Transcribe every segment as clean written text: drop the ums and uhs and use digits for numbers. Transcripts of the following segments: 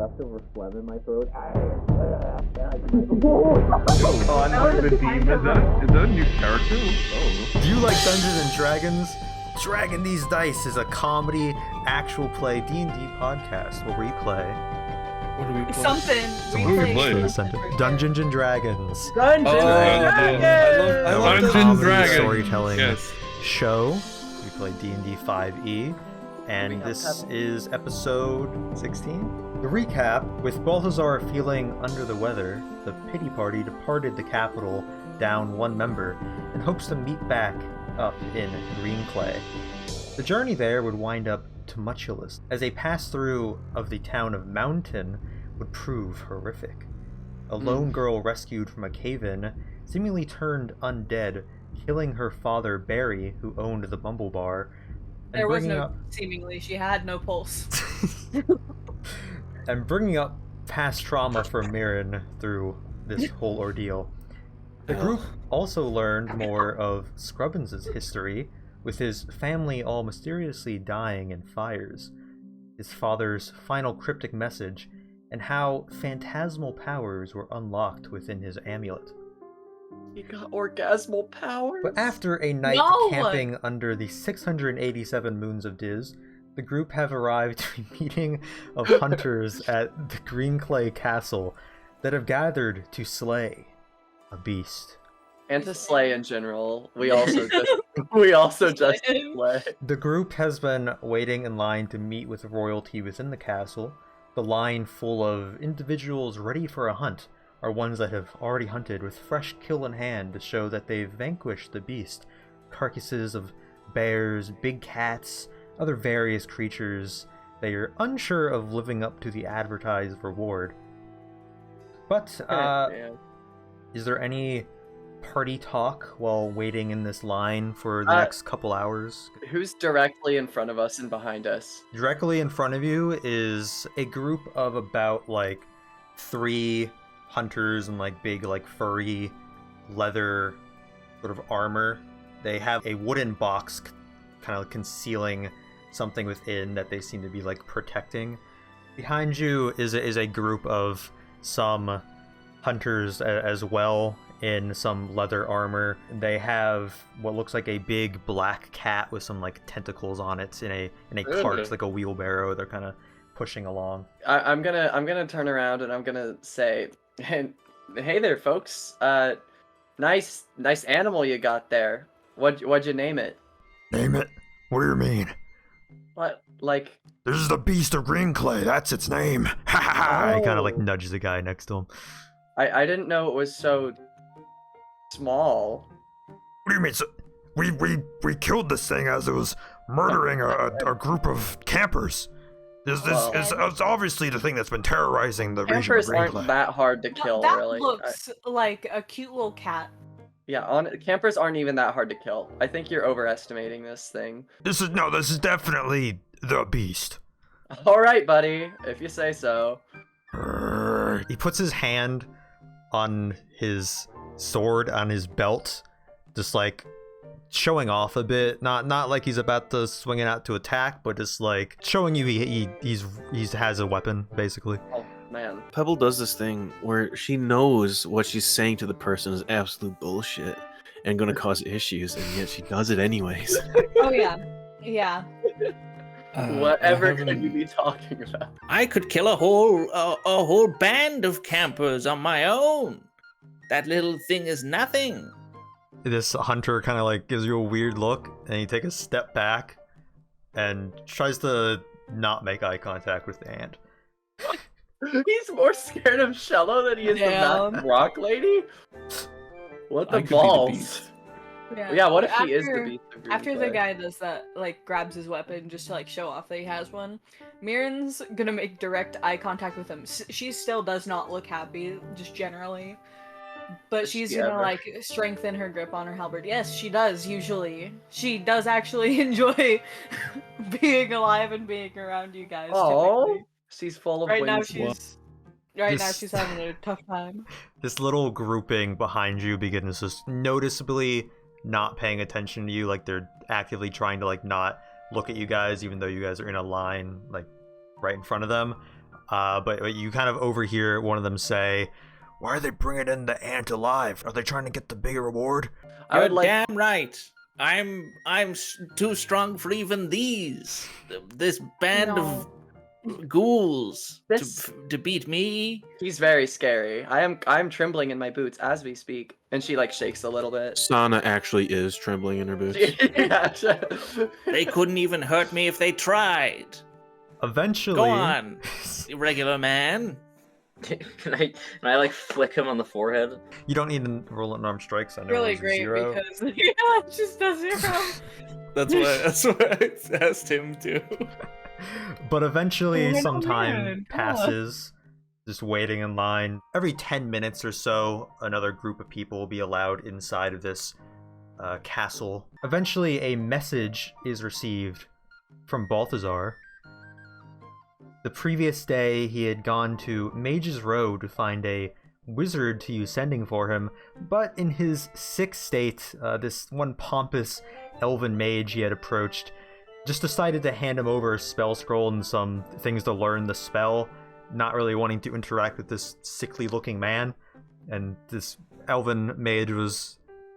leftover phlegm in my throat. The demon. Is that a new character? Oh. Do you like Dungeons and Dragons? Dragon Deez Dice is a comedy, actual play D&D podcast where we play. What do we play? Something. What do we play? Dungeons and Dragons. Dungeons Dungeons Dragons. Storytelling show. We play D&D 5e, and this is episode 16. The recap: with Balthazar feeling under the weather, the pity party departed the capital, down one member, in hopes to meet back up in Greenclay. The journey there would wind up tumultuous, as a pass-through of the town of Mountain would prove horrific. A lone girl rescued from a cave-in seemingly turned undead, killing her father Barry, who owned the Bumble Bar. There was no seemingly, she had no pulse. And bringing up past trauma for Mherren through this whole ordeal. The group also learned more of Skrubbins' history, with his family all mysteriously dying in fires, his father's final cryptic message, and how phantasmal powers were unlocked within his amulet. He got orgasmal powers? But after a night camping under the 687 moons of Diz, the group have arrived to a meeting of hunters at the Greenclay castle that have gathered to slay a beast. And to slay in general. We also just slay. The group has been waiting in line to meet with royalty within the castle. The line, full of individuals ready for a hunt, are ones that have already hunted with fresh kill in hand to show that they've vanquished the beast. Carcasses of bears, big cats, other various creatures. They are unsure of living up to the advertised reward. But, is there any party talk while waiting in this line for the next couple hours? Who's directly in front of us and behind us? Directly in front of you is a group of about, 3 hunters in, big, furry leather sort of armor. They have a wooden box kind of concealing something within that they seem to be, protecting. Behind you is a group of some hunters as well in some leather armor. They have what looks like a big black cat with some tentacles on it in a cart, like a wheelbarrow. They're kind of pushing along. I'm gonna turn around and I'm gonna say, hey there, folks. Nice animal you got there. What'd you name it? Name it? What do you mean? What, This is the Beast of Greenclay. That's its name. Ha ha ha! He kind of nudges the guy next to him. I didn't know it was so small. What do you mean? So, we killed this thing as it was murdering a group of campers. It's obviously the thing that's been terrorizing the region of Campers Greenclay. aren't that hard to kill, that really. looks like a cute little cat. Yeah, campers aren't even that hard to kill. I think you're overestimating this thing. This is definitely the Beast. All right, buddy, if you say so. He puts his hand on his sword on his belt, just showing off a bit. Not like he's about to swing it out to attack, but just showing you he has a weapon, basically. Oh man. Pebble does this thing where she knows what she's saying to the person is absolute bullshit and gonna cause issues, and yet she does it anyways. Oh yeah. Whatever could you be talking about? I could kill a whole band of campers on my own. That little thing is nothing. This hunter kind of gives you a weird look, and he takes a step back and tries to not make eye contact with the ant. He's more scared of Shello than he is the Mad Rock Lady? What the balls? Yeah, what if he is the Beast of Greenclay? After the guy does that, grabs his weapon just to show off that he has one, Mherren's gonna make direct eye contact with him. She still does not look happy, just generally. But she's gonna strengthen her grip on her halberd. Yes, she does usually. She does actually enjoy being alive and being around you guys. Oh, she's full of Right now wings. she's having a tough time. This little grouping behind you begins just noticeably not paying attention to you, they're actively trying to not look at you guys, even though you guys are in a line right in front of them. But you kind of overhear one of them say, "Why are they bringing in the ant alive? Are they trying to get the bigger reward?" I would damn right. I'm too strong for even these. This band of ghouls to beat me. He's very scary. I'm trembling in my boots as we speak, and she like shakes a little bit. Sana actually is trembling in her boots. They couldn't even hurt me if they tried. Eventually, go on, regular man. Can I like flick him on the forehead? You don't need to roll an armed strikes. I know Really it's great 0. because it just does 0. That's what I asked him to. But eventually, some time man, passes, just waiting in line. Every 10 minutes or so, another group of people will be allowed inside of this castle. Eventually, a message is received from Balthazar. The previous day, he had gone to Mage's Road to find a wizard to use sending for him, but in his sick state, this one pompous elven mage he had approached just decided to hand him over a spell scroll and some things to learn the spell, not really wanting to interact with this sickly-looking man. And this elven mage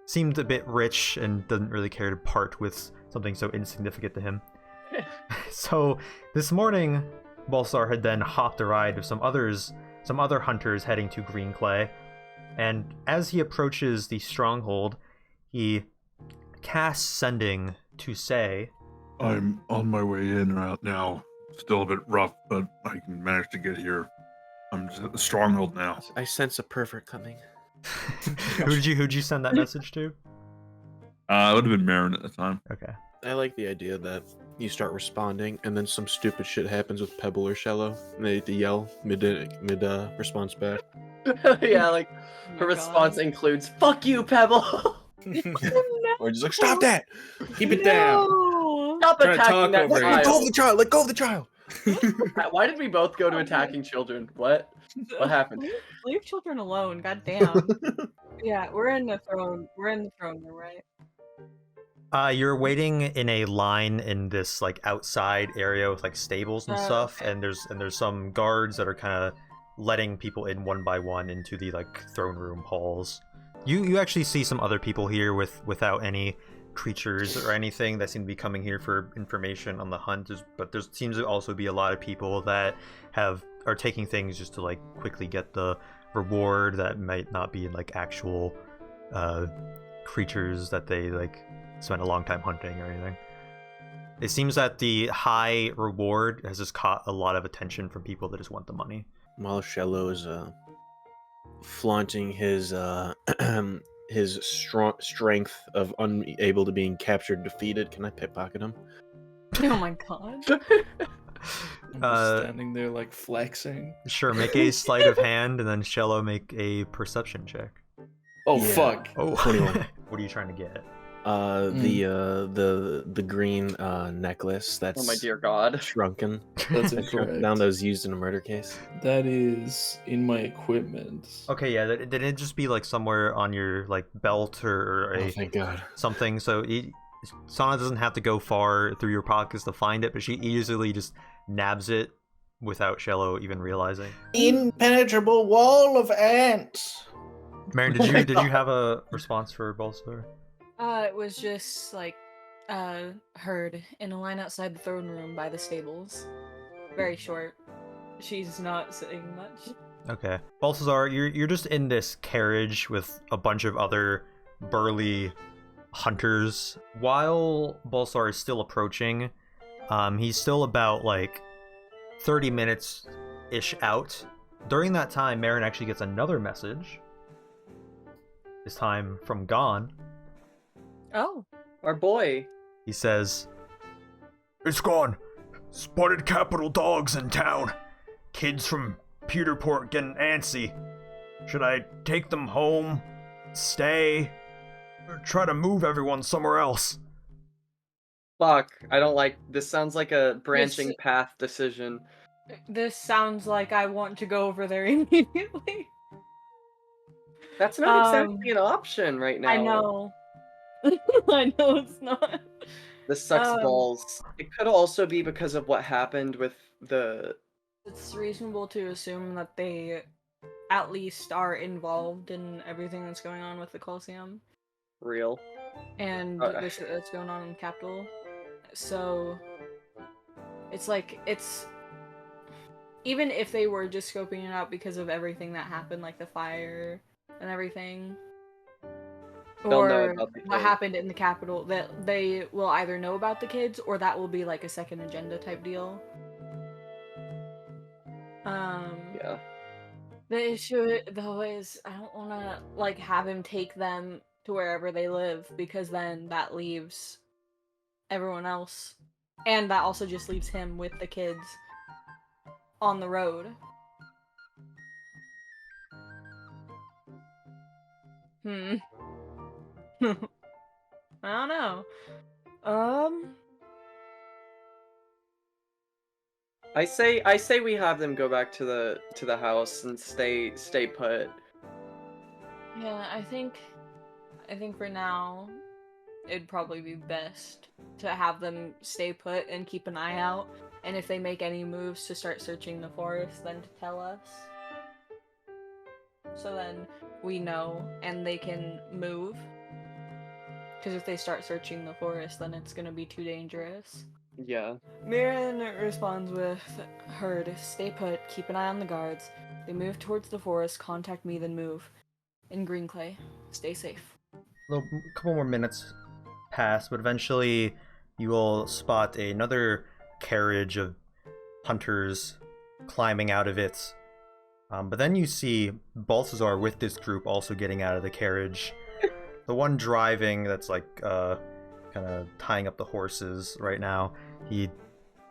seemed a bit rich and didn't really care to part with something so insignificant to him. So this morning, Balthazar had then hopped a ride with some other hunters heading to Greenclay, and as he approaches the stronghold, he casts sending to say, "I'm on my way in right now. Still a bit rough, but I can manage to get here. I'm just at the stronghold now." I sense a pervert coming. Who'd you send that message to? It would have been Mherren at the time. Okay. I like the idea that you start responding, and then some stupid shit happens with Pebble or Shello, and they have to yell mid response back. Yeah, like her response includes "Fuck you, Pebble." Or just like, "Stop that! Keep it down! Stop Trying to attacking talk that over Let go child." of the child! Let go of the child!" Why did we both go to attacking children? What happened? Leave children alone. God damn. Yeah, we're in the throne room, right? You're waiting in a line in this like outside area with like stables and stuff, okay. and there's some guards that are kind of letting people in one by one into the like throne room halls. You actually see some other people here without any creatures or anything that seem to be coming here for information on the hunt, but there seems to also be a lot of people that are taking things just to like quickly get the reward that might not be in like actual creatures that they like spent a long time hunting or anything. It seems that the high reward has just caught a lot of attention from people that just want the money. While Shello is flaunting his his strength of unable to being captured, defeated, can I pickpocket him? Oh my god. I'm just standing there like flexing. Sure, make a sleight of hand, and then Shello make a perception check. Oh fuck! Oh, 21. What are you trying to get? The green necklace that's Oh my dear God. shrunken. That's I shrunk incorrect. down that was used in a murder case. That is in my equipment. Okay, yeah, did it just be like somewhere on your like belt or Oh, thank God. something? So Sana doesn't have to go far through your pockets to find it, but she easily just nabs it without Shello even realizing. Impenetrable wall of ants. Mherren, did you have a response for Balthazar? It was just like heard in a line outside the throne room by the stables. Very short. She's not saying much. Okay. Balthazar, you're just in this carriage with a bunch of other burly hunters. While Balthazar is still approaching, he's still about like 30 minutes-ish out. During that time, Mherren actually gets another message. This time from Gon. Oh. Our boy. He says, It's gone. Spotted capital dogs in town. Kids from Pewterport getting antsy. Should I take them home? Stay? Or try to move everyone somewhere else? Fuck. I don't like this. Sounds like a branching path decision. This sounds like I want to go over there immediately. That's not exactly an option right now. I know. I know it's not. This sucks balls. It could also be because of what happened with the It's reasonable to assume that they at least are involved in everything that's going on with the Colosseum. Real. And the shit that's going on in the capital. So it's like, even if they were just scoping it out because of everything that happened, like the fire and everything, or what happened in the capital, that they will either know about the kids or that will be like a second agenda type deal. Yeah. The issue though is I don't want to like have him take them to wherever they live, because then that leaves everyone else, and that also just leaves him with the kids on the road. I don't know. I say we have them go back to the house and stay put. Yeah, I think for now it'd probably be best to have them stay put and keep an eye out, and if they make any moves to start searching the forest, then to tell us. So then we know and they can move. Because if they start searching the forest, then it's gonna be too dangerous. Yeah. Mherren responds with, "Heard. Stay put. Keep an eye on the guards. They move towards the forest. Contact me, then move. In Greenclay. Stay safe." A couple more minutes pass, but eventually you will spot another carriage of hunters climbing out of it. But then you see Balthazar with this group also getting out of the carriage. The one driving, that's like kind of tying up the horses right now, he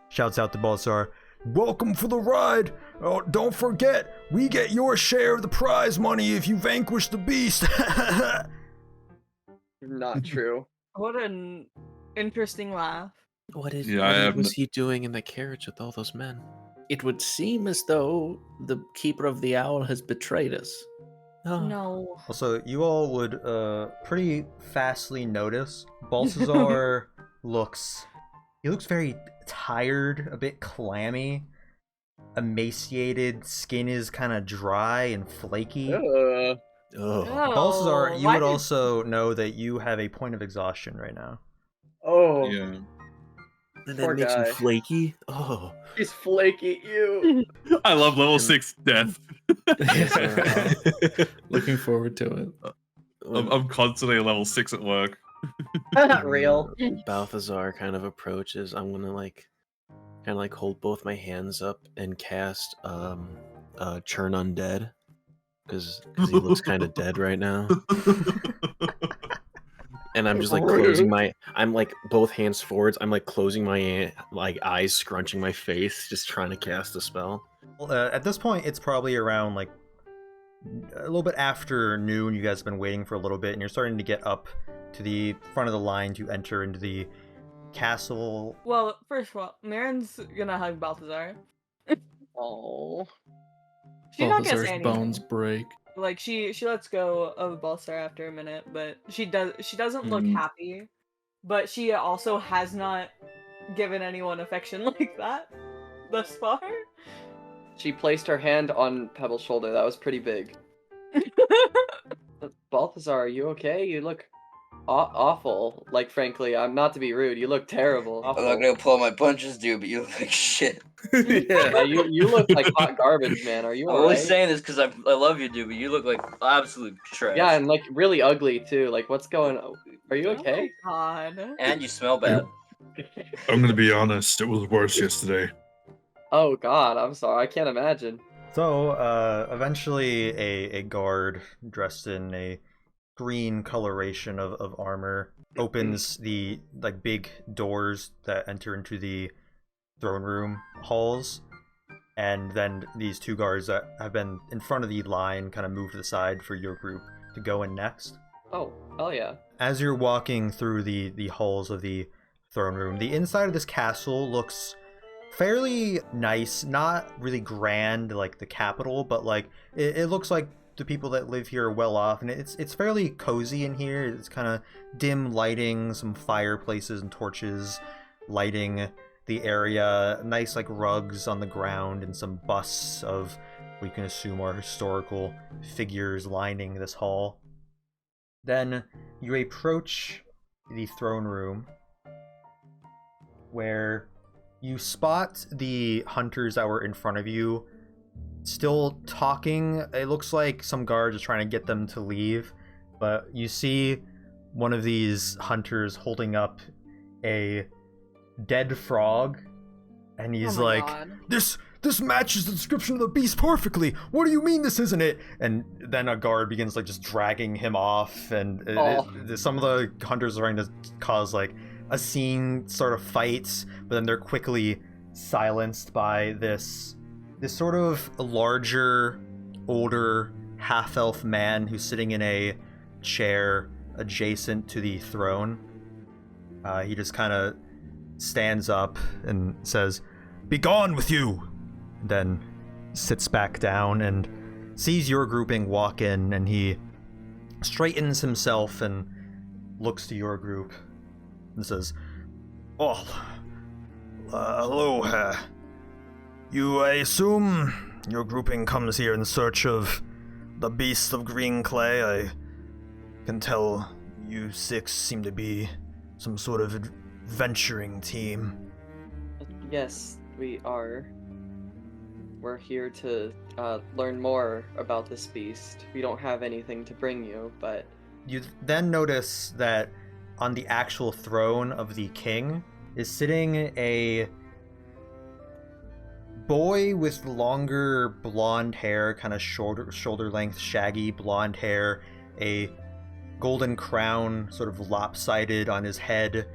shouts out to Balthazar, "Welcome for the ride! Oh, don't forget, we get your share of the prize money if you vanquish the beast!" Not true. What an interesting laugh. What Yeah, was he doing in the carriage with all those men? It would seem as though the Keeper of the Owl has betrayed us. Oh. No. Also, you all would pretty fastly notice Balthazar looks very tired, a bit clammy, emaciated, skin is kind of dry and flaky. Balthazar, you would also know that you have a point of exhaustion right now. Oh. Yeah. And that makes him flaky? Oh. He's flaky, ew. I love level 6 death. Looking forward to it. I'm constantly at level 6 at work. Real. Balthazar kind of approaches. I'm gonna kind of hold both my hands up and cast Churn Undead, because he looks kind of dead right now. And I'm just closing I'm both hands forwards. I'm closing my eyes, scrunching my face, just trying to cast a spell. Well, at this point, it's probably around a little bit after noon. You guys have been waiting for a little bit, and you're starting to get up to the front of the line to enter into the castle. Well, first of all, Mherren's gonna hug Balthazar. Oh. She's not gonna say Balthazar's anything. bones break. She lets go of Balthazar after a minute, but she doesn't look happy. But she also has not given anyone affection like that thus far. She placed her hand on Pebble's shoulder. That was pretty big. Balthazar, are you okay? You look awful. Frankly, I'm not to be rude. You look terrible. I'm not gonna pull my punches, dude, but you look like shit. Yeah, you look like hot garbage, man. Are you I'm alright? only saying this because I love you, dude, but you look like absolute trash. Yeah, and really ugly too. What's going on? Are you okay? Oh my god. And you smell bad. I'm gonna be honest, it was worse yesterday. Oh god, I'm sorry. I can't imagine. So, eventually a guard dressed in a green coloration of armor opens the big doors that enter into the throne room halls, and then these two guards that have been in front of the line kind of move to the side for your group to go in next. Oh, hell yeah. As you're walking through the halls of the throne room, the inside of this castle looks fairly nice, not really grand like the capital, but it looks like the people that live here are well off, and it's fairly cozy in here. It's kind of dim lighting, some fireplaces and torches lighting the area, nice like rugs on the ground and some busts of what you can assume are historical figures lining this hall. Then you approach the throne room, where you spot the hunters that were in front of you still talking. It looks like some guards are trying to get them to leave, but you see one of these hunters holding up a dead frog, and he's like, this matches the description of the beast perfectly. What do you mean this isn't it? And then a guard begins like just dragging him off, and some of the hunters are trying to cause like a scene, sort of fights, but then they're quickly silenced by this sort of larger, older half-elf man who's sitting in a chair adjacent to the throne. He just kind of stands up and says, "Be gone with you!" Then sits back down and sees your grouping walk in, and he straightens himself and looks to your group and says, "Oh, hello. I assume your grouping comes here in search of the beast of Greenclay. I can tell you 6 seem to be some sort of adventuring team." Yes, we are. We're here to learn more about this beast. We don't have anything to bring you, but... You then notice that on the actual throne of the king is sitting a boy with longer blonde hair, kind of shoulder length, shaggy blonde hair, a golden crown sort of lopsided on his head,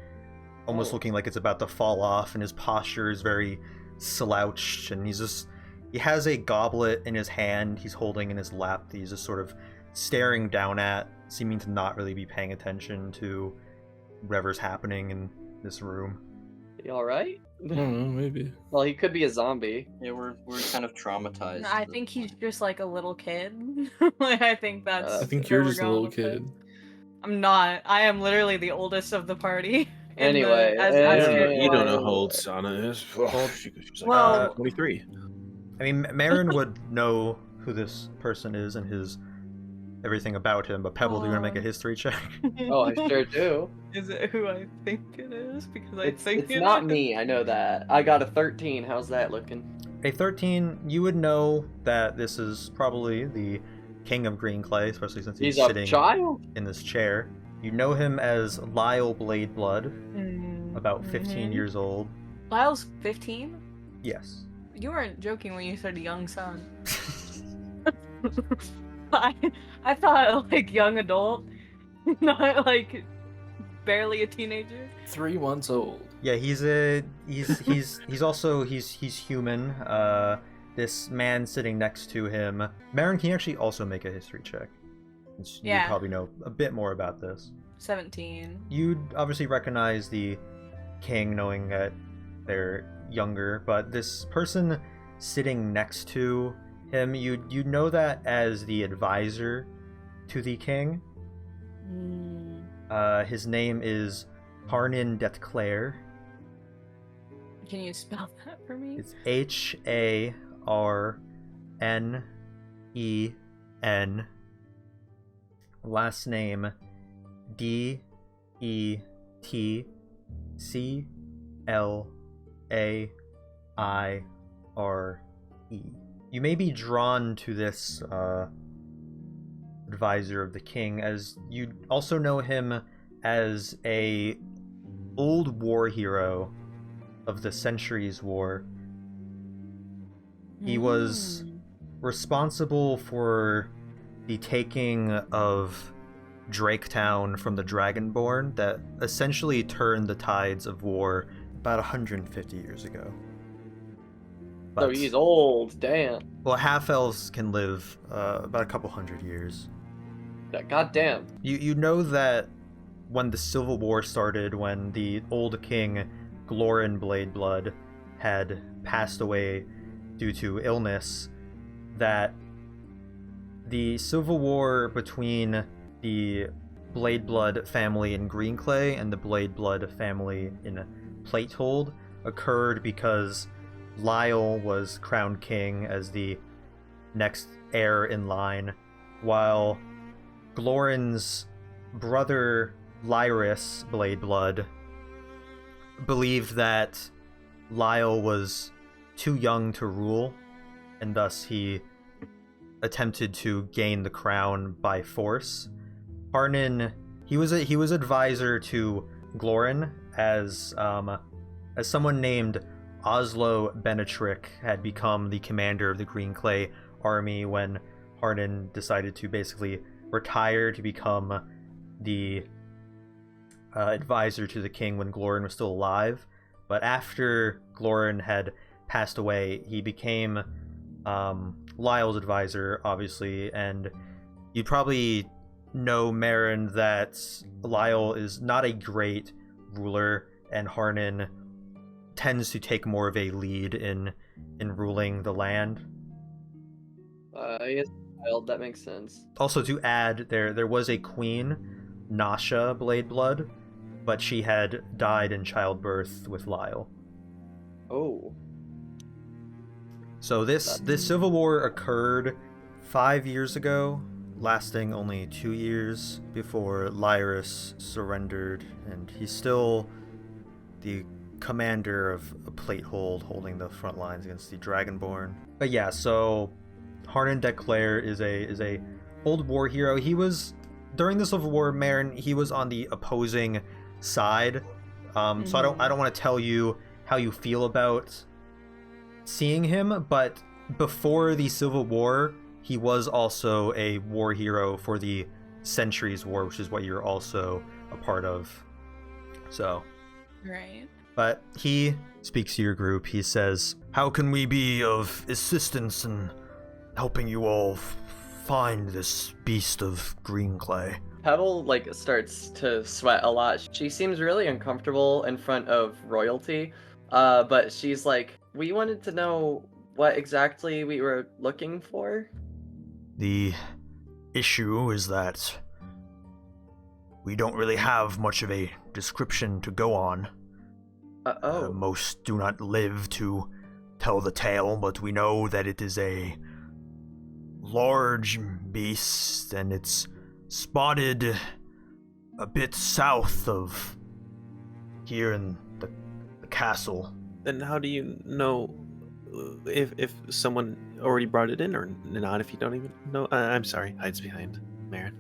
almost looking like it's about to fall off, and his posture is very slouched, and he has a goblet in his hand he's holding in his lap that he's just sort of staring down at, seeming to not really be paying attention to whatever's happening in this room. You alright? I don't know, maybe. Well, he could be a zombie. Yeah, we're kind of traumatized. I think he's just like a little kid. Like, I think that's. I think where you're we're just a going little with it. kid. I'm not. I am literally the oldest of the party. Anyway, You don't know how old Sana is. She's like, Well- 23. I mean, Mherren would know who this person is and everything about him, but Pebble, do you want to make a history check? Oh, I sure do. Is it who I think it is? Because I It's think not me, I know that. I got a 13. How's that looking? A 13, you would know that this is probably the King of Greenclay, especially since he's He's a sitting child? in this chair. You know him as Lyle Bladeblood, about 15 years old. Lyle's 15? Yes. You weren't joking when you said young son. I thought like young adult, not like barely a teenager. 3 months old. Yeah, he's also human. This man sitting next to him, Mherren, can you actually also make a history check? Since you probably know a bit more about this. 17. You'd obviously recognize the king, knowing that they're younger, but this person sitting next to him, you know that as the advisor to the king. His name is Harnin Detclair. Can you spell that for me? It's Harnen. Last name Detclaire. You may be drawn to this advisor of the king, as you also know him as a old war hero of the Centuries War. He was responsible for the taking of Draketown from the Dragonborn that essentially turned the tides of war about 150 years ago. So he's old, damn. Well, half-elves can live about a couple hundred years. God damn. You know that when the Civil War started, when the old king, Glorin Bladeblood, had passed away due to illness, that the Civil War between the Bladeblood family in Greenclay and the Bladeblood family in Platehold occurred because Lyle was crowned king as the next heir in line, while Glorin's brother Lyris Bladeblood believed that Lyle was too young to rule, and thus he attempted to gain the crown by force. Harnan, he was advisor to Glorin as someone named Oslo Benetric had become the commander of the Greenclay army when Harnan decided to basically retire to become the advisor to the king when Glorin was still alive. But after Glorin had passed away, he became Lyle's advisor, obviously, and you'd probably know, Mherren, that Lyle is not a great ruler, and Harnan tends to take more of a lead in ruling the land. I guess child, that makes sense. Also, to add, there was a queen, Nasha Bladeblood, but she had died in childbirth with Lyle. Oh. So this civil war occurred 5 years ago, lasting only 2 years before Lyris surrendered, and he's still the commander of a Platehold holding the front lines against the Dragonborn. But yeah, so Harnan Declare is a old war hero. He was, during the Civil War, Mherren, he was on the opposing side. So I don't want to tell you how you feel about seeing him, but before the Civil War, he was also a war hero for the Centuries War, which is what you're also a part of. So, right. But he speaks to your group. He says, "How can we be of assistance in helping you all find this beast of Greenclay?" Pebble starts to sweat a lot. She seems really uncomfortable in front of royalty, but she's like, "We wanted to know what exactly we were looking for." The issue is that we don't really have much of a description to go on. Most do not live to tell the tale, but we know that it is a large beast, and it's spotted a bit south of here in the castle. Then how do you know if someone already brought it in or not, if you don't even know? I'm sorry, hides behind Mherren.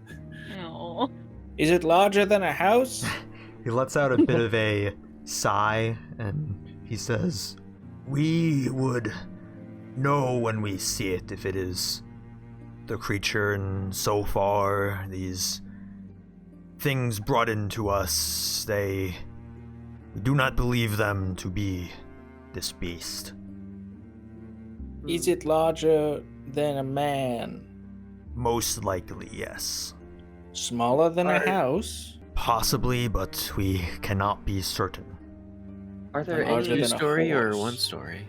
No. Is it larger than a house? He lets out a bit of a sigh, and he says, "We would know when we see it if it is the creature, and so far these things brought into us, we do not believe them to be this beast." Is it larger than a man? Most likely, yes. Smaller than a house? Possibly, but we cannot be certain. Are there Larger any than a Two-story or horse. one-story?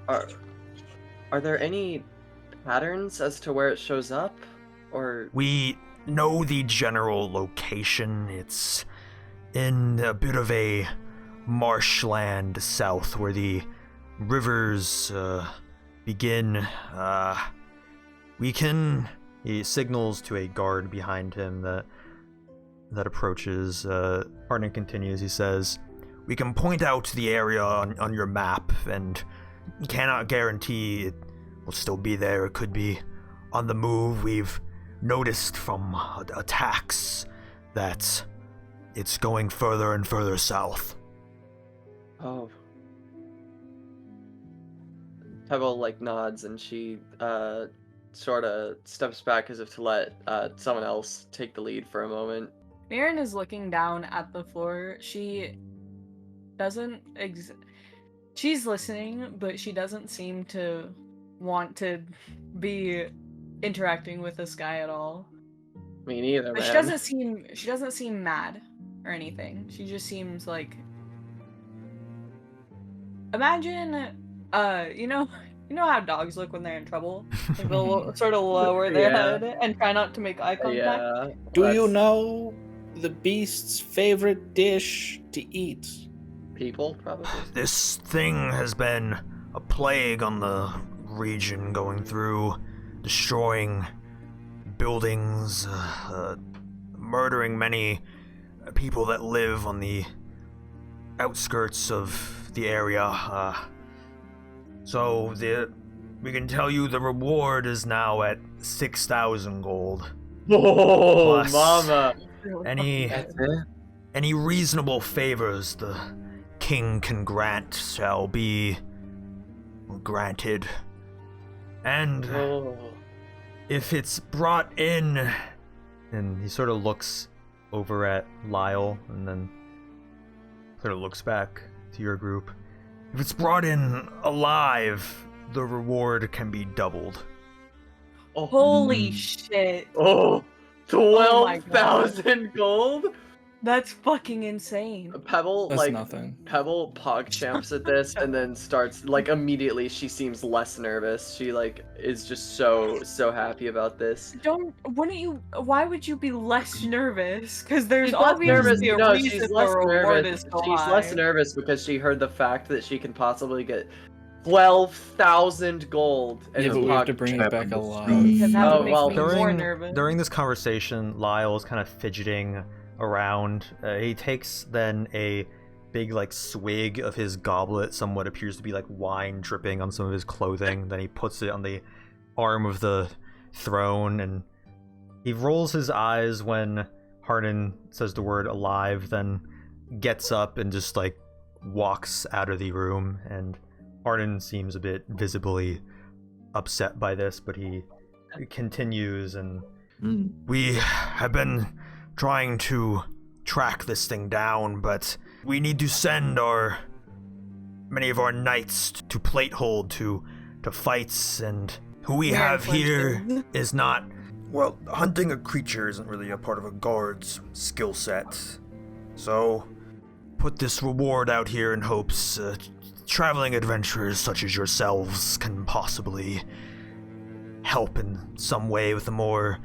Are there any patterns as to where it shows up, or? We know the general location. It's in a bit of a marshland south where the rivers begin. he signals to a guard behind him that approaches. Harnan continues. He says, We can point out the area on your map, and cannot guarantee it will still be there. It could be on the move. We've noticed from attacks that it's going further and further south. Oh. Pebble nods, and she sort of steps back as if to let someone else take the lead for a moment. Mherren is looking down at the floor. She doesn't she's listening, but she doesn't seem to want to be interacting with this guy at all. Me neither, But man. she doesn't seem mad or anything. She just seems like, imagine you know how dogs look when they're in trouble? Like they'll sort of lower their Yeah. head and try not to make eye contact. Yeah. Do you know the beast's favorite dish to eat? people, probably. This thing has been a plague on the region, going through, destroying buildings, murdering many people that live on the outskirts of the area. So we can tell you the reward is now at 6,000 gold. Oh, Plus, mama! Any reasonable favors the king can grant shall be granted. And if it's brought in... And he sort of looks over at Lyle and then sort of looks back to your group. If it's brought in alive, the reward can be doubled. Oh, Holy shit. oh, my 12,000 gold? That's fucking insane. Pebble, That's nothing. Pebble pogchamps at this and then starts, immediately she seems less nervous. She, is just so happy about this. Why would you be less nervous? Because there's She's less nervous, obviously a no, reason she's the less reward nervous. is so She's high. less nervous because she heard the fact that she can possibly get 12,000 gold. And Yeah, it's but we have to bring it Pog- back alive. And that Oh, would make well, me more During, nervous. during this conversation, Lyle's kind of fidgeting around. He takes then a big swig of his goblet, somewhat appears to be wine dripping on some of his clothing. Then he puts it on the arm of the throne, and he rolls his eyes when Harden says the word alive, then gets up and just walks out of the room. And Harden seems a bit visibly upset by this, but he continues, and we have been trying to track this thing down, but we need to send many of our knights to Platehold to fights, and who we have here is not, well, hunting a creature isn't really a part of a guard's skill set. So put this reward out here in hopes traveling adventurers such as yourselves can possibly help in some way with a more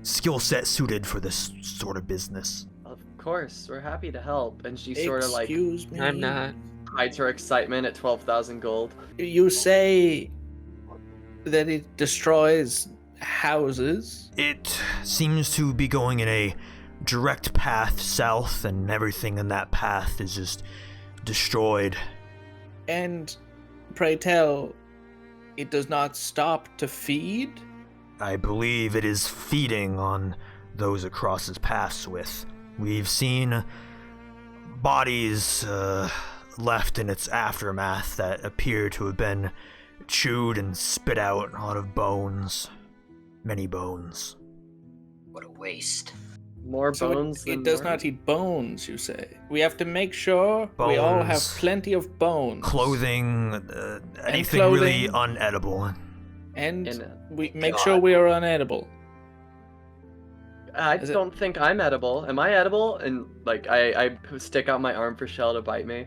skill set suited for this sort of business. Of course, we're happy to help. And she sort of Excuse me. I'm not. hides her excitement at 12,000 gold. You say that it destroys houses? It seems to be going in a direct path south, and everything in that path is just destroyed. And pray tell, it does not stop to feed? I believe it is feeding on those it crosses paths with. We've seen bodies left in its aftermath that appear to have been chewed and spit out, a lot of bones. Many bones. What a waste. More So bones than it does more? not eat bones, you say? We have to make sure we all have Bones. plenty of bones. Clothing, anything really clothing. unedible. And And, we make God. sure we are unedible. I Is it- don't think I'm edible. Am I edible? And I stick out my arm for Shell to bite me.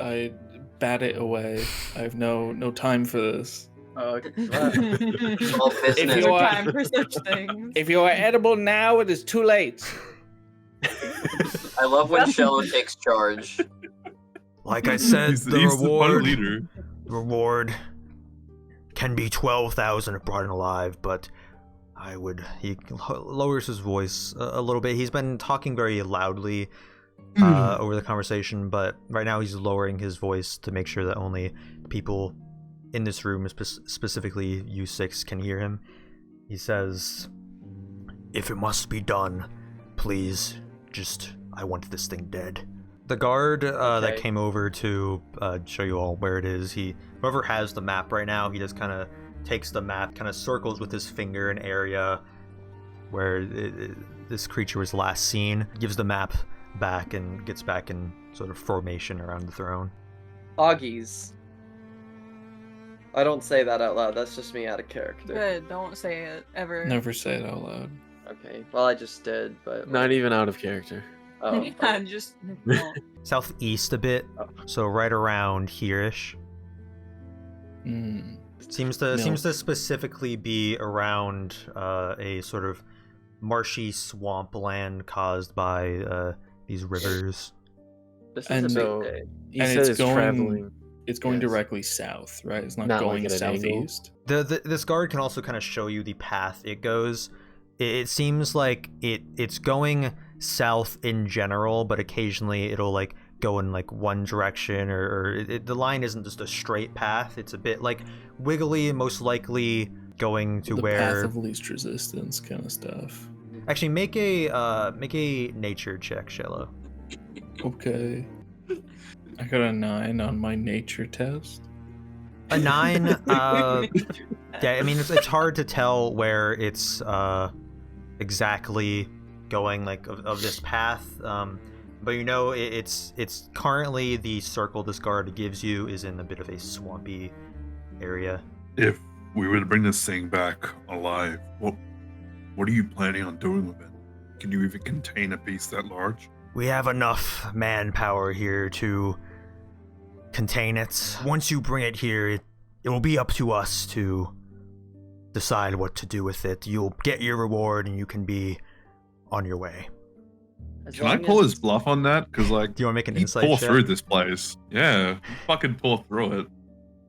I bat it away. I have no time for this. Oh, All If business. you are- time for such things. If you are edible now, it is too late. I love when Shello takes charge. Like I said, He's the the party reward leader. reward can be 12,000 if brought in alive, but he lowers his voice a little bit. He's been talking very loudly over the conversation, but right now he's lowering his voice to make sure that only people in this room, specifically U6, can hear him. He says, "If it must be done, please, I want this thing dead." The guard that Okay. came over to show you all where it is, whoever has the map right now, he just kind of takes the map, kind of circles with his finger an area where this creature was last seen, gives the map back, and gets back in sort of formation around the throne. Augies. I don't say that out loud. That's just me out of character. Good, don't say it ever. Never say it out loud. Okay. Well, I just did, but Not even out of character. Oh, Yeah, just no. Southeast a bit, Oh. so right around here-ish. Mm. Seems to specifically be around a sort of marshy swamp land caused by these rivers. This is And a so- big day. He And said it's going- traveling. It's going Yes. directly south, right? It's not Not going like at an angle? southeast. This guard can also kind of show you the path it goes. It seems like it's going south in general, but occasionally it'll like go in like one direction, or the line isn't just a straight path. It's a bit like wiggly, most likely going to The where. path of least resistance kind of stuff. Actually, make a nature check, Shello. Okay. I got a 9 on my nature test. A 9. Yeah, I mean it's hard to tell where it's exactly going, like of this path. But you know it's currently the circle this guard gives you is in a bit of a swampy area. If we were to bring this thing back alive, what are you planning on doing with it? Can you even contain a beast that large? We have enough manpower here to contain it. Once you bring it here, it will be up to us to decide what to do with it. You'll get your reward and you can be on your way. As Can I long pull as- his bluff on that? Because like, Do you want to make an he insight pull check? through this place. Yeah, fucking pull through it.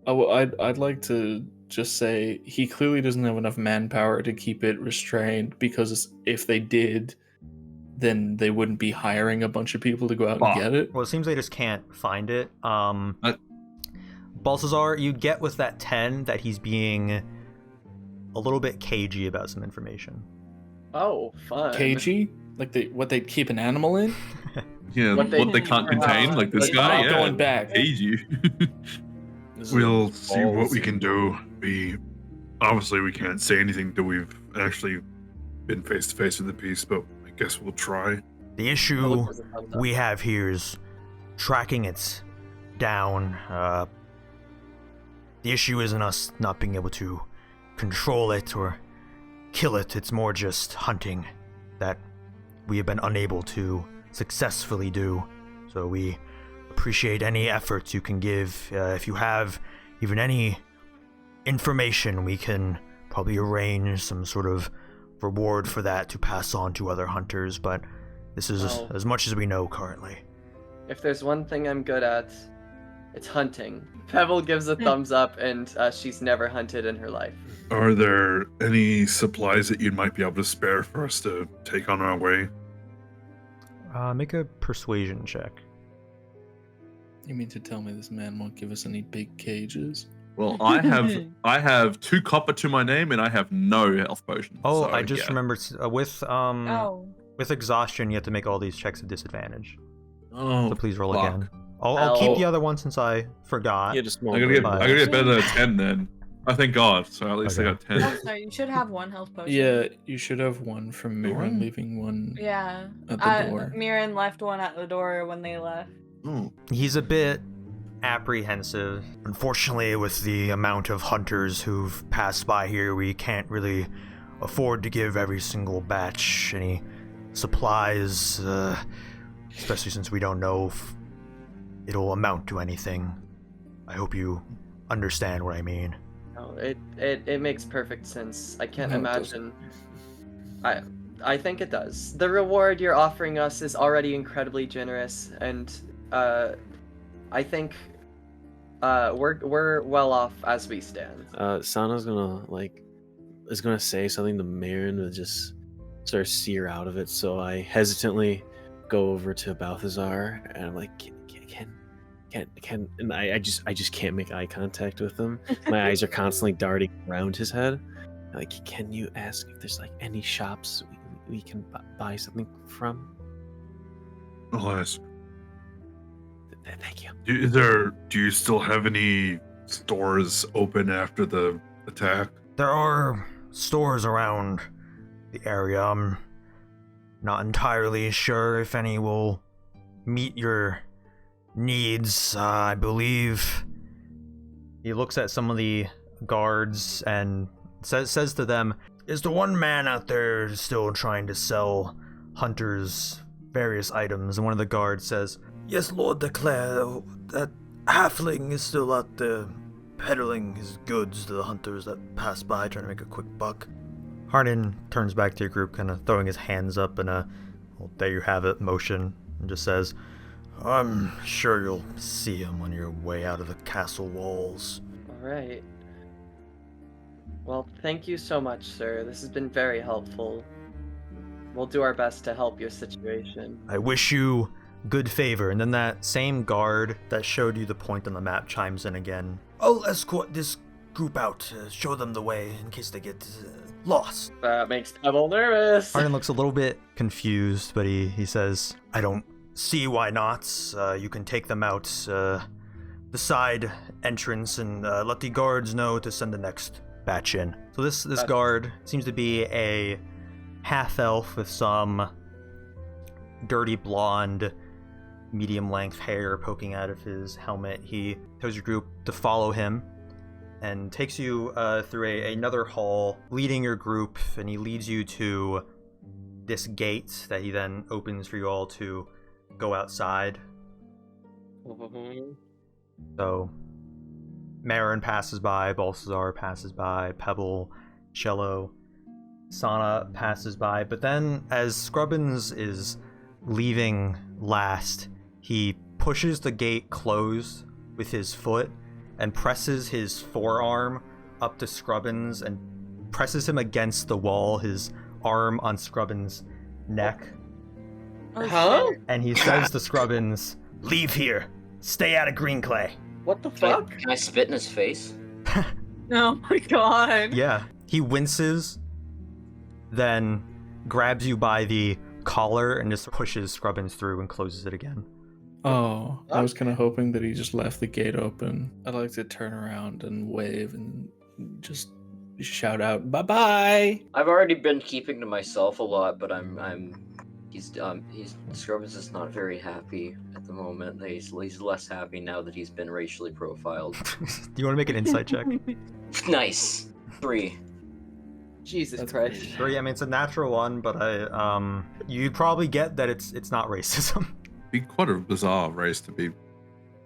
Oh, I'd like to just say he clearly doesn't have enough manpower to keep it restrained, because if they did, then they wouldn't be hiring a bunch of people to go out and get it. Well, it seems they just can't find it. Balthazar, you get with that 10 that he's being a little bit cagey about some information. Oh, fun. KG? Like what they'd keep an animal in? Yeah, What what they they can't do. contain, like this Like, guy. not Yeah, going back. Cage you. This is We'll see what we ballsy. can do. We obviously we can't say anything till we've actually been face to face with the beast, but I guess we'll try. The Oh, issue look, there's a thumbs up. we have here is tracking it down. The issue isn't us not being able to control it or kill it. It's more just hunting that we have been unable to successfully do. So we appreciate any efforts you can give. If you have even any information, we can probably arrange some sort of reward for that to pass on to other hunters, but this is Well- as much as we know currently. If there's one thing I'm good at, it's hunting. Pebble gives a thumbs up, and she's never hunted in her life. Are there any supplies that you might be able to spare for us to take on our way? Make a persuasion check. You mean to tell me this man won't give us any big cages? Well, I have 2 copper to my name, and I have no health potions. Oh, so, I just yeah. remembered Oh. with exhaustion you have to make all these checks at disadvantage. Oh, So please roll fuck. again. I'll keep Ow. the other one since I forgot. He had a small I gotta get brain. better than a 10 then. I thank God. So at least I got Oh, 10. sorry, you should have one health potion. Yeah, you should have one from Mherren, One? leaving one Yeah. at the door. Mherren left one at the door when they left. Oh. He's a bit apprehensive. Unfortunately, with the amount of hunters who've passed by here, we can't really afford to give every single batch any supplies, especially since we don't know if it'll amount to anything. I hope you understand what I mean. No, it makes perfect sense. I can't No, it imagine. I think it does. The reward you're offering us is already incredibly generous, and I think we're well off as we stand. Sana's is gonna say something to Mherren to just sort of see her out of it. So I hesitantly go over to Balthazar and I'm like, can, and I just can't make eye contact with him. My eyes are constantly darting around his head. Like, can you ask if there's like any shops we can buy something from? I'll ask. Thank you. Do you still have any stores open after the attack? There are stores around the area. I'm not entirely sure if any will meet your needs. I believe. He looks at some of the guards and says to them, Is the one man out there still trying to sell hunters various items? And one of the guards says, Yes, Lord Declare, that halfling is still out there peddling his goods to the hunters that pass by trying to make a quick buck. Hardin turns back to your group, kind of throwing his hands up in a, well, there you have it motion, and just says, I'm sure you'll see him on your way out of the castle walls. Alright. Well, thank you so much, sir. This has been very helpful. We'll do our best to help your situation. I wish you good favor. And then that same guard that showed you the point on the map chimes in again. I'll escort this group out, show them the way in case they get lost. That makes Pebble nervous. Arden looks a little bit confused, but he says, I don't see why not. You can take them out the side entrance and let the guards know to send the next batch in. So this guard seems to be a half-elf with some dirty blonde, medium-length hair poking out of his helmet. He tells your group to follow him and takes you through another hall, leading your group, and he leads you to this gate that he then opens for you all to go outside. So Mherren passes by, Balthazar passes by, Pebble, Shello, Sana passes by, but then as Skrubbins is leaving last, he pushes the gate closed with his foot and presses his forearm up to Skrubbins and presses him against the wall, his arm on Skrubbins' neck. Huh? And he says to Skrubbins, Leave here. Stay out of Greenclay. What the Can fuck? I spit in his face? Oh my god. yeah, he winces, then grabs you by the collar and just pushes Skrubbins through and closes it again. Oh, I was kind of hoping that he just left the gate open. I'd like to turn around and wave and just shout out, "Bye-bye!" I've already been keeping to myself a lot, but he's Skrubbins is not very happy at the moment. He's less happy now that he's been racially profiled. Do you want to make an insight check? Nice. 3. Jesus That's Christ. crazy. 3, I mean, it's a natural one, but you probably get that it's not racism. Be quite a bizarre race to be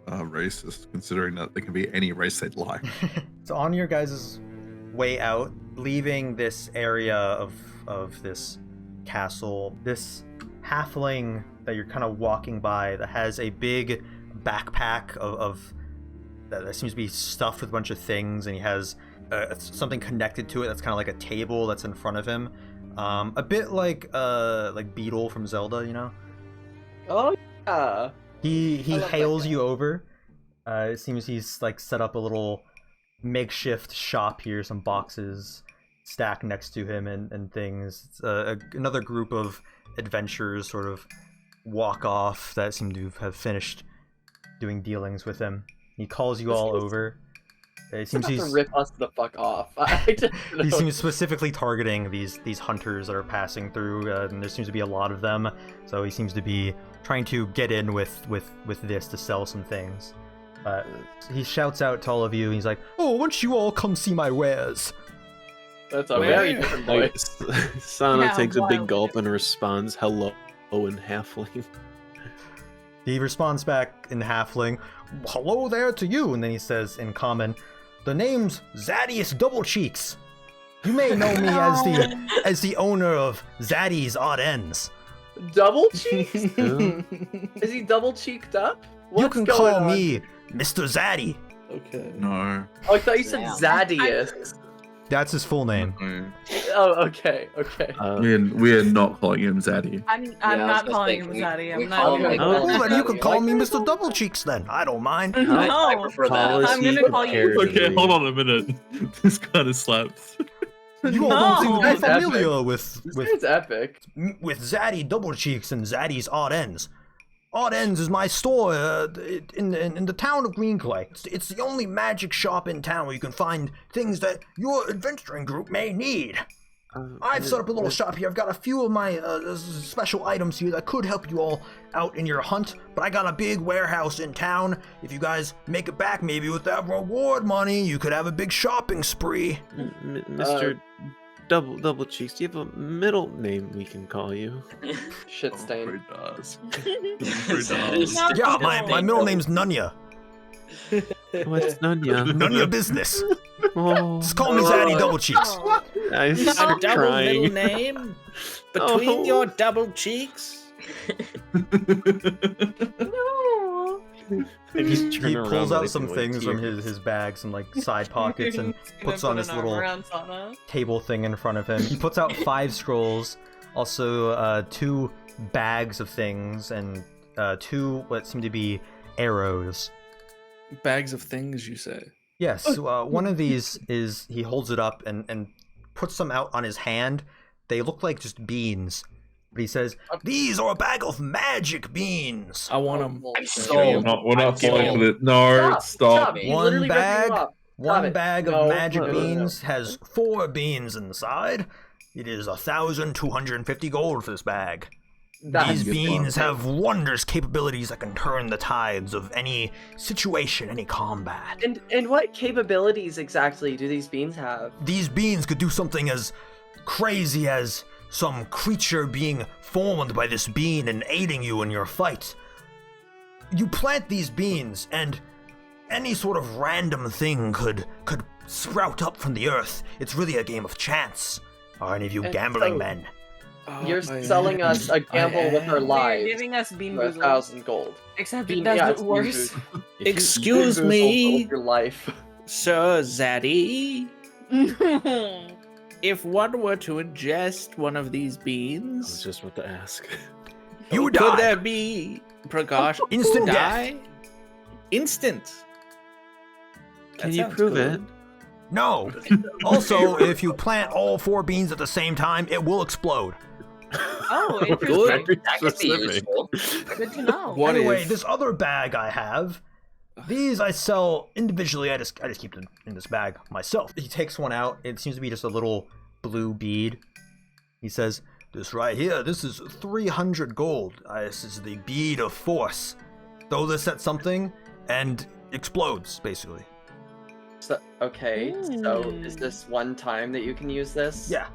racist, considering that there can be any race they'd like. So on your guys' way out, leaving this area of this castle, this halfling that you're kind of walking by that has a big backpack of that seems to be stuffed with a bunch of things, and he has something connected to it that's kind of like a table that's in front of him, a bit like Beetle from Zelda, you know. Oh yeah. He I love that hails guy. you over. It seems he's like set up a little makeshift shop here, some boxes stacked next to him and things. Another group of adventurers sort of walk off that seem to have finished doing dealings with him. He calls you This all guy's- over. It He's seems about to he's rip us the fuck off. I just he know. seems specifically targeting these hunters that are passing through, and there seems to be a lot of them. So he seems to be trying to get in with this to sell some things. He shouts out to all of you. And he's like, "Oh, why don't you all come see my wares?" That's a Where? very different Like, voice. Sana Yeah, takes a big wild. gulp and responds, "Hello," in halfling. He responds back in halfling, "Hello there to you," and then he says in common, "The name's Zaddius Doublecheeks. You may know me as the owner of Zaddy's Odd Ends. Double cheeks? Yeah. Is he double cheeked up? You What's can going call on? me Mr. Zaddy." Okay. No. Oh, I thought you said Yeah. Zaddius. That's his full name. No. Oh, okay, okay. We're not calling him Zaddy. I'm Yeah, I was not gonna calling say, him we- Zaddy. we I'm call not him doing like- that. Well, then you can call me Like Mr. Doublecheeks then. I don't mind. I No. prefer Call that. us I'm gonna call you- terribly. Okay, hold on a minute. This kind of slaps. You all don't seem to No. be familiar with This guy's epic. Zaddy Doublecheeks and Zaddy's Odd Ends. Odd Ends is my store in the town of Greenclay. It's the only magic shop in town where you can find things that your adventuring group may need. I've set up a little shop here. I've got a few of my special items here that could help you all out in your hunt, but I got a big warehouse in town. If you guys make it back, maybe with that reward money, you could have a big shopping spree. Mr. Double Cheeks, do you have a middle name we can call you? Shit Oh, stain. it does. No. Yeah, my middle name's Nunya. What's Nunya? Nunya Business. Oh, Just call me Zaddy Doublecheeks. Oh. I No. start Double middle crying. name between Oh. your double cheeks. No. He pulls out some things from his bag, some like side pockets, and puts on this little table thing in front of him. He puts out 5 scrolls, also 2 bags of things, and 2 what seem to be arrows. Bags of things, you say? Yes, one of these is, he holds it up and puts them out on his hand. They look like just beans. But he says, "These are a bag of magic beans." I want them. I'm sold. We're not falling for it. No, stop. Stop. One bag Stop of No, magic no. beans has 4 beans inside. It is 1,250 gold for this bag. These beans have wondrous capabilities that can turn the tides of any situation, any combat. And what capabilities exactly do these beans have? These beans could do something as crazy as some creature being formed by this bean and aiding you in your fight. You plant these beans, and any sort of random thing could sprout up from the earth. It's really a game of chance. Are any of you And gambling so- men? You're selling us a gamble with our You're lives giving us bean for boozled. 1,000 gold. Except Bean- it does yeah, it it's bean worse. boozled. Excuse Bean boozled me, with your life. Sir Zaddy. If one were to ingest one of these I was beans, just about to ask. You could die. there be precautions? Instant death. Die? Instant. Can That you sounds prove good. it? No. Also, if you plant all 4 beans at the same time, it will explode. Oh, Good. interesting. That could be Specific. useful. Good to know. What Anyway, if- this other bag I have, these I sell individually. I just keep them in this bag myself. He takes one out. It seems to be just a little blue bead. He says, "This right here, this is 300 gold. This is the bead of force. Throw this at something and explodes, basically." So, okay, so is this one time that you can use this? Yeah.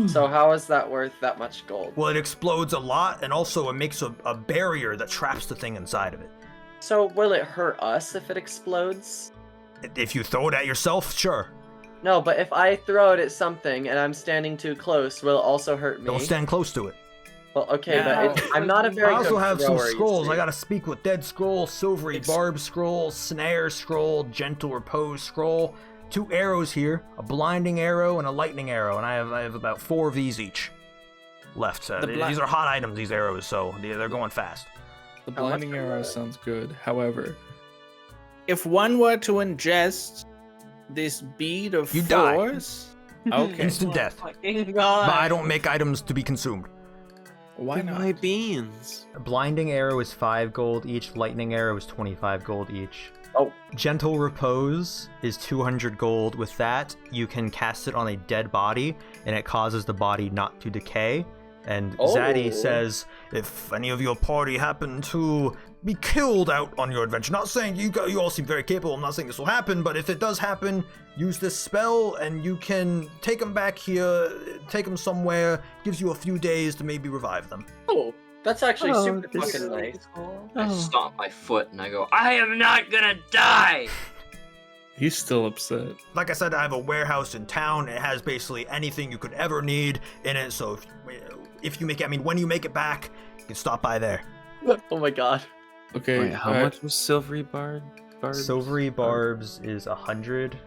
So how is that worth that much gold? Well, it explodes a lot, and also it makes a barrier that traps the thing inside of it. So will it hurt us if it explodes? If you throw it at yourself, sure. No, but if I throw it at something and I'm standing too close, will it also hurt me? Don't stand close to it. Well, okay, Yeah. but I'm not a very I also good have some thrower, you scrolls. see. I gotta speak with Dead Scroll, Silvery Barb Scroll, Snare Scroll, Gentle Repose Scroll, 2 arrows here, a Blinding Arrow and a Lightning Arrow, and I have about 4 of these each left. These are hot items, these arrows, so they're going fast. The How much blinding are arrow they? sounds good. However, if one were to ingest this bead of You die. force, okay, Instant death. Fucking God. But I don't make items to be consumed. why not? My beans. A Blinding Arrow is 5 gold each, Lightning Arrow is 25 gold each. Oh. Gentle Repose is 200 gold. With that, you can cast it on a dead body, and it causes the body not to decay. And Zaddy Oh. says, if any of your party happen to be killed out on your adventure, not saying you all seem very capable, I'm not saying this will happen, but if it does happen, use this spell, and you can take them back here, take them somewhere, gives you a few days to maybe revive them. Oh, that's actually Oh, super this- fucking nice. I stomp my foot and I go, I am not gonna die! He's still upset. Like I said, I have a warehouse in town. It has basically anything you could ever need in it. So if you make it, I mean, when you make it back, you can stop by there. Oh my god. Okay, Wait, how alright. much was Silvery Barbs? Silvery Barbs is 100.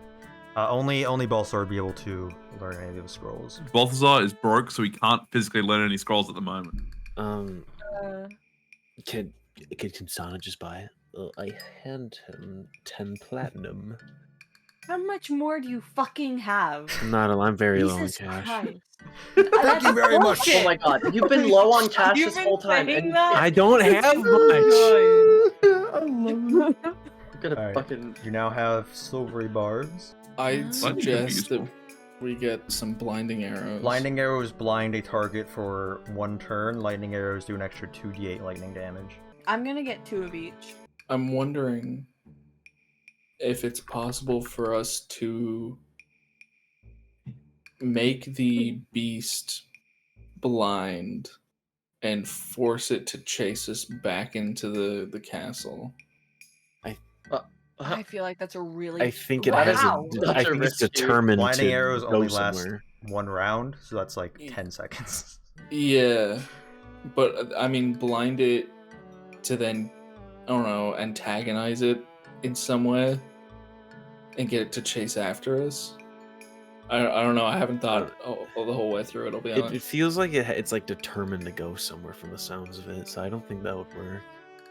Only Balthazar would be able to learn any of the scrolls. Balthazar is broke, so he can't physically learn any scrolls at the moment. Could Kinsana just buy it? I hand him 10 platinum. How much more do you fucking have? I'm very low on Jesus cash. Christ. Thank you very much. bullshit. Oh my god, you've been low on cash You've this been whole time. saying And that? I don't have much. I'm gonna Alright. fucking. You now have Silvery Barbs. I'd That'd be good, suggest that useful. we get some blinding arrows. Blinding Arrows blind a target for 1 turn. Lightning Arrows do an extra 2d8 lightning damage. I'm gonna get 2 of each. I'm wondering if it's possible for us to make the beast blind and force it to chase us back into the castle. I feel like that's a really. I think it Wow. has Wow. a. I Such a think it's risky- determined Blinding to Arrows go only last somewhere. 1 round, so that's like 10 seconds. Yeah, but I mean, blind it to then I don't know, antagonize it in some way and get it to chase after us. I don't know. I haven't thought the whole way through it. I'll be honest. It feels like it's like determined to go somewhere from the sounds of it, so I don't think that would work.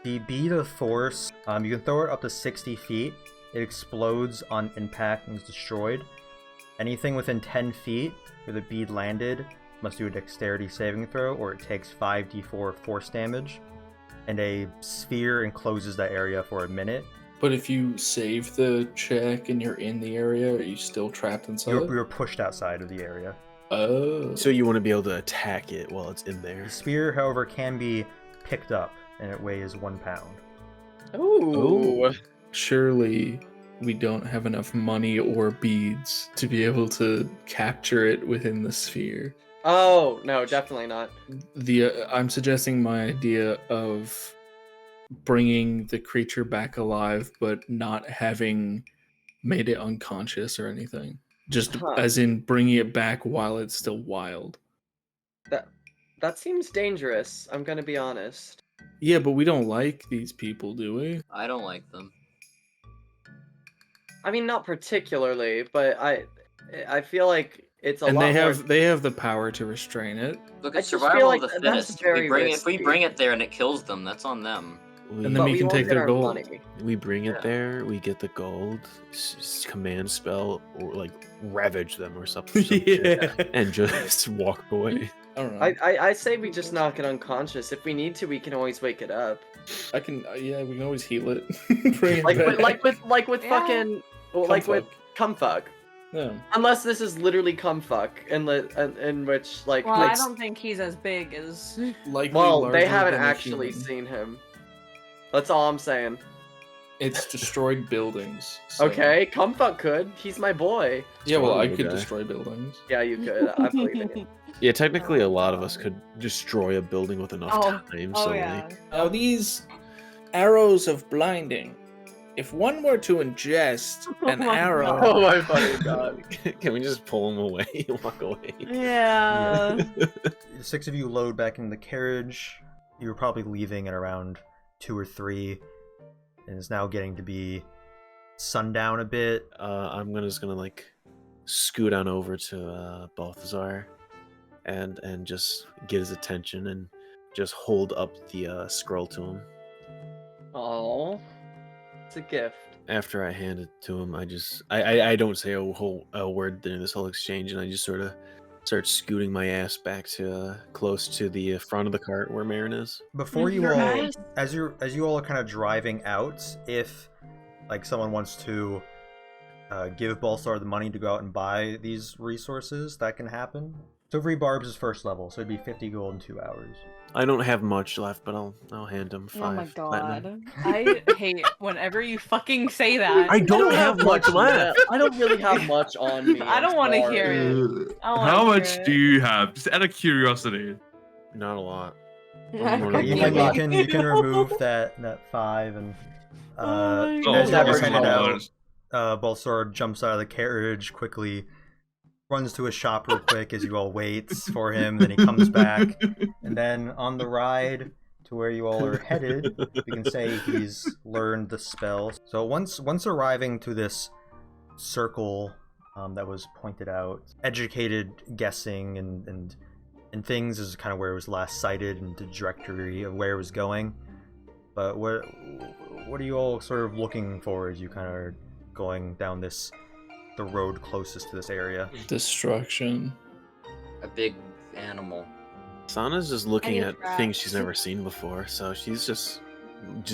The bead of force, you can throw it up to 60 feet. It explodes on impact and is destroyed. Anything within 10 feet where the bead landed must do a dexterity saving throw, or it takes 5d4 force damage. And a sphere encloses that area for a minute. But if you save the check and you're in the area, are you still trapped inside? You're pushed outside of the area. Oh. So you want to be able to attack it while it's in there. The spear, however, can be picked up, and it weighs 1 pound. Ooh. Surely we don't have enough money or beads to be able to capture it within the sphere. Oh, no, definitely not. I'm suggesting my idea of bringing the creature back alive, but not having made it unconscious or anything. Just as in bringing it back while it's still wild. That seems dangerous, I'm gonna be honest. Yeah, but we don't like these people, do we? I don't like them. I mean, not particularly, but I feel like it's a And lot they have the power to restrain it. Look I at just feel survival like of the that's fittest. very If we risky. bring it there and it kills them, that's on them. And then but we can won't take get their our gold. money. We bring it Yeah. there, we get the gold, command spell, or like ravage them or something, Yeah. and just walk away. I don't know. I say we just knock it unconscious. If we need to, we can always wake it up. I can, yeah, we can always heal it. Bring it Like back. with Yeah. fucking like with cumfuck. Yeah. Unless this is literally cumfuck, in which like Well, I it's- don't think he's as big as. Likely well, they larger haven't than a actually human. seen him. That's all I'm saying. It's destroyed buildings. so- Okay, Cumfuck could. He's my boy. Yeah, well, I Strong could guy. destroy buildings. Yeah, you could. I believe in you. Yeah, technically, a lot of us could destroy a building with enough time. Oh So yeah. like, Now these arrows of blinding. If one were to ingest an Oh my arrow, Oh my fucking god. can we just pull them away and walk away? Yeah. The 6 of you load back in the carriage. You were probably leaving at around 2 or 3, and it's now getting to be sundown a bit. I'm just gonna like scoot on over to Balthazar, and just get his attention and just hold up the scroll to him. Oh, it's a gift. After I hand it to him, I don't say a word during this whole exchange, and I just sort of start scooting my ass back to close to the front of the cart where Mherren is. Before you Your all, ass. as you all are kind of driving out, if like someone wants to give Balthazar the money to go out and buy these resources, that can happen. So Rebarb's is first level, so it'd be 50 gold in 2 hours. I don't have much left, but I'll hand him 5 Oh my platinum. god. I hate whenever you fucking say that. I don't have much left. I don't really have much on me. I don't I'm want to sorry. hear it. I don't wanna How hear much it. do you have? Just out of curiosity. Not a lot. I You fucking can, hate you can remove that 5 and Oh my Oh, as you all never are headed out, $100. Balthazar jumps out of the carriage quickly, runs to a shop real quick as you all wait for him, then he comes back, and then on the ride to where you all are headed, we can say he's learned the spell. So once arriving to this circle that was pointed out, educated guessing and things is kind of where it was last sighted and the trajectory of where it was going. But what are you all sort of looking for as you kind of are going down the road closest to this area? destruction. A big animal. Sana's just looking Any at traps? things she's never seen before, so she's just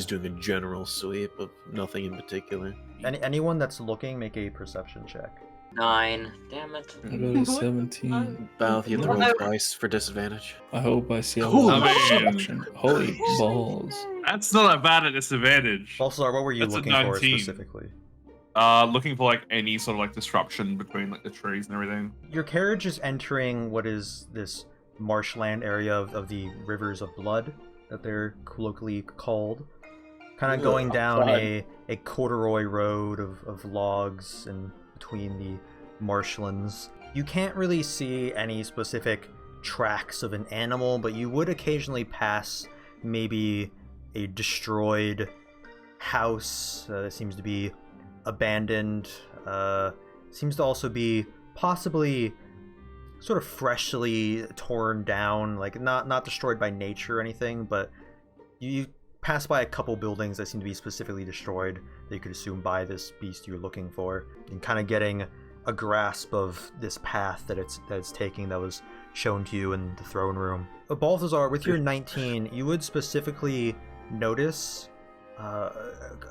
doing a general sweep of nothing in particular. Anyone that's looking, make a perception check. 9. Damn it. I got a 17. Balth, you have to Well, roll I- twice for disadvantage. I hope I see a Holy lot of shit. destruction. Holy balls. That's not that bad at disadvantage. Balthazar, what were you That's a looking for 19. specifically? Looking for like any sort of like disruption between like the trees and everything. Your carriage is entering what is this marshland area of the Rivers of Blood that they're colloquially called. Kind of going down a corduroy road of logs and between the marshlands. You can't really see any specific tracks of an animal, but you would occasionally pass maybe a destroyed house that seems to be abandoned. Seems to also be possibly sort of freshly torn down, like not destroyed by nature or anything, but you pass by a couple buildings that seem to be specifically destroyed that you could assume by this beast you're looking for, and kind of getting a grasp of this path that it's taking that was shown to you in the throne room. Balthazar, with your 19, you would specifically notice a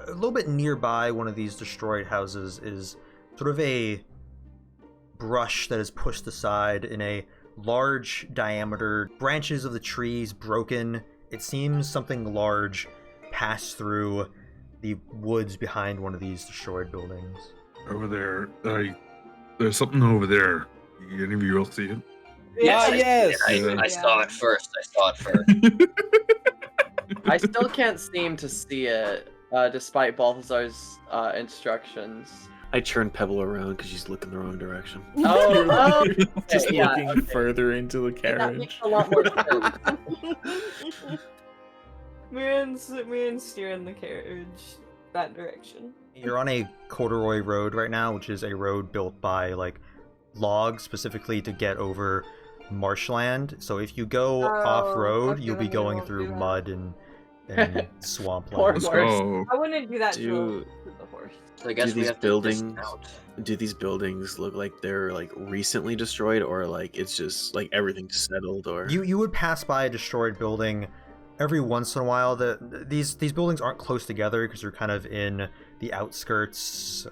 little bit nearby one of these destroyed houses is sort of a brush that is pushed aside in a large diameter, branches of the trees broken. It seems something large passed through the woods behind one of these destroyed buildings. Over there, there's something over there. Any of you else see it? Yes, I saw it first. I still can't seem to see it, despite Balthazar's instructions. I turn Pebble around because she's looking the wrong direction. Oh, Just okay, yeah, looking okay. further into the That makes carriage. a lot more sense. Mherren's steering the carriage that direction. You're on a corduroy road right now, which is a road built by like logs specifically to get over marshland. So if you go off road, okay, you'll be then we going won't through do that. mud and swampland. Poor Let's horse. go. I wouldn't do that to Do- the horse. So I guess we these have buildings- to discount. Do these buildings look like they're like recently destroyed, or like it's just like everything's settled, or You would pass by a destroyed building every once in a while. These buildings aren't close together because they're kind of in the outskirts.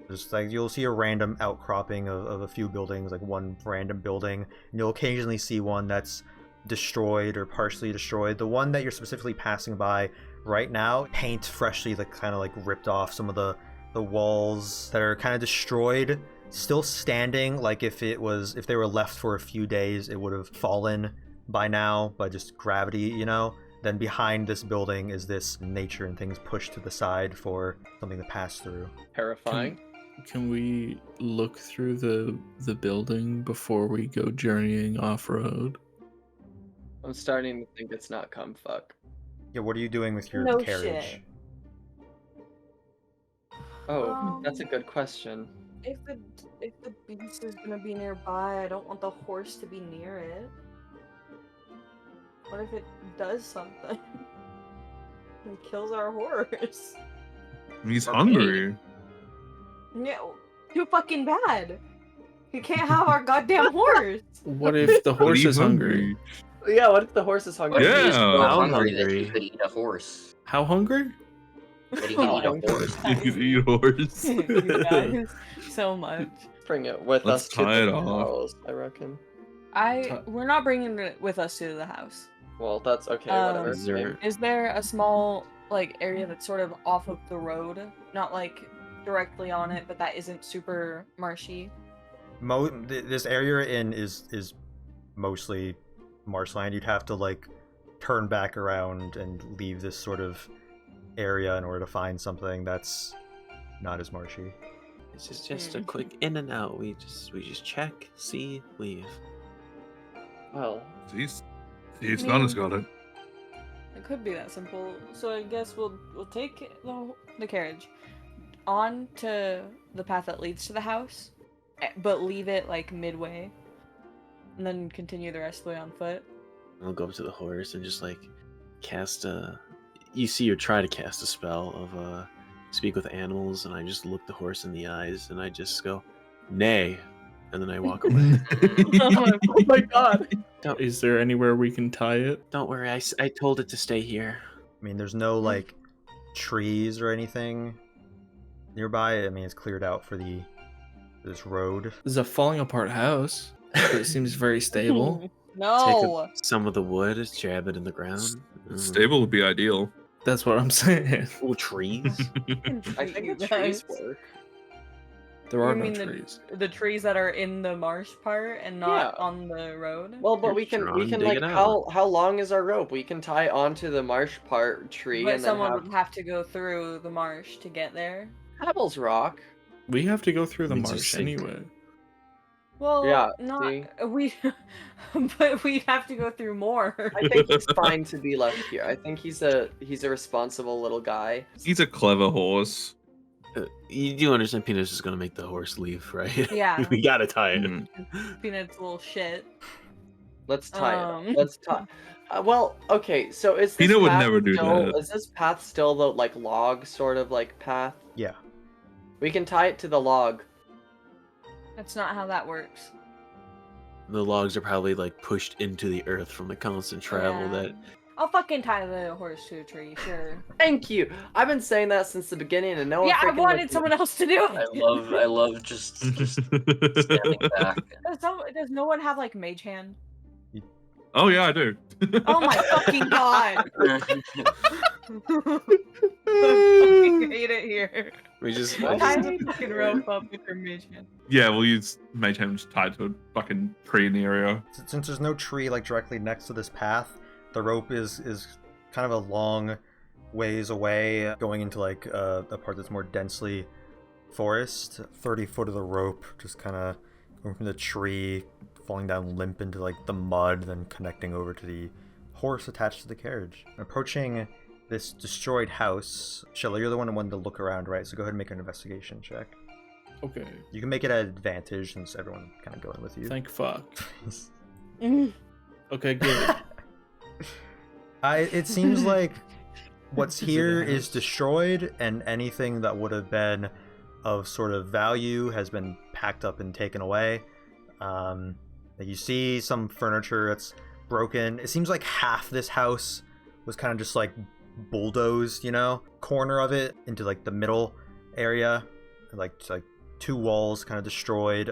Just like you'll see a random outcropping of a few buildings, like one random building, and you'll occasionally see one that's destroyed or partially destroyed. The one that you're specifically passing by right now, paint freshly like kind of like ripped off. Some of the walls that are kind of destroyed still standing, like if they were left for a few days, it would have fallen by now by just gravity, you know. Then behind this building is this nature and things pushed to the side for something to pass through. Terrifying. Can we look through the building before we go journeying off road? I'm starting to think it's not cum fuck. Yeah, what are you doing with your No carriage? shit. Oh, that's a good question. If the beast is gonna be nearby, I don't want the horse to be near it. What if it does something? And kills our horse? He's hungry. No, too fucking bad. You can't have our goddamn horse. What if the But horse he's is hungry? Yeah, what if the horse is hungry? Yeah. He's so How hungry that he hungry? could eat a horse. How hungry? That he could eat a horse. You could eat a horse. You guys, so much. Bring it with Let's us to tie it the off. house, I reckon. We're not bringing it with us to the house. Well, that's okay, whatever. Is there- Is there a small like area that's sort of off of the road, not like directly on it, but that isn't super marshy? This area you're in is mostly marshland. You'd have to like turn back around and leave this sort of area in order to find something that's not as marshy. It's just a quick in and out. We just check, see, leave. Well, See, Stunner's got it. It could be that simple. So I guess we'll take the carriage on to the path that leads to the house, but leave it like midway, and then continue the rest of the way on foot. I'll go up to the horse and just like cast a. You see, or try to cast a spell of speak with animals, and I just look the horse in the eyes, and I just go, "Nay," and then I walk away. oh my god. Is there anywhere we can tie it? Don't worry, I told it to stay here. I mean, there's no like trees or anything nearby. I mean, it's cleared out for this road. This is a falling apart house, but it seems very stable. No. Take some of the wood, jab it in the ground. Stable would be ideal. That's what I'm saying. Oh, trees. I think You the trees guys. work. There are You no mean trees. the trees that are in the marsh part and not Yeah. on the road? Well, but You're we can strong, dig like it out. how long is our rope? We can tie onto the marsh part tree But and then someone have would have to go through the marsh to get there. Pebble's rock. We have to go through the Means you marsh sink. anyway. Well, Yeah, not see? we, but we'd have to go through more. I think he's fine to be left here. I think he's a responsible little guy. He's a clever horse. You do understand Peanut's just gonna make the horse leave, right? Yeah. We gotta tie it. Mm. Peanut's little shit. Let's tie it up. Um. Let's tie. Well, okay. So is this Peanut would path never do still, that. Is this path still the like log sort of like path? Yeah. We can tie it to the log. That's not how that works. The logs are probably like pushed into the earth from the constant travel Yeah. that. I'll fucking tie the horse to a tree, sure. Thank you. I've been saying that since the beginning, and no one. Yeah, I freaking wanted listened. someone else to do I it. love just standing back. Does no one have like mage hand? Oh yeah, I do. Oh my fucking god! I fucking hate it here. We just. Tie the fucking rope up with your mage hand. Yeah, we'll use mage hand just tied to a fucking tree in the area. Since there's no tree like directly next to this path, the rope is kind of a long ways away, going into like a part that's more densely forest. 30 foot of the rope just kind of going from the tree, falling down limp into like the mud, then connecting over to the horse attached to the carriage. Approaching this destroyed house, Shello, you're the one who wanted to look around, right? So go ahead and make an investigation check. Okay. You can make it at advantage since everyone kind of going with you. Thank fuck. Mm. Okay, good. It seems like what's Is it a here is house? destroyed, and anything that would have been of sort of value has been packed up and taken away. You see some furniture that's broken. It seems like half this house was kind of just like bulldozed, you know? Corner of it into like the middle area, like two walls kind of destroyed.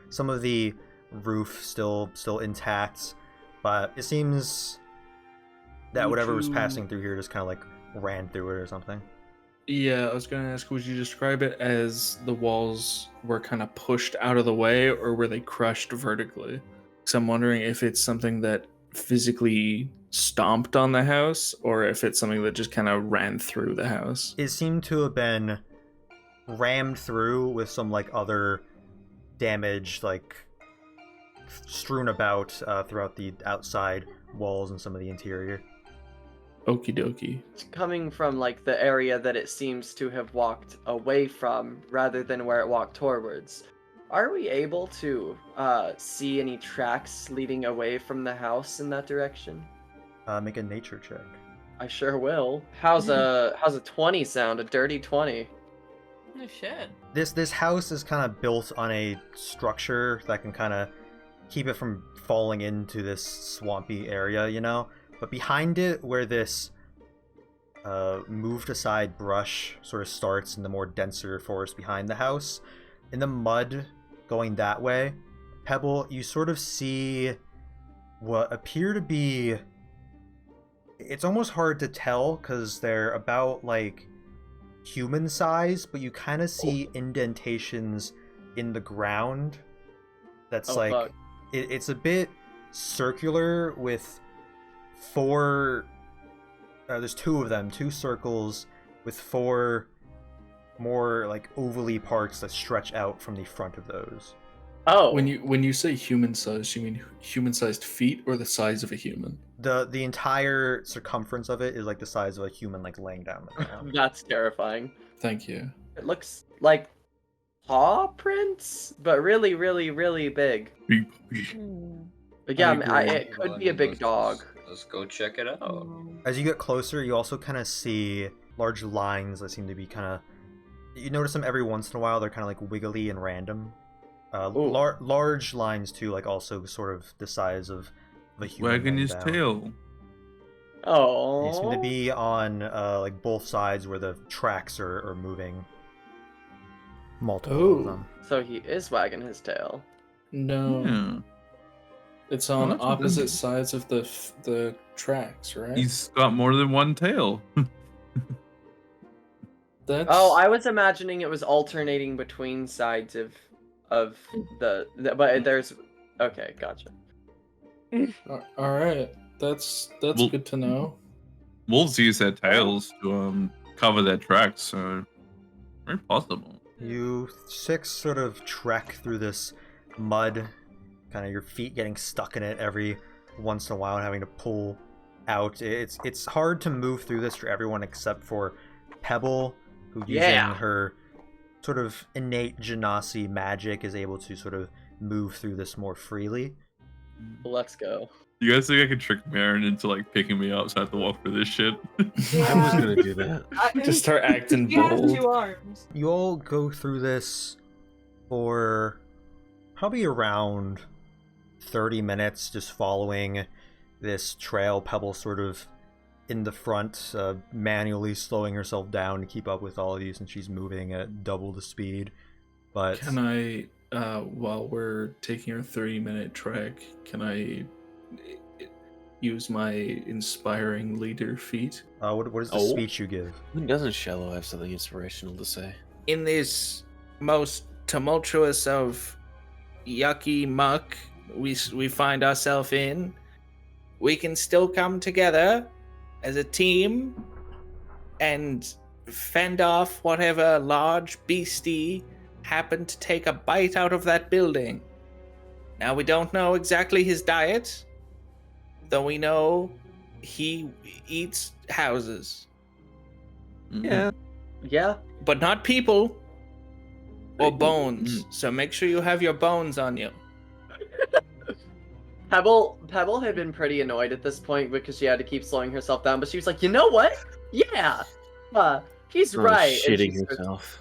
Some of the roof still intact, but it seems that Would whatever was you- passing through here just kind of like ran through it or something. Yeah, I was gonna ask, would you describe it as the walls were kind of pushed out of the way, or were they crushed vertically? Because I'm wondering if it's something that physically stomped on the house, or if it's something that just kind of ran through the house. It seemed to have been rammed through with some like other damage like strewn about throughout the outside walls and some of the interior. Okie dokie. It's coming from like the area that it seems to have walked away from, rather than where it walked towards. Are we able to see any tracks leading away from the house in that direction? Make a nature check. I sure will. How's a 20 sound? A dirty 20. Oh shit. This house is kind of built on a structure that can kind of keep it from falling into this swampy area, you know? But behind it, where this moved aside brush sort of starts in the more denser forest behind the house, in the mud going that way, Pebble, you sort of see what appear to be... It's almost hard to tell because they're about like human size, but you kind of see indentations in the ground that's Oh, like... fuck. It's a bit circular with four... there's two of them, two circles with four more like ovally parts that stretch out from the front of those. Oh, When you say human sized, you mean human sized feet or the size of a human? The entire circumference of it is like the size of a human like laying down on the ground. that's terrifying. Thank you. It looks like paw prints, but really, really, really big. Big But yeah, I I mean, agree. it could be a big dog. Let's go check it out. As you get closer, you also kind of see large lines that seem to be kind of... You notice them every once in a while. They're kind of like wiggly and random. Ooh. Large lines too, like also sort of the size of a human. wagging laying his down. tail. Oh, They seem to be on like both sides where the tracks are moving. Multiple of Oh. them. So he is wagging his tail. No, Yeah. it's on that's what opposite this is. sides of the tracks, right? He's got more than one tail. That's Oh, I was imagining it was alternating between sides of the but there's okay, gotcha. all right. That's Well- good to know. Wolves use their tails to cover their tracks, so very possible. You six sort of trek through this mud, kind of your feet getting stuck in it every once in a while and having to pull out. It's hard to move through this for everyone except for Pebble, who using her sort of innate Genasi magic is able to sort of move through this more freely. Let's go. You guys think I could trick Mherren into like picking me up so I have to walk through this shit? I was gonna do that. Just start acting He has bold. 2 arms. You all go through this for probably around 30 minutes, just following this trail. Pebble sort of in the front, manually slowing herself down to keep up with all of you since she's moving at double the speed. But Can I, while we're taking our 30-minute trek, can I use my inspiring leader feat? what is the speech you give? When doesn't Shello have something inspirational to say? In this most tumultuous of yucky muck we find ourselves in, we can still come together as a team and fend off whatever large beastie happened to take a bite out of that building. Now, we don't know exactly his diet, though we know he eats houses. Yeah. Yeah. But not people or bones. So make sure you have your bones on you. Pebble had been pretty annoyed at this point because she had to keep slowing herself down, but she was like, you know what? Yeah. He's right. And Shitting she starts- herself.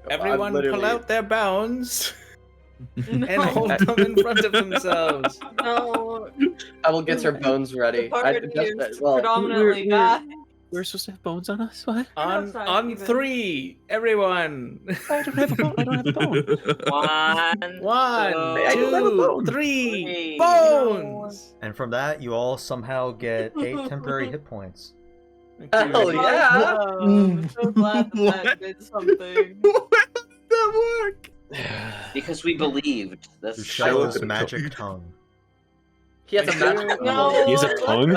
Everyone pull out their bones No. and hold them in front of themselves. No. Pebble gets her bones ready. The party is predominantly we're- guys. We're supposed to have bones on us? What? On even. 3, everyone. I don't have a bone. I don't have a bone. 1, I don't have a 2, bone. 3, bones. And from that, you all somehow get 8 temporary hit points. Hell yeah! I'm so glad that did something. That work. Because we believed. Through That's Shello's magic tongue. He has a magic. No. He has a tongue?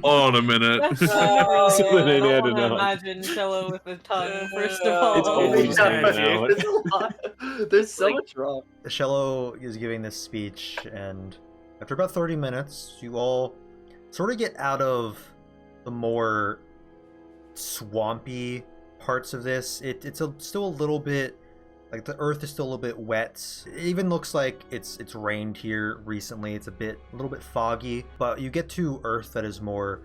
Hold on a minute. I Something I don't had to want to know. imagine Shello with a tongue, first of all. It's always hanging out. There's a lot. There's so much wrong. Shello is giving this speech, and after about 30 minutes, you all sort of get out of the more swampy parts of this. It's still a little bit, like the earth is still a little bit wet. It even looks like it's rained here recently. It's a little bit foggy, but you get to earth that is more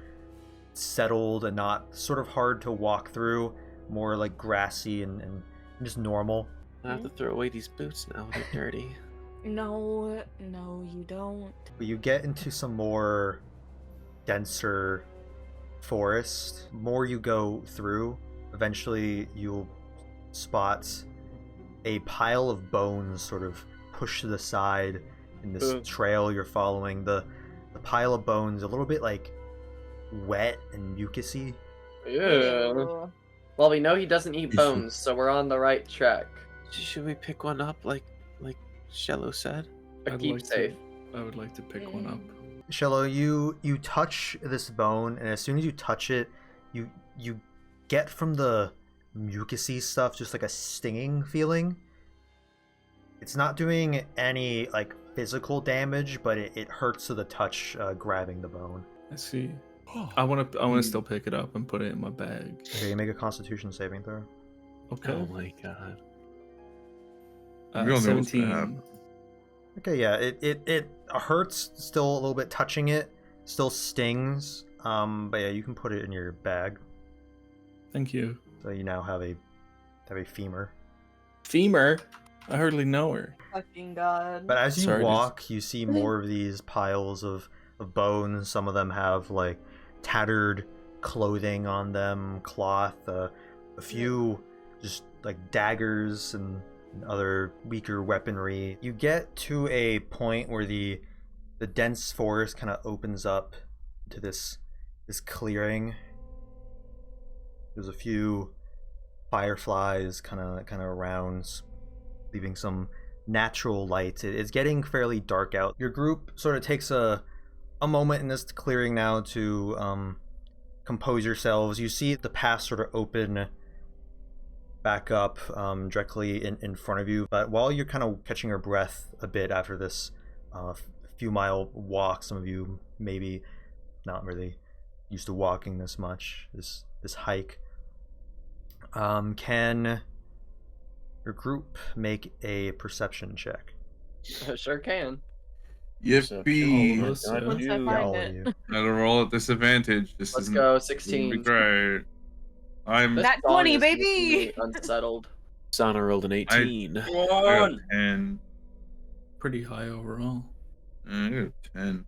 settled and not sort of hard to walk through, more like grassy and just normal. I have to throw away these boots now. They're dirty. No, you don't. But you get into some more denser forest. More you go through, eventually you'll spot a pile of bones sort of pushed to the side in this trail you're following. The pile of bones a little bit like wet and mucusy. Yeah. Well, we know he doesn't eat bones, so we're on the right track. Should we pick one up like Shello said? A keepsafe. I would like to pick one up. Shello, you touch this bone, and as soon as you touch it, you get from the mucusy stuff just like a stinging feeling. It's not doing any like physical damage, but it hurts to the touch, grabbing the bone. I see. I want to still pick it up and put it in my bag. Okay, you make a Constitution saving throw. Okay. Oh my god. We don't know what's gonna 17. happen. Okay, yeah, it hurts still a little bit touching it, still stings, but yeah, you can put it in your bag. Thank you. So you now have a femur. Femur? I hardly know her. Fucking god. But as you Sorry, walk, you see more of these piles of bones. Some of them have like tattered clothing on them, cloth, a few just like daggers and other weaker weaponry. You get to a point where the dense forest kind of opens up to this clearing. There's a few fireflies kind of around, leaving some natural light. It's getting fairly dark out. Your group sort of takes a moment in this clearing now to compose yourselves. You see the path sort of open back up directly in front of you. But while you're kind of catching your breath a bit after this few mile walk, some of you maybe not really used to walking this much, this hike. Can your group make a perception check? Sure can. Yippee! All of us, Once I Yeah, find all of it. you. Gotta roll at disadvantage. This Let's isn't go, gonna 16. be great. I'm. This Nat song 20, is making baby! me unsettled. Sana rolled an 18. I got 10. Pretty high overall. I got 10.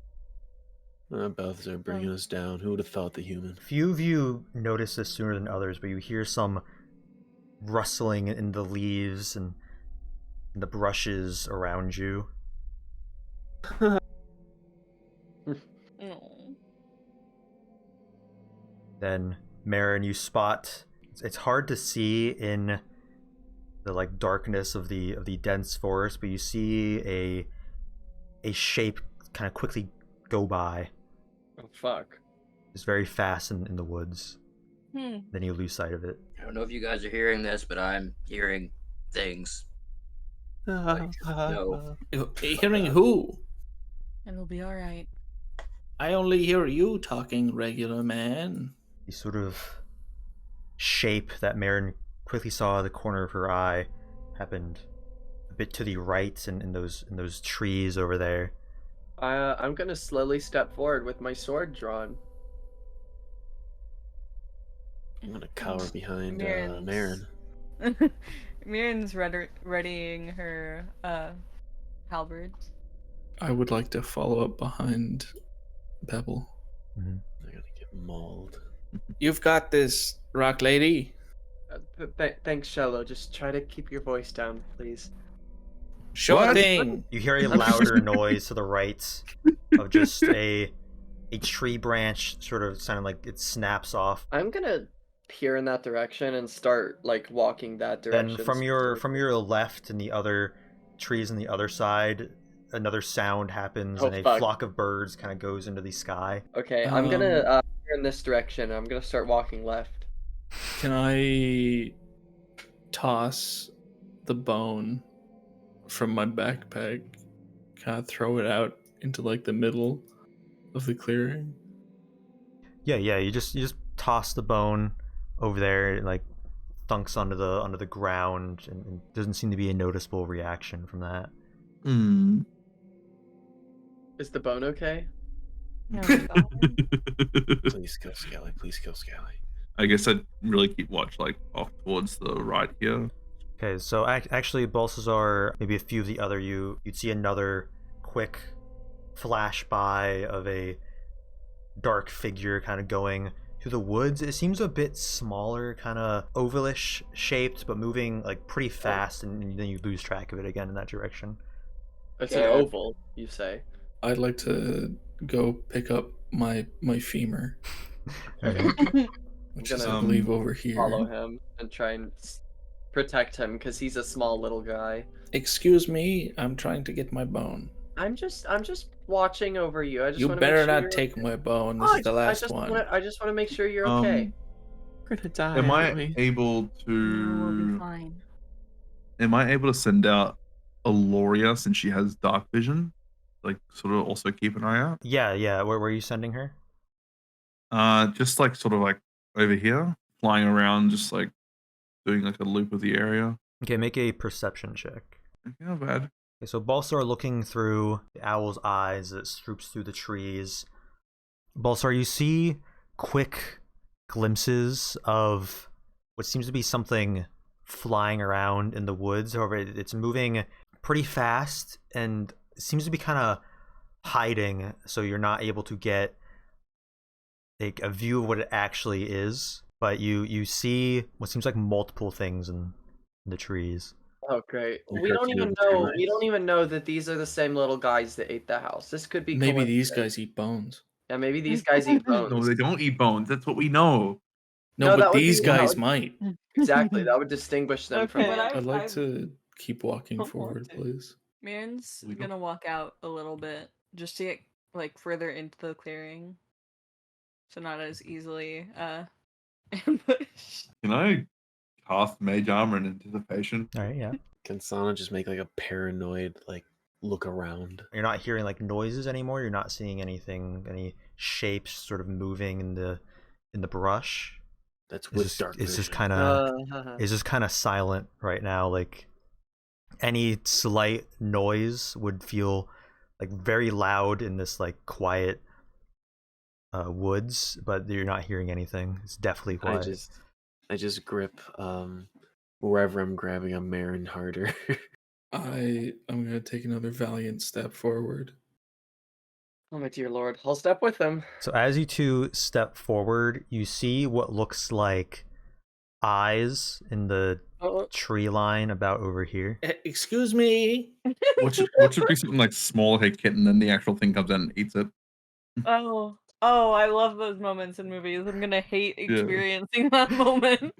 Balthazar bringing us down. Who would have thought the human? Few of you notice this sooner than others, but you hear some rustling in the leaves and the brushes around you. Then, Mherren, you spot. It's hard to see in the like darkness of the dense forest, but you see a shape kind of quickly go by. Oh, fuck. It's very fast in the woods. Hmm. Then you lose sight of it. I don't know if you guys are hearing this, but I'm hearing things. No. Hearing who? It'll be alright. I only hear you talking, regular man. The sort of shape that Mherren quickly saw out of the corner of her eye happened a bit to the right in those trees over there. I'm gonna slowly step forward with my sword drawn. I'm gonna cower behind Mherren's- Mherren. Miriam's readying her halberds. I would like to follow up behind Pebble. Mm-hmm. They're gonna get mauled. You've got this, Rock Lady. Thanks, Shello. Just try to keep your voice down, please. Sure thing. You hear a louder noise to the right of just a tree branch sort of sounding like it snaps off. I'm gonna peer in that direction and start like walking that direction. Then from your left and the other trees on the other side, another sound happens and a fuck. flock of birds kind of goes into the sky. Okay, I'm gonna peer in this direction. I'm gonna start walking left. Can I toss the bone from my backpack, kind of throw it out into like the middle of the clearing? Yeah, you just toss the bone over there, it like thunks onto the ground, and doesn't seem to be a noticeable reaction from that. Hmm. Is the bone okay? Please kill Scally. Please kill Scally. I guess I'd really keep watch like off towards the right here. Okay, so actually, Balthazar, maybe a few of the other you'd see another quick flash by of a dark figure kind of going through the woods. It seems a bit smaller, kind of ovalish shaped, but moving like pretty fast, and then you lose track of it again in that direction. It's an oval, you say. I'd like to go pick up my femur, which is, I believe, over here. Follow him and try and protect him because he's a small little guy. Excuse me, I'm trying to get my bone. I'm just watching over you. I just You wanna better make sure not you're take okay. my bone. This is the last one. I just want to make sure you're okay. We're gonna die. Am aren't I we? able We'll be to? fine. Am I able to send out Aloria since she has dark vision? Like, sort of also keep an eye out. Yeah. Where were you sending her? Just like sort of like over here, flying around, just like doing like a loop of the area. Okay, make a perception check. Okay, not bad. Okay, so Balthazar looking through the owl's eyes that swoops through the trees. Balthazar, you see quick glimpses of what seems to be something flying around in the woods. However, it's moving pretty fast and seems to be kind of hiding, so you're not able to get like a view of what it actually is. But you see what seems like multiple things in the trees. Oh great. You're We don't catching even them know. too, We don't even know that these are the same little guys that ate the house. This could be Maybe these coincidence. guys eat bones. Yeah, maybe these guys eat bones. No, they don't eat bones. That's what we know. No, No, that but would these be- that guys would- might. Exactly. That would distinguish them from. Okay. But I'd like I've- to keep walking don't forward, want to. please. Miriam's We go. gonna walk out a little bit just to get like further into the clearing, so not as easily ambushed. Can I cast Mage Armor in anticipation. All right, yeah. Can Sana just make like a paranoid like look around? You're not hearing like noises anymore. You're not seeing anything, any shapes sort of moving in the brush. That's with dark It's just vision. kind of silent right now. Like any slight noise would feel like very loud in this like quiet woods, but you're not hearing anything. It's definitely quiet. I just grip wherever I'm grabbing a Mherren harder. I'm gonna take another valiant step forward. Oh my dear lord, I'll step with him. So as you two step forward, you see what looks like eyes in the tree line about over here. Excuse me. What should be something like small like a kitten, then the actual thing comes out and eats it. Oh, I love those moments in movies. I'm gonna hate experiencing that moment.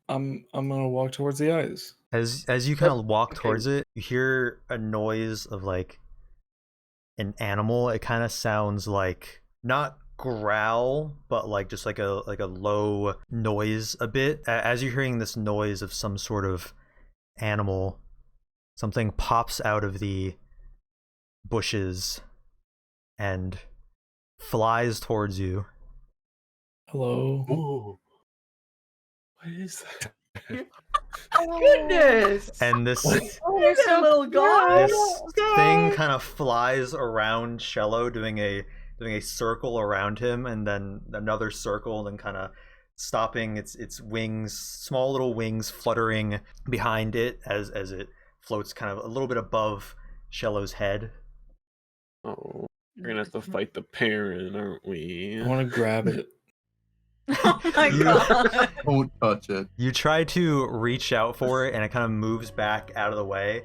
I'm gonna walk towards the eyes. As you kind of walk towards it, you hear a noise of like an animal. It kind of sounds like not growl, but like just like a low noise a bit. As you're hearing this noise of some sort of animal, something pops out of the bushes and flies towards you. Hello. Ooh. What is that? Goodness! And this You're so little guy. this thing kind of flies around Shello, doing a circle around him, and then another circle, and then kind of stopping its wings, small little wings fluttering behind it as it floats kind of a little bit above Shello's head. Oh, we're gonna have to fight the parent, aren't we? I want to grab it. Oh my god. Don't touch it. You try to reach out for it, and it kind of moves back out of the way,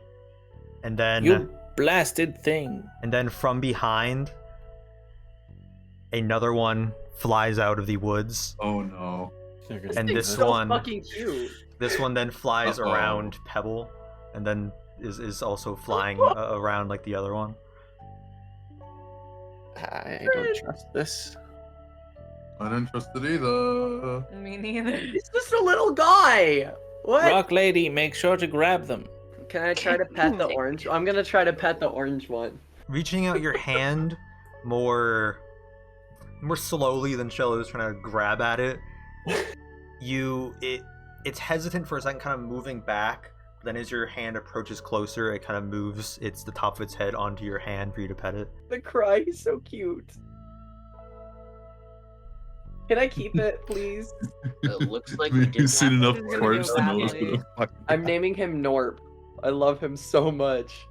and then You blasted thing. and then from behind, another one flies out of the woods, Oh no. and Thing's this so one fucking cute. This one then flies Uh-oh. around Pebble, and then is also flying around like the other one. I don't trust this. I don't trust it either. Me neither. He's just a little guy. What? Rock lady, make sure to grab them. Can I try to pet the orange? I'm gonna try to pet the orange one. Reaching out your hand more slowly than Shello's trying to grab at it. It's hesitant for a second, kind of moving back. Then as your hand approaches closer, it kind of moves the top of its head onto your hand for you to pet it. The cry is so cute. Can I keep it, please? It looks like we did We've seen enough This is gonna corpse go to know badly. what the fuck. I'm naming him Norp. I love him so much.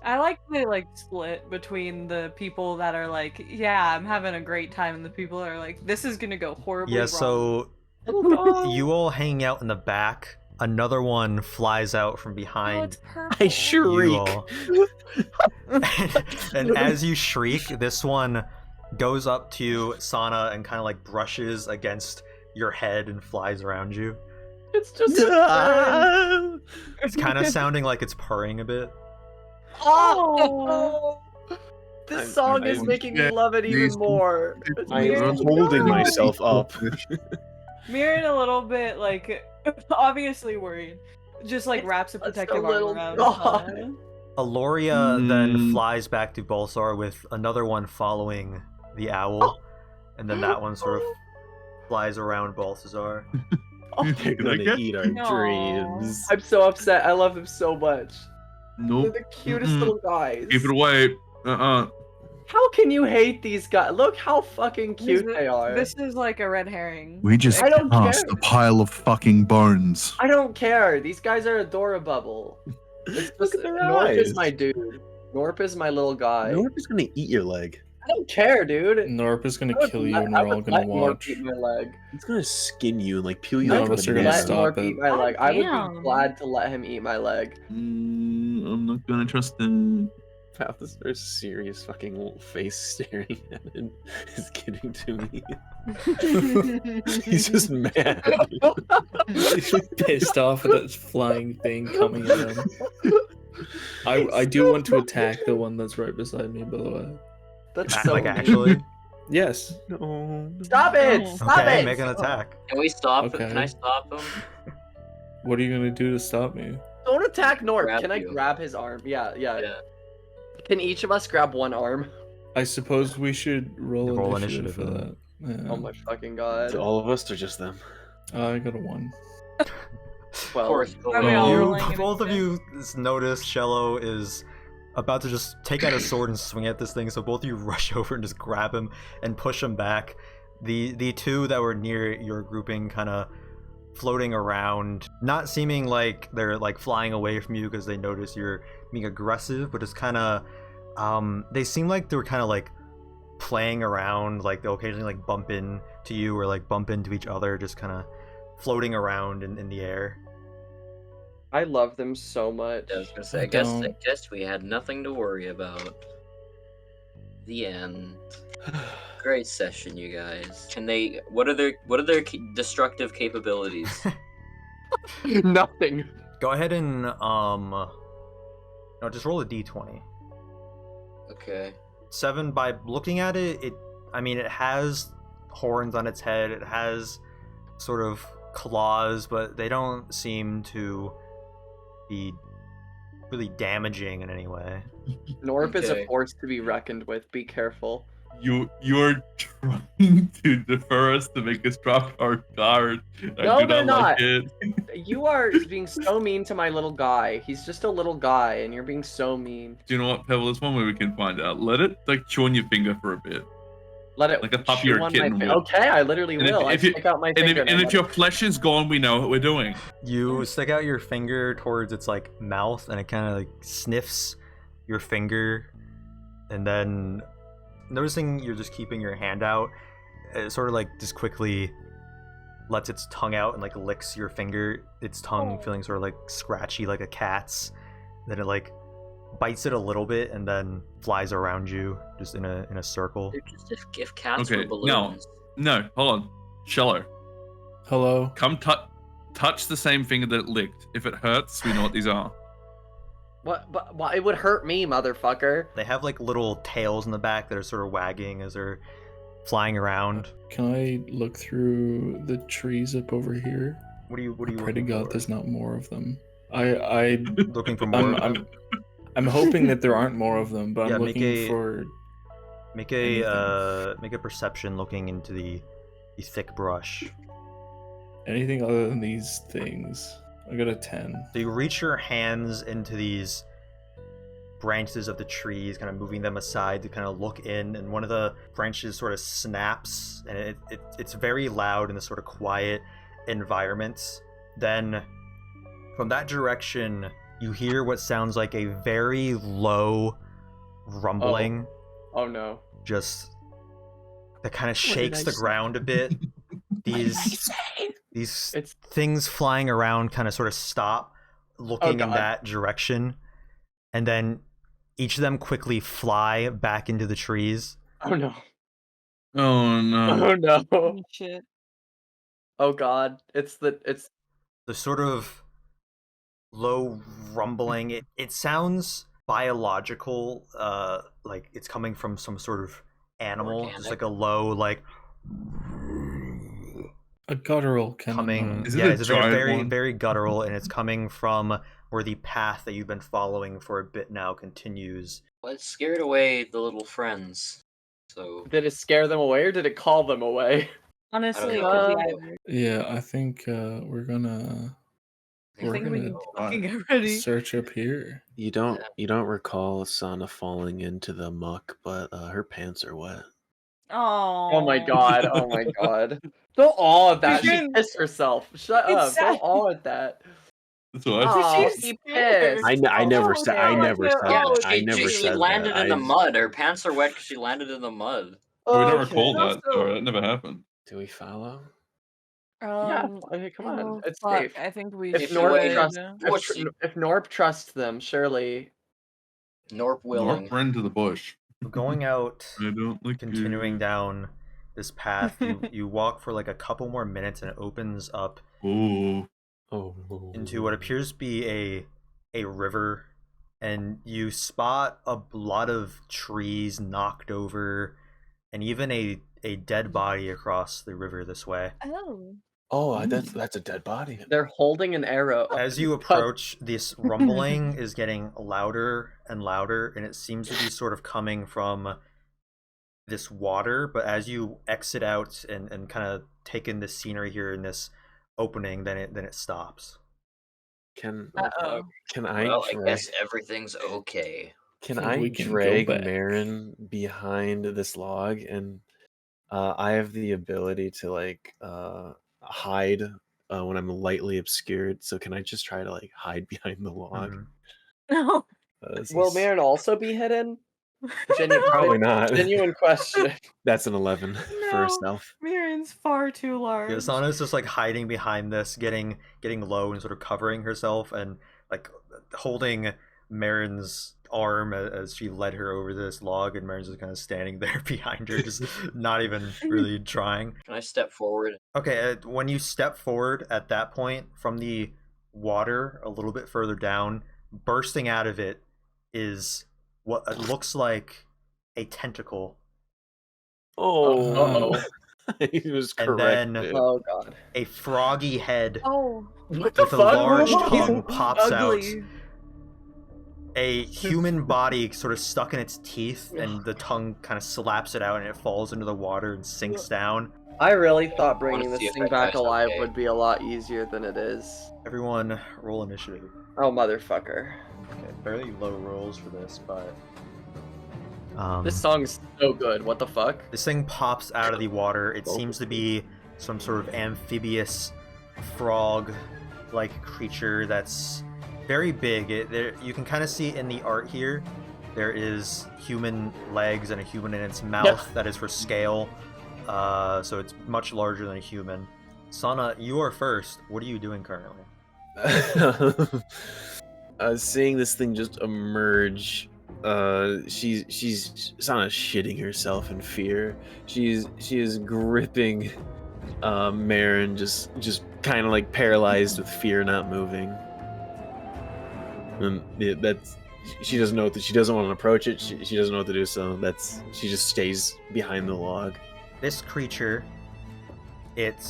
I like the split between the people that are like, yeah, I'm having a great time, and the people that are like, this is gonna go horribly Yeah, wrong. so you all hanging out in the back. Another one flies out from Oh, behind it's purple. I you shriek. all. And as you shriek, this one goes up to you, Sana, and kind of like brushes against your head and flies around you. It's just a It's kind of sounding like it's purring a bit. Oh! This song is I'm making me love it even more. I'm Weird. holding myself up. Mherren a little bit obviously worried. Just wraps a That's protective a arm little around god. Sana. Aloria then flies back to Balthazar with another one following the owl, and then that one sort of flies around Balthazar. They're gonna eat our No. dreams. I'm so upset. I love him so much. They're Nope. the cutest Mm-mm. little guys. Keep it away. How can you hate these guys? Look how fucking cute they are. This is like a red herring. We just I don't cast care. a pile of fucking bones. I don't care. These guys are adorable. It's Look just, at their Norp eyes. is my dude. Norp is my little guy. Norp is gonna eat your leg. I don't care, dude. Norp is gonna I would kill you, let- and I we're all would gonna let Norp watch. eat my leg. It's gonna skin you and like peel you None like of us a are gonna Let banana. stop Norp it. eat my leg. I would be Damn. glad to let him eat my leg. I'm not gonna trust it. Balthazar's serious fucking face staring at it is getting to me. He's just mad. He's pissed off at that flying thing coming at him. I do want to attack the one that's right beside me, by the way. That's so Like mean. actually, Yes. No. Stop it! Stop Okay, it! make an attack. Can we stop? Okay. Can I stop him? What are you gonna do to stop me? Don't attack Norp. Grab Can I you. grab his arm? Yeah. Yeah. Can each of us grab one arm? I suppose we should roll, Roll initiative for initiative, that. Yeah. Oh my fucking god. To all of us or just them? I got a 1. Well, Of course. Are we all You, rolling both of initiative? you notice Shello is about to just take out a sword and swing at this thing, so both of you rush over and just grab him and push him back. The two that were near your grouping kind of floating around, not seeming like they're like flying away from you because they notice you're being aggressive, but it's kind of they seem like they were kind of like playing around, like they'll occasionally like bump into you or like bump into each other, just kind of floating around in the air. I love them so much. I was gonna say, I I guess don't. we had nothing to worry about. The end. Great session, you guys. Can they? What are their destructive capabilities? Nothing. Go ahead and no, just roll a d20. Okay. 7. By looking at it, I mean, it has horns on its head, it has sort of claws, but they don't seem to be really damaging in any way. Norp is a Okay. force to be reckoned with. Be careful. You're trying to defer us to make us drop our guard. No, I do they're not like not. it. You are being so mean to my little guy. He's just a little guy, and you're being so mean. Do you know what, Pebble? There's one way we can find out. Let it like chew on your finger for a bit. Let it Like a puppy chew or a on kitten my would. Okay, I literally And if- will. I if you- stick out my And finger. if your flesh is gone, we know what we're doing. You stick out your finger towards its like mouth, and it kind of like sniffs your finger, and then noticing you're just keeping your hand out, it sort of like just quickly lets its tongue out and like licks your finger, its tongue feeling sort of like scratchy like a cat's. Then it like bites it a little bit and then flies around you just in a circle. They're just if cats Okay, were balloons. No, hold on. Shello, Hello. come touch the same finger that it licked. If it hurts, we know what these are. What? But why it would hurt me, motherfucker? They have like little tails in the back that are sort of wagging as they're flying around. Can I look through the trees up over here? What do you I pray to looking God for? there's not more of them. I Looking for more. I'm hoping that there aren't more of them, but Yeah, I'm make looking a- for Make a perception looking into the thick brush. anything other than these things. I got a 10. So you reach your hands into these branches of the trees, kind of moving them aside to kind of look in, and one of the branches sort of snaps, and it's very loud in this sort of quiet environment. Then from that direction, you hear what sounds like a very low rumbling, Oh no. just that kind of What did shakes I the say? ground a bit. These It's things flying around kind of sort of stop, looking in God. that direction, and then each of them quickly fly back into the trees. oh no. Oh no. Oh no. Holy shit. Oh god. It's The sort of low rumbling, it sounds biological, like it's coming from some sort of animal, just Organic. like a low, like A guttural kind coming. of Is it Yeah, a it's very, giant very, one? very guttural, and it's coming from where the path that you've been following for a bit now continues. Well, it scared away the little friends. So did it scare them away or did it call them away? Honestly, it know. could be either. Yeah, I think we're gonna I We're think we gonna need to fucking get ready. search up here. You don't recall Sana falling into the muck, but her pants are wet. Oh. Oh my god. Oh my god. Don't all at that. She Freaking- pissed herself. Shut It's up. sad. Don't all at that. That's what I Oh, She's she scared. pissed. I never said I no, never no, said yeah, Oh, that. I never she said landed that. in the I- mud. Her pants are wet because she landed in the mud. We don't Okay. recall that. Also- Sorry, that never happened. Do we follow? Yeah, Um, okay, come on. oh, It's fuck, safe. I think we If If should. you Norp wait- trusts What's she- if Norp trusts them, surely Norp willing. North ran to the bush. Going out, I don't like continuing you. down this path, you walk for like a couple more minutes, and it opens up Oh. Oh. into what appears to be a river, and you spot a lot of trees knocked over, and even a dead body across the river this way. Oh. Oh, that's a dead body. They're holding an arrow. As you approach, this rumbling is getting louder and louder, and it seems to be sort of coming from this water. But as you exit out and kind of take in this scenery here in this opening, then it stops. Can Uh-oh. I Well, I drag, guess everything's okay. can think I we can go drag back. Mherren behind this log, and I have the ability to like hide when I'm lightly obscured. So can I just try to like hide behind the log? Mhm. No. Will Mherren also be hidden? Probably not. Genuine question. That's an 11 for No. stealth. Mherren's far too large. Yeah, Sana's just like hiding behind this, getting low and sort of covering herself and like holding Mherren's arm as she led her over this log, and Mherren's just kind of standing there behind her, just not even really trying. Can I step forward? Okay, when you step forward at that point from the water a little bit further down, bursting out of it is what it looks like a tentacle. Oh, he was And correct. then- Oh god. A froggy head Oh. What with a large Whoa. tongue pops out. Ugly. A human body sort of stuck in its teeth, and the tongue kind of slaps it out, and it falls into the water and sinks down. I really thought I bringing wanna see this if thing that back guy's alive okay. would be a lot easier than it is. Everyone, roll initiative. Oh motherfucker. Okay, fairly low rolls for this, but This song's so good. What the fuck? this thing pops out of the water. It seems to be some sort of amphibious frog-like creature that's very big. You can kind of see in the art here, there is human legs and a human in its mouth that is for scale. So it's much larger than a human. Sana, you are first. What are you doing currently? Seeing this thing just emerge, she's Sana shitting herself in fear. She is gripping Mherren, just kind of like paralyzed with fear, not moving. And she doesn't know that she doesn't want to approach it. She doesn't know what to do, so she just stays behind the log. This creature, it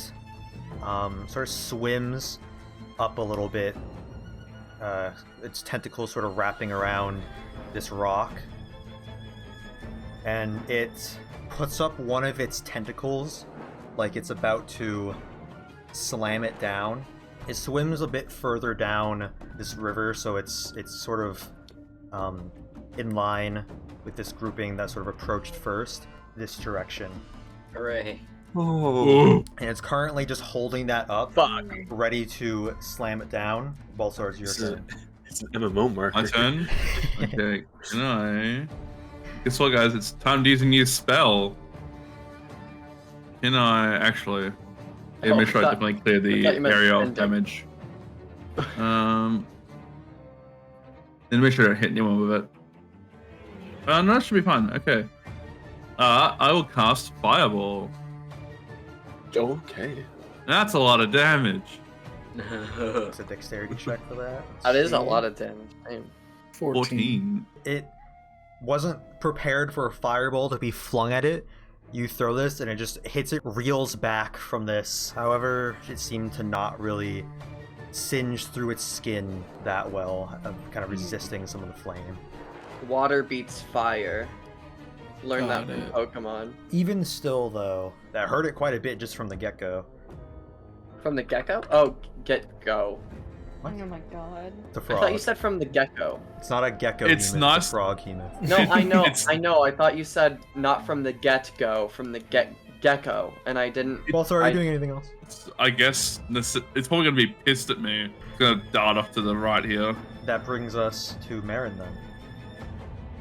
sort of swims up a little bit, its tentacles sort of wrapping around this rock, and it puts up one of its tentacles like it's about to slam it down. It swims a bit further down this river, so it's sort of in line with this grouping that sort of approached first, this direction. Hooray. Oh. And it's currently just holding that up, Fuck. ready to slam it down. Balthazar, it's It's your turn. It's an MMO marker. My turn? Okay, can I... Guess what, guys? It's time to use a new spell. Can I actually... Yeah, make sure I definitely clear the thought you meant area of spending. damage. Then make sure I hit anyone with it. No, that should be fine. Okay. I will cast Fireball. Okay. That's a lot of damage. It's a dexterity check for that. That is a lot of damage. Damn. 14. It wasn't prepared for a fireball to be flung at it. You throw this and it just hits it, reels back from this. However, it seemed to not really singe through its skin that well, kind of resisting some of the flame. Water beats fire. Learn that Got from it. Pokemon. Even still, though, that hurt it quite a bit just from the get-go. From the gecko? Oh, go. What? Oh my god. It's a I frog. thought you said from the gecko. It's not a gecko It's human, not- it's a frog human. No, I know, It's- I know. I thought you said not from the get-go, from the gecko, and I didn't. Balthazar, are I- you doing anything else? I guess it's probably going to be pissed at me. It's going to dart off to the right here. That brings us to Mherren then.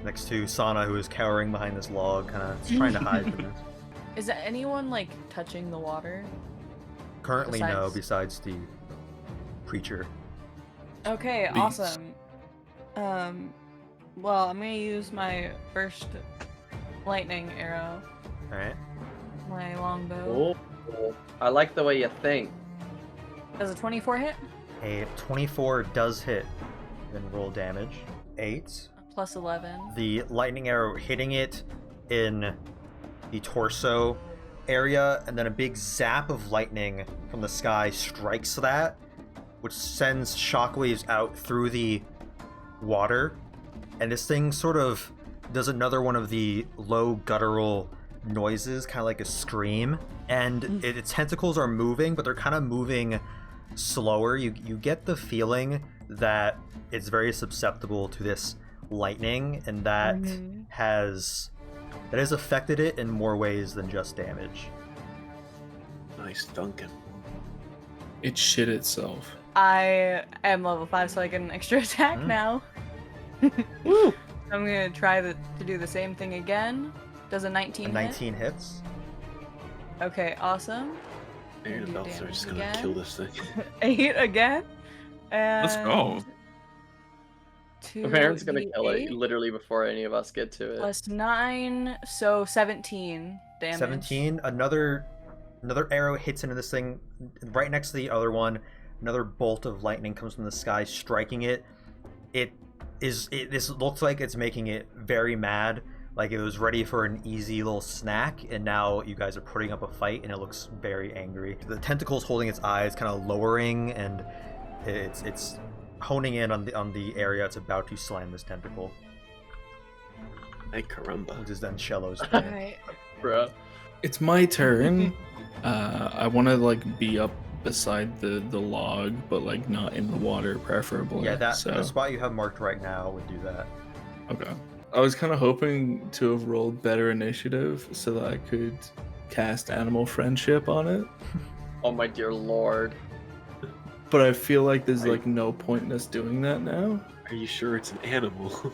Next to Sana, who is cowering behind this log, kind of trying to hide from this. Is anyone like touching the water? Currently, no, Besides- besides the creature. Okay, Beast. awesome. Well, I'm gonna use my first lightning arrow, Alright. my longbow. Oh, I like the way you think. Does a 24 hit? A 24 does hit. Then roll damage. 8. Plus 11. The lightning arrow hitting it in the torso area, and then a big zap of lightning from the sky strikes that, which sends shockwaves out through the water, and this thing sort of does another one of the low guttural noises, kind of like a scream, and its tentacles are moving, but they're kind of moving slower. You get the feeling that it's very susceptible to this lightning, and that has affected it in more ways than just damage. Nice Duncan. It shit itself. I am level 5, so I get an extra attack now. Woo! I'm gonna try to do the same thing again. Does a 19 hit? 19 hits. Okay, awesome. Aaron and Balthazar are just gonna kill this thing. 8 again. And Let's go. Mherren's gonna kill it 2d8 literally before any of us get to it. plus 9, so 17 damage. 17. Another arrow hits into this thing right next to the other one. Another bolt of lightning comes from the sky, striking it. This looks like it's making it very mad, like it was ready for an easy little snack, and now you guys are putting up a fight, and it looks very angry. The tentacle's holding its eyes, kind of lowering, and it's honing in on the area it's about to slam this tentacle. Ay caramba. Which is then Shello's turn. Alright. Bruh. It's my turn. I want to like be up beside the log, but like not in the water, preferably. Yeah, the so. spot you have marked right now would do that. Okay. I was kind of hoping to have rolled better initiative so that I could cast Animal Friendship on it. Oh my dear lord. But I feel like there's like no point in us doing that now. Are you sure it's an animal?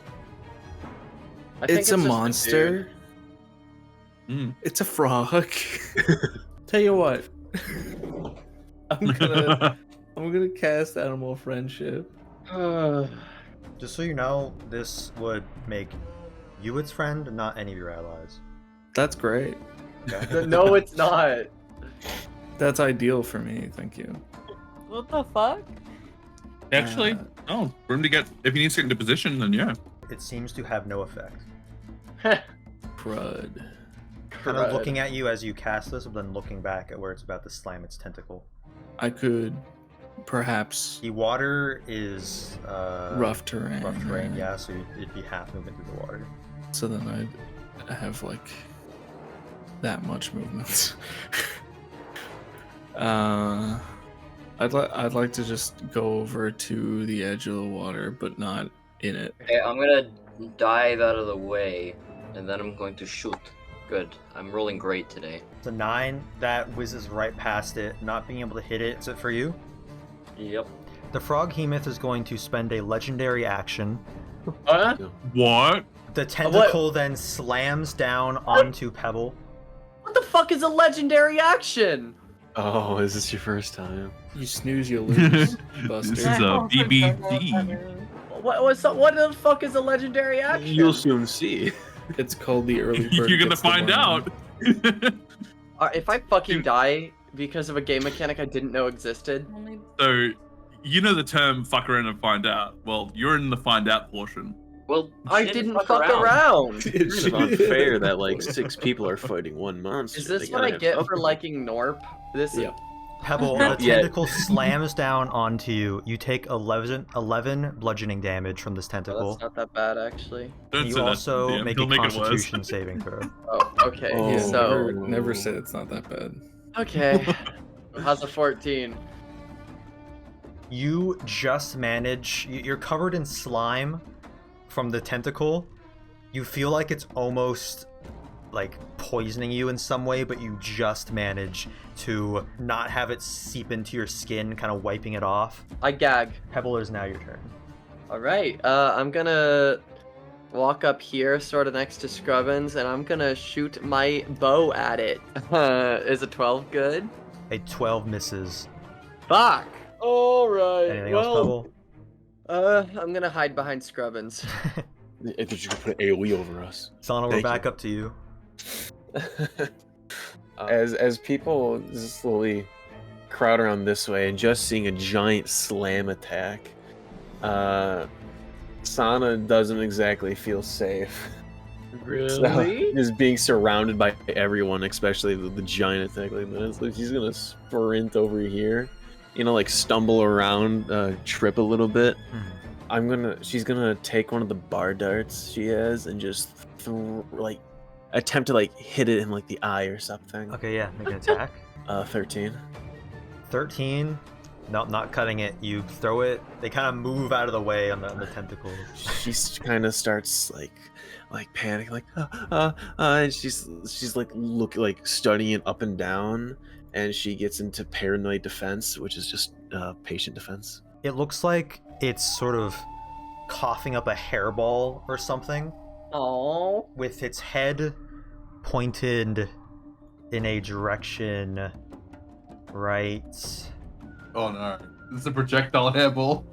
I think It's a just monster. Mm. It's a frog. Tell you what. I'm gonna cast Animal Friendship. dude. Just so you know, this would make you its friend, not any of your allies. That's great. No, it's not. That's ideal for me, thank you. What the fuck? Actually, no. For him to get, if he needs to get into position, then yeah. It seems to have no effect. Crud. Kind of looking at you as you cast this, but then looking back at where it's about to slam its tentacle. I could perhaps The water is rough terrain. rough terrain, yeah, so it'd be half movement through the water. So then I'd have like that much movement. I'd like to just go over to the edge of the water, but not in it. Okay, I'm gonna dive out of the way, and then I'm going to shoot. Good. I'm rolling great today. It's a 9 that whizzes right past it, not being able to hit it. Is it for you? Yep. The Frog Hemoth is going to spend a legendary action. What? What? The tentacle then slams down onto Pebble. What the fuck is a legendary action? Oh, is this your first time? You snooze, you lose, Buster. This is a BBD. What the fuck is a legendary action? You'll soon see. It's called the early bird. You're gonna gets the find worm. out. If I fucking die because of a game mechanic I didn't know existed. Only So, you know the term "fuck around and find out." Well, you're in the find out portion. Well, I she didn't fuck around. It's kind of unfair that like 6 people are fighting one monster. Is this They what I gotta get have for liking Norp? This is Yeah. Pebble, Not the yet. tentacle slams down onto you. You take 11 bludgeoning damage from this Oh, tentacle. that's not that bad actually. Don't You say that. also Yeah, make he'll a make it worse. Constitution saving throw. Oh, okay. Oh. Yeah, So never say it's not that bad. okay. How's a 14? You just manage. You're covered in slime from the tentacle. You feel like it's almost like poisoning you in some way, but you just manage to not have it seep into your skin, kind of wiping it off. I gag. Pebble, is now your turn. All right. I'm gonna walk up here, sort of next to Skrubbins, and I'm gonna shoot my bow at it. Is a 12 good? A 12 misses. Fuck. All right. Anything else, Pebble? I'm gonna hide behind Skrubbins. I thought you could put AoE over us. Sana, we're Thank back you. up to you. As people slowly crowd around this way and just seeing a giant slam attack, Sana doesn't exactly feel safe. Really? Is being surrounded by everyone, especially the giant attack like this. Like, she's gonna sprint over here, like stumble around, trip a little bit. She's gonna take one of the bar darts she has and just attempt to hit it in the eye or something. Okay, yeah, make an attack. 13. 13. Nope, not cutting it. You throw it. They kind of move out of the way on the tentacles. She kind of starts panicking, and she's studying it up and down, and she gets into paranoid defense, which is just patient defense. It looks like it's sort of coughing up a hairball or something. Oh. With its head pointed in a direction right. Oh no. This is a projectile hairball.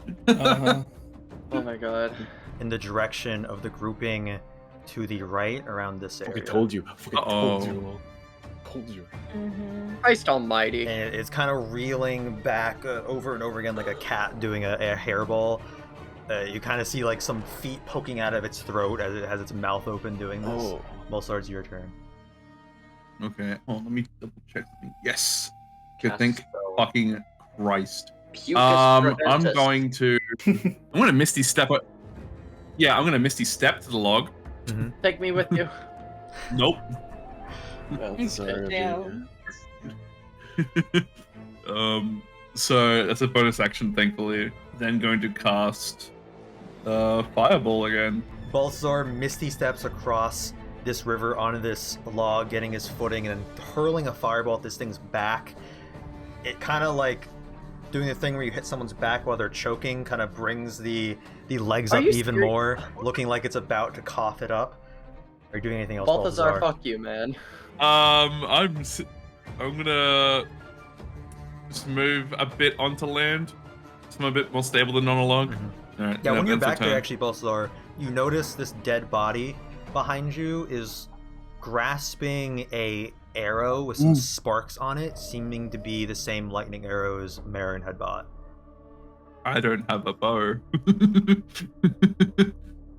Oh my god. In the direction of the grouping to the right around this area. I told you. Told you. Christ almighty. And it's kind of reeling back over and over again like a cat doing a hairball. You kind of see some feet poking out of its throat as it has its mouth open doing this. Oh. Balthazar, your turn. Okay, let me double check something. Yes. Good Cast think. spell. Fucking Christ. Pucus I'm Protestus. going to. I'm gonna Misty Step. Yeah, I'm gonna Misty Step to the log. Take me with you. Nope. Balthazar, Damn. So that's a bonus action, thankfully. Then going to cast Fireball again. Balthazar misty steps across this river onto this log, getting his footing, and then hurling a fireball at this thing's back. It kind of doing the thing where you hit someone's back while they're choking, kind of brings the legs Are up you even serious? more, looking like it's about to cough it up. Are you doing anything else, Balthazar, fuck you, man. I'm gonna just move a bit onto land, so I'm a bit more stable than on a log. Alright, Yeah, when you're back there, turn. actually, Balthazar, you notice this dead body behind you is grasping a arrow with some sparks on it, seeming to be the same lightning arrows Mherren had bought. I don't have a bow.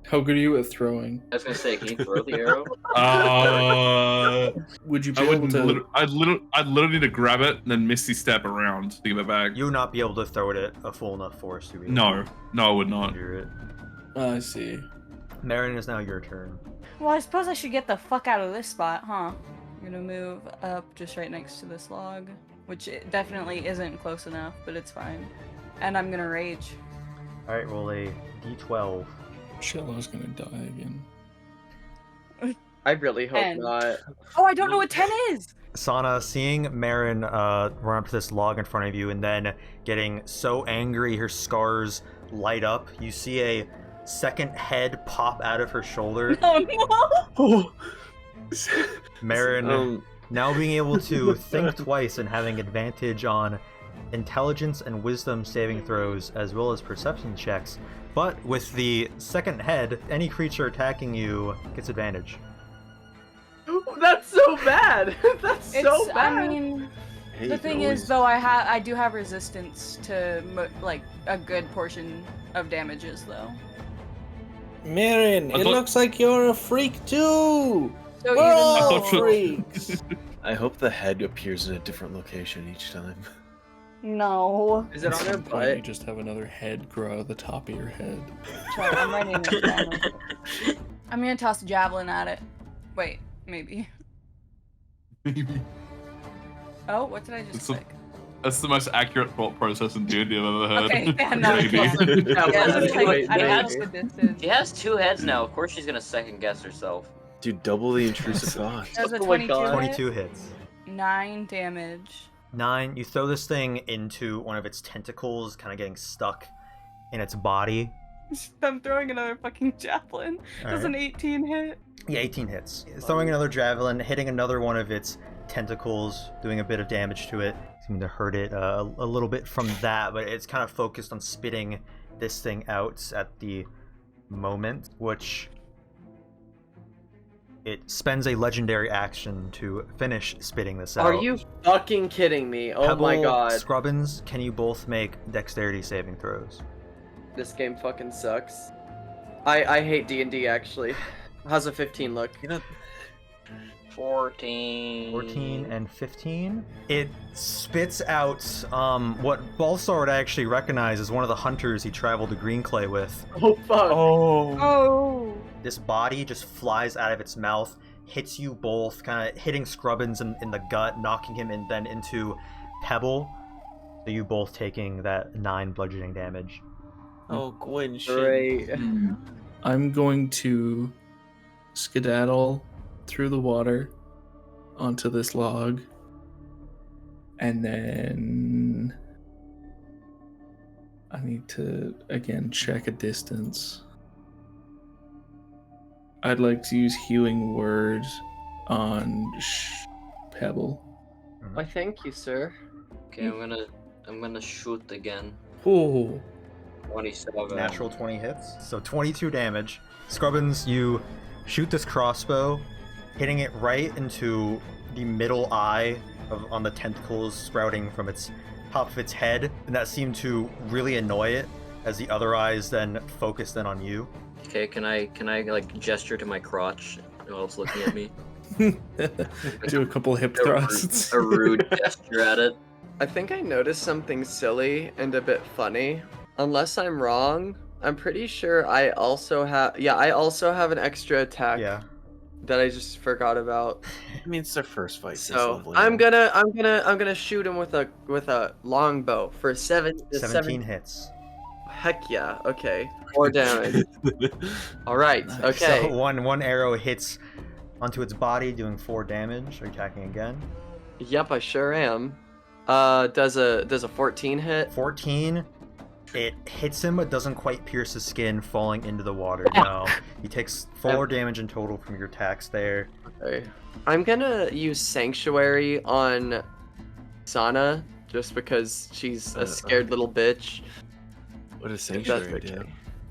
How good are you at throwing? I was gonna say, can you throw the arrow? Would you be I able wouldn't. to? I'd literally need to grab it and then Misty Step around to give it back. You would not be able to throw it at a full enough force to be able No, I would to not. injure it. I see. Mherren, is now your turn. Well, I suppose I should get the fuck out of this spot, huh? I'm gonna move up just right next to this log, which it definitely isn't close enough, but it's fine. And I'm gonna rage. Alright, roll a d12. Shello's gonna die again. I really hope 10. not. Oh, I don't know what 10 is! Sana, seeing Mherren run up to this log in front of you and then getting so angry her scars light up, you see a second head pop out of her shoulder. Oh no! Mherren now being able to think twice and having advantage on intelligence and wisdom saving throws as well as perception checks. But with the second head, any creature attacking you gets advantage. That's so bad. That's so bad. I mean, Hey, the you can thing always- is, though, I do have resistance to a good portion of damages, though. Mherren, I it thought- looks like you're a freak too. So We're all thought so. freaks. I hope the head appears in a different location each time. No. Is it on their At some point, You butt? just have another head grow out of the top of your head. Sorry, I'm writing this down. I'm gonna toss a javelin at it. Wait, maybe. Maybe. Oh, what did I just It's a- click? That's the most accurate thought process in D&D I've ever heard. Okay, yeah, no, Maybe. yeah. Yeah, I was like, Wait, I don't know maybe. what this is. She has 2 heads now. Of course, she's gonna second guess herself. Dude, double the intrusive thought. That was a Oh my 22 God. hit. 22 hits. 9 damage. 9, you throw this thing into one of its tentacles, kind of getting stuck in its body. I'm throwing another fucking javelin. Does Alright. an 18 hit? Yeah, 18 hits. Throwing another javelin, hitting another one of its tentacles, doing a bit of damage to it. Seeming to hurt it a little bit from that, but it's kind of focused on spitting this thing out at the moment, which it spends a legendary action to finish spitting this out. Are you fucking kidding me? Oh Pebble, my god. Skrubbins, can you both make dexterity saving throws? This game fucking sucks. I hate D&D actually. How's a 15 look? 14. 14 and 15. It spits out what Balthazar would actually recognize as one of the hunters he traveled to Greenclay with. Oh fuck! Oh. This body just flies out of its mouth, hits you both, kind of hitting Skrubbins in the gut, knocking him then into Pebble. So you both taking that 9 bludgeoning damage. Oh, Gwen, shit. Great. I'm going to skedaddle through the water onto this log, and then I need to again check a distance. I'd like to use healing word on Pebble. Why, thank you, sir. Okay, I'm gonna shoot again. Oh, 27. Natural 20 hits, so 22 damage. Skrubbins, you shoot this crossbow, hitting it right into the middle eye on the tentacles sprouting from its top of its head, and that seemed to really annoy it as the other eyes then focused in on you. Okay, can I like gesture to my crotch while it's looking at me? do a couple hip thrusts. A rude gesture at it. I think I noticed something silly and a bit funny. Unless I'm wrong, I'm pretty sure I also have. Yeah, I also have an extra attack. Yeah. That I just forgot about. I mean, it's their first fight. So I'm gonna shoot him with a longbow for 17 hits. Heck yeah. Okay. 4 damage. All right. Okay. So one arrow hits onto its body, doing 4 damage. Are you attacking again? Yep, I sure am. Does a 14 hit? 14. It hits him, but doesn't quite pierce his skin, falling into the water. No, he takes 4 damage in total from your attacks there. Okay. I'm gonna use Sanctuary on Sana, just because she's a scared little bitch. What does If that's Sanctuary do?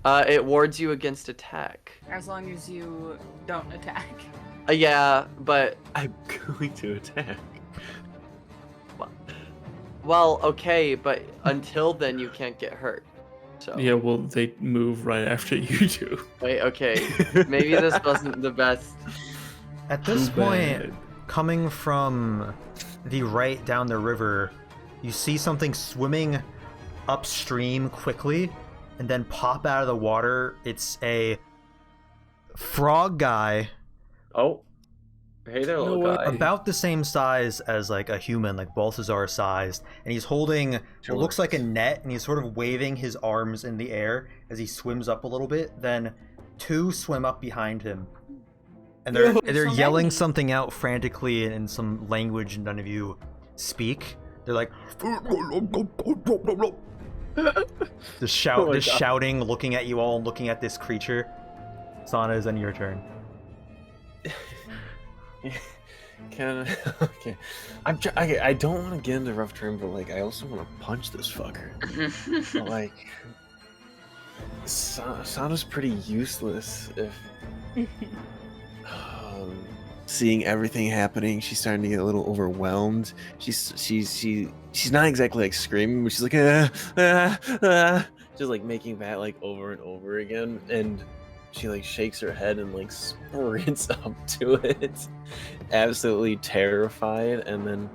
okay. It wards you against attack. As long as you don't attack. Yeah, but I'm going to attack. well, okay, but until then you can't get hurt. So Yeah, well, they move right after you do. wait, okay, maybe this wasn't the best. At this Too point, bad. coming from the right down the river, you see something swimming upstream quickly and then pop out of the water. It's a frog guy Oh, hey there, little No way. guy. about the same size as like a human, like Balthazar sized, and he's holding what looks like a net, and he's sort of waving his arms in the air as he swims up a little bit. Then 2 swim up behind him, and they're So yelling many. something out frantically in some language none of you speak. They're like just shouting, looking at you all, looking at this creature. Sana, is then your turn. Can okay? I don't want to get into rough term, but like I also want to punch this fucker. But, like Sana's pretty useless if seeing everything happening. She's starting to get a little overwhelmed. She's not exactly like screaming, but she's like just like making that like over and over again, and she like shakes her head and like sprints up to it, absolutely terrified, and then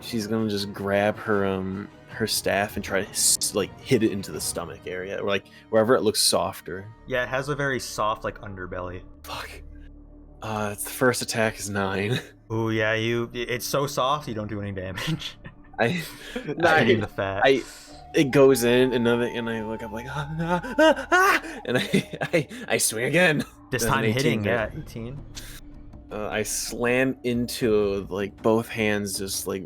she's gonna just grab her staff and try to like hit it into the stomach area, or like wherever it looks softer. Yeah, it has a very soft like underbelly. Fuck. It's the first attack is 9. Ooh, yeah, it's so soft you don't do any damage. I Hitting the fat. it goes in and I look up like and I swing again. This That's an time 18 hitting, hit. yeah, 18. I slam into like both hands, just like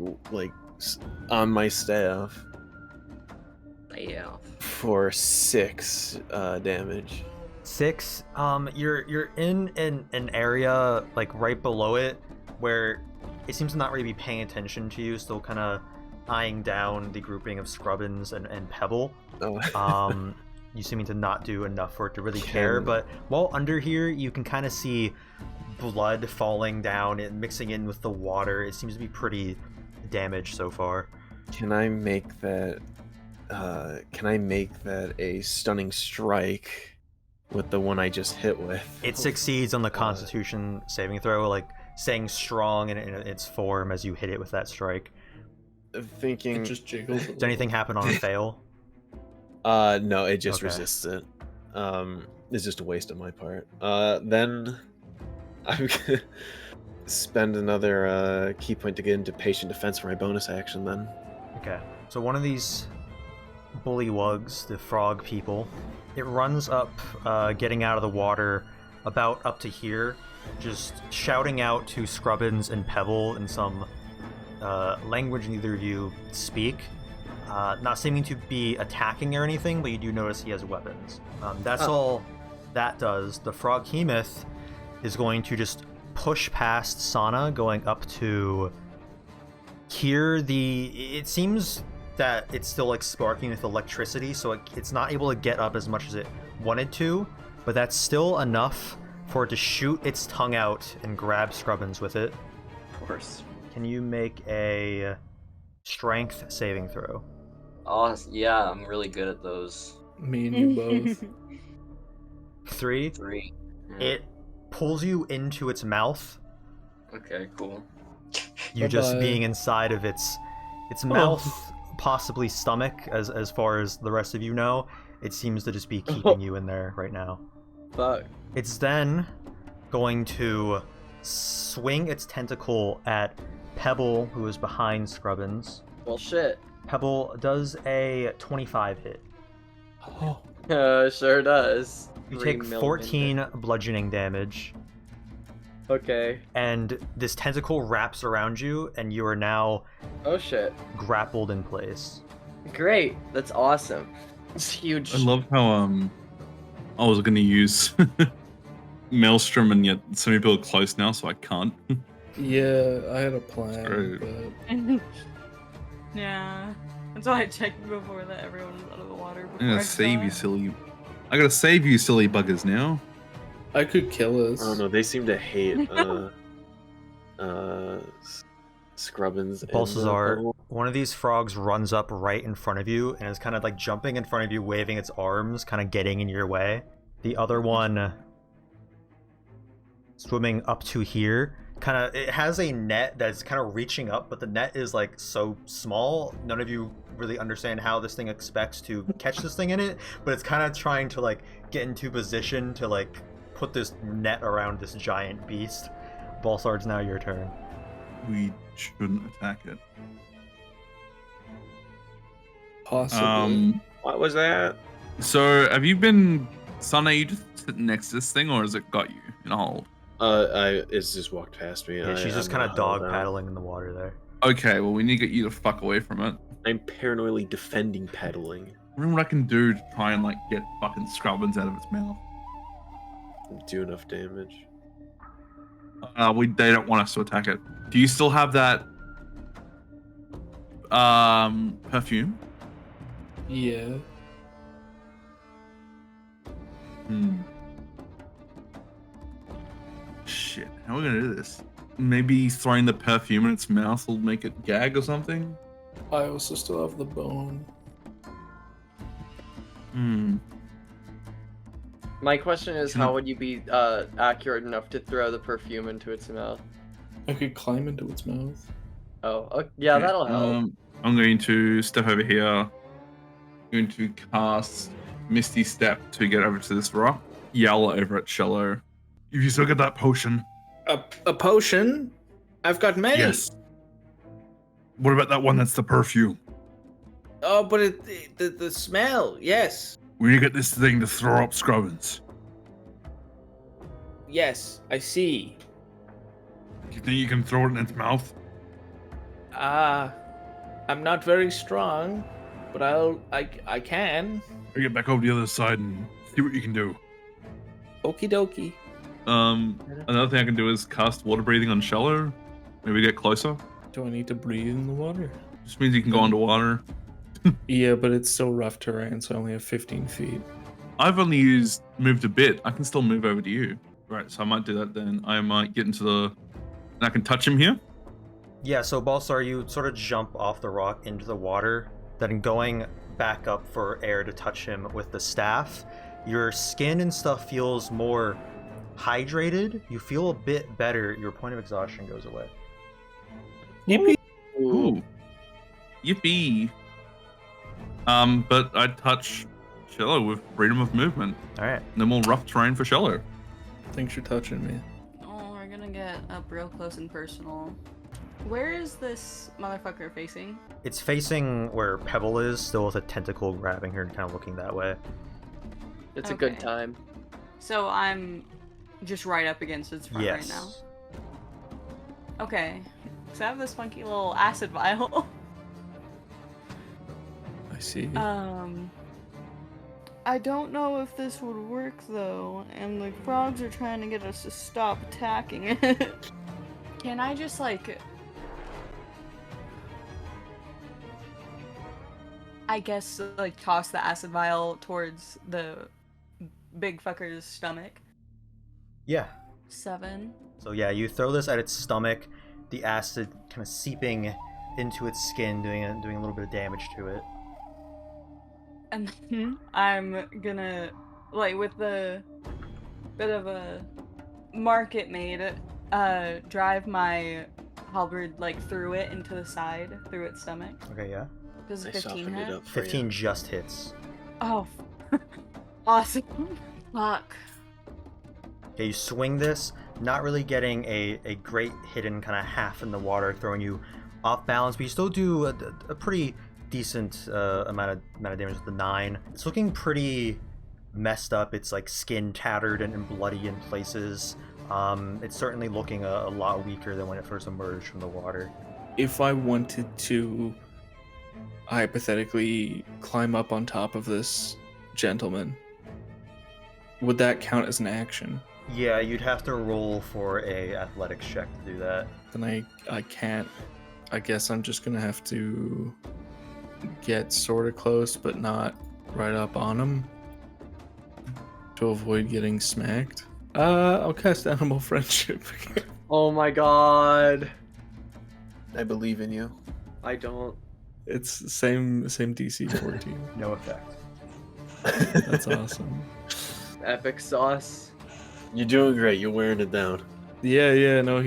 on my staff Yeah. for 6 damage. 6. You're in an area like right below it where it seems to not really be paying attention to you, still kind of eyeing down the grouping of Skrubbins and Pebble. Oh. You seeming to not do enough for it to really care, but while under here, you can kind of see blood falling down and mixing in with the water. It seems to be pretty damaged so far. Can I make that a stunning strike with the one I just hit with. It succeeds on the Constitution saving throw, like staying strong in its form as you hit it with that strike. Thinking. It just jiggles. Does anything happen on a fail? No, it just Okay. resists it. It's just a waste on my part. Then I'm gonna spend another key point to get into patient defense for my bonus action. Then. Okay. So one of these bullywugs, the frog people, it runs up, getting out of the water about up to here, just shouting out to Skrubbins and Pebble in some language neither of you speak. Not seeming to be attacking or anything, but you do notice he has weapons. That's all that does. The frog Hemoth is going to just push past Sana, going up to here. It seems that it's still like sparking with electricity, so it's not able to get up as much as it wanted to, but that's still enough for it to shoot its tongue out and grab Skrubbins with it. Of course. Can you make a strength saving throw? Oh, yeah, I'm really good at those. Me and you both. 3. 3. Yeah. It pulls you into its mouth. Okay, cool. You just Bye-bye. being inside of its mouth, possibly stomach, as far as the rest of you know. It seems to just be keeping you in there right now. Fuck. It's then going to swing its tentacle at Pebble, who is behind Skrubbins. Well, shit. Pebble does a 25 hit. Sure does. You 3 take millimeter. 14 bludgeoning damage, Okay. and this tentacle wraps around you, and you are now Oh shit. grappled in place. Great. That's awesome. It's huge. I love how I was gonna use Maelstrom, and yet so many people are close now, so I can't. Yeah, I had a plan, Great. but Yeah. That's why I checked before that everyone was out of the water. I'm before gonna I save saw you, it. silly. I gotta save you, silly buggers now. I could kill us. I don't know. They seem to hate Skrubbins. and, Balthazar, Pebble. one of these frogs runs up right in front of you and is kind of like jumping in front of you, waving its arms, kind of getting in your way. The other one swimming up to here, it has a net that's kind of reaching up, but the net is like so small, none of you really understand how this thing expects to catch this thing in it, but it's kind of trying to like get into position to like put this net around this giant beast. Balthazar, it's now your turn. We shouldn't attack it. Possibly. What was that? So have you been, Sana? You just sitting next to this thing, or has it got you in a hold? It's just walked past me. Yeah, she's just I'm kind of not dog held out. paddling in the water there. Okay, well we need to get you the fuck away from it. I'm paranoidly defending paddling. Remember what I can do to try and like get fucking Skrubbins out of its mouth. Do enough damage. They don't want us to attack it. Do you still have that perfume? Yeah. Shit, how are we gonna do this? Maybe throwing the perfume in its mouth will make it gag or something? I also still have the bone. My question is, Can how I- would you be accurate enough to throw the perfume into its mouth? I could climb into its mouth. Oh, yeah, that'll help. I'm going to step over here. I'm going to cast Misty Step to get over to this rock. Yell over at Shello. If you still get that potion. A potion? I've got many. Yes. What about that one that's the perfume? Oh, but the smell. Yes. We need to get this thing to throw up Skrubbins. Yes, I see. You think you can throw it in its mouth? I'm not very strong, but I can. Or get back over the other side and see what you can do. Okie dokie. Another thing I can do is cast water breathing on Shello. Maybe get closer. Do I need to breathe in the water? Just means you can go underwater. Yeah, but it's still rough terrain, so I only have 15 feet. I've only moved a bit. I can still move over to you. Right, so I might do that then. I might get into the... And I can touch him here? Yeah, so Balthazar, you sort of jump off the rock into the water, then going back up for air to touch him with the staff. Your skin and stuff feels more hydrated. You feel a bit better. Your point of exhaustion goes away. Yippee! Ooh. Yippee. But I'd touch Shello with freedom of movement. All right. No more rough terrain for Shello. Thanks for touching me. Oh, we're gonna get up real close and personal. Where is this motherfucker facing? It's facing where Pebble is, still with a tentacle grabbing her and kind of looking that way. It's a good Okay. time. So I'm just right up against its front Yes. right now. Okay. So I have this funky little acid vial. I see. I don't know if this would work though, and the frogs are trying to get us to stop attacking it. Can I just like... I guess like toss the acid vial towards the big fucker's stomach? Yeah. 7. So yeah, you throw this at its stomach, the acid kind of seeping into its skin, doing a little bit of damage to it. And then I'm gonna, like, with the bit of a mark it made, drive my halberd, like, through it into the side, through its stomach. Okay, yeah. Does a I 15 softened it hit? up for 15 you. just hits. Oh, awesome. Fuck. Okay, you swing this, not really getting a great hidden kind of half in the water, throwing you off balance, but you still do a pretty decent amount of damage with the 9. It's looking pretty messed up. It's like skin tattered and bloody in places. It's certainly looking a lot weaker than when it first emerged from the water. If I wanted to hypothetically climb up on top of this gentleman, would that count as an action? Yeah, you'd have to roll for a athletics check to do that. Then I can't. I guess I'm just gonna have to get sort of close, but not right up on him to avoid getting smacked. I'll cast Animal Friendship again. Oh my god. I believe in you. I don't. It's the same DC 14. No effect. That's awesome. Epic sauce. You're doing great. You're wearing it down. Yeah, no,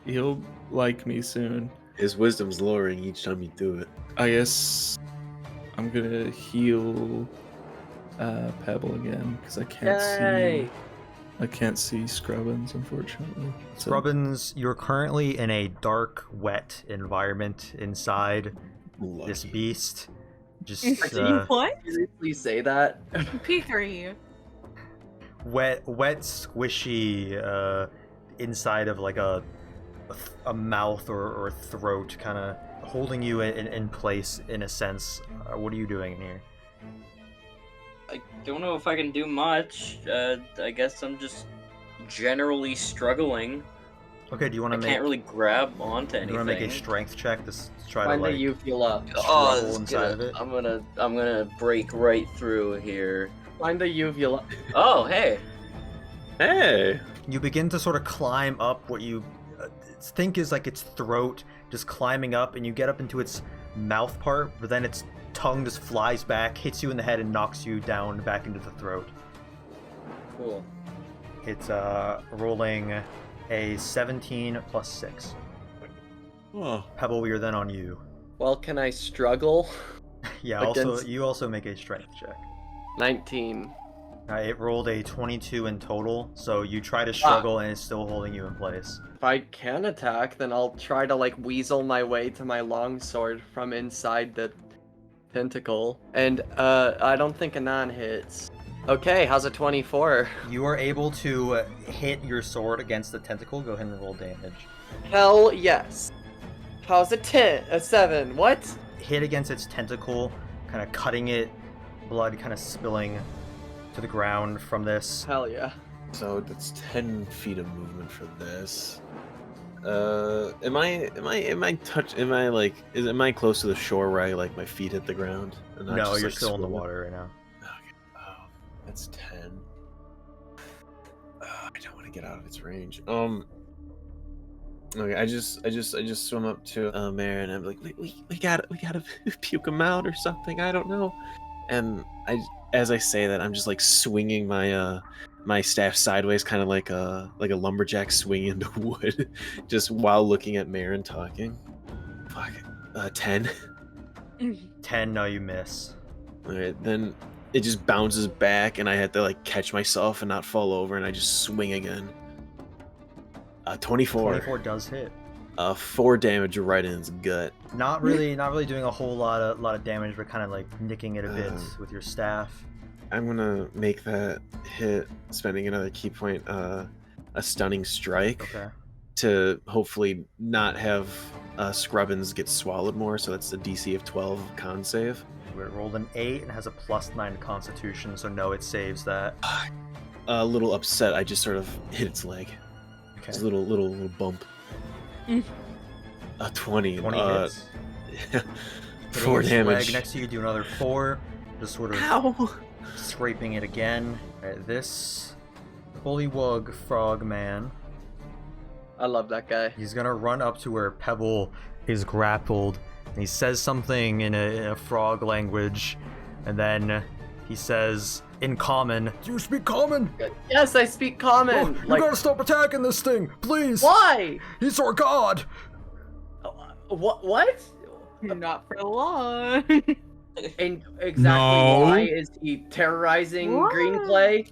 he'll like me soon. His wisdom's lowering each time you do it. I guess I'm gonna heal Pebble again because I can't Yay! see Skrubbins, unfortunately. So- Skrubbins, you're currently in a dark, wet environment inside this Lucky. beast. Just What? Seriously say that? P3. wet, squishy inside of like a mouth or throat, kind of holding you in place in a sense. What are you doing in here? I don't know if I can do much. I guess I'm just generally struggling. Okay, do you want I to can't really grab onto do anything. you want to make a strength check to try Find to the like uvula. Oh, struggle this is inside of gonna- it? I'm gonna break right through here. Find the uvula. Oh, hey. Hey! You begin to sort of climb up what you think is like its throat, just climbing up, and you get up into its mouth part, but then its tongue just flies back, hits you in the head, and knocks you down back into the throat. Cool. It's rolling a 17 plus 6. Oh, Pebble, we are then on you. Well, can I struggle? Yeah, also Against- you also make a strength check. 19. It rolled a 22 in total, so you try to struggle and it's still holding you in place. If I can attack, then I'll try to like weasel my way to my longsword from inside the tentacle. And I don't think a 9 hits. Okay, how's a 24? You are able to hit your sword against the tentacle. Go ahead and roll damage. Hell yes. How's a 10? A 7? What? Hit against its tentacle, kind of cutting it, blood kind of spilling to the ground from this. Hell yeah. so that's 10 feet of movement for this. Am I close to the shore where I like my feet hit the ground? And not No, just, you're like, still in the swimming? water right now. Okay. Oh, that's 10. I don't want to get out of its range. Okay, I just swim up to Mherren and I'm like, we gotta puke him out or something. I don't know. And as I say that, I'm just like swinging my my staff sideways, kind of like a lumberjack swinging into wood, just while looking at Mherren talking. Fuck. 10. 10, no, you miss. All right, then it just bounces back, and I had to like catch myself and not fall over, and I just swing again. 24. 24 does hit. 4 damage right in its gut. Not really doing a whole lot of damage, but kind of like nicking it a bit with your staff. I'm gonna make that hit, spending another key point, a stunning strike, Okay. to hopefully not have Skrubbins get swallowed more. So that's a DC of 12 con save. It rolled an 8 and has a +9 to Constitution, so no, it saves that. A little upset, I just sort of hit its leg. Okay. Just a little bump. 20. 20 hits. Yeah. 4 Hitting its damage. leg next to you, do another 4. Just sort of Ow! scraping it again. Alright, this Bullywug Frog Man, I love that guy. he's gonna run up to where Pebble is grappled, and he says something in a frog language, and then he says in common, "Do you speak common? Yes, I speak common. Oh, you gotta stop attacking this thing, please! Why? He's our god!" What? Not for long. And exactly No. why is he terrorizing What? Greenclay?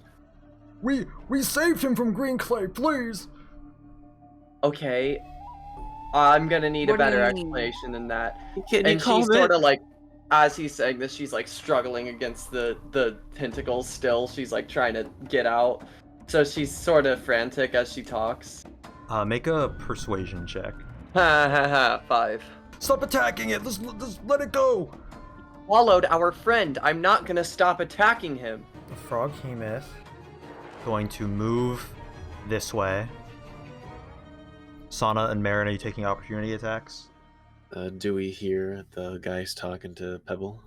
We saved him from Greenclay, please! Okay. I'm gonna need What a do you better mean? explanation than that. Can And she's sort of like, as he's saying this, she's like struggling against the tentacles still. She's like trying to get out. So she's sort of frantic as she talks. Make a persuasion check. Ha ha ha, 5. Stop attacking it! Just let it go! Swallowed our friend. I'm not gonna stop attacking him. The frog Hemoth going to move this way. Sana and Mherren, are you taking opportunity attacks? Do we hear the guys talking to Pebble?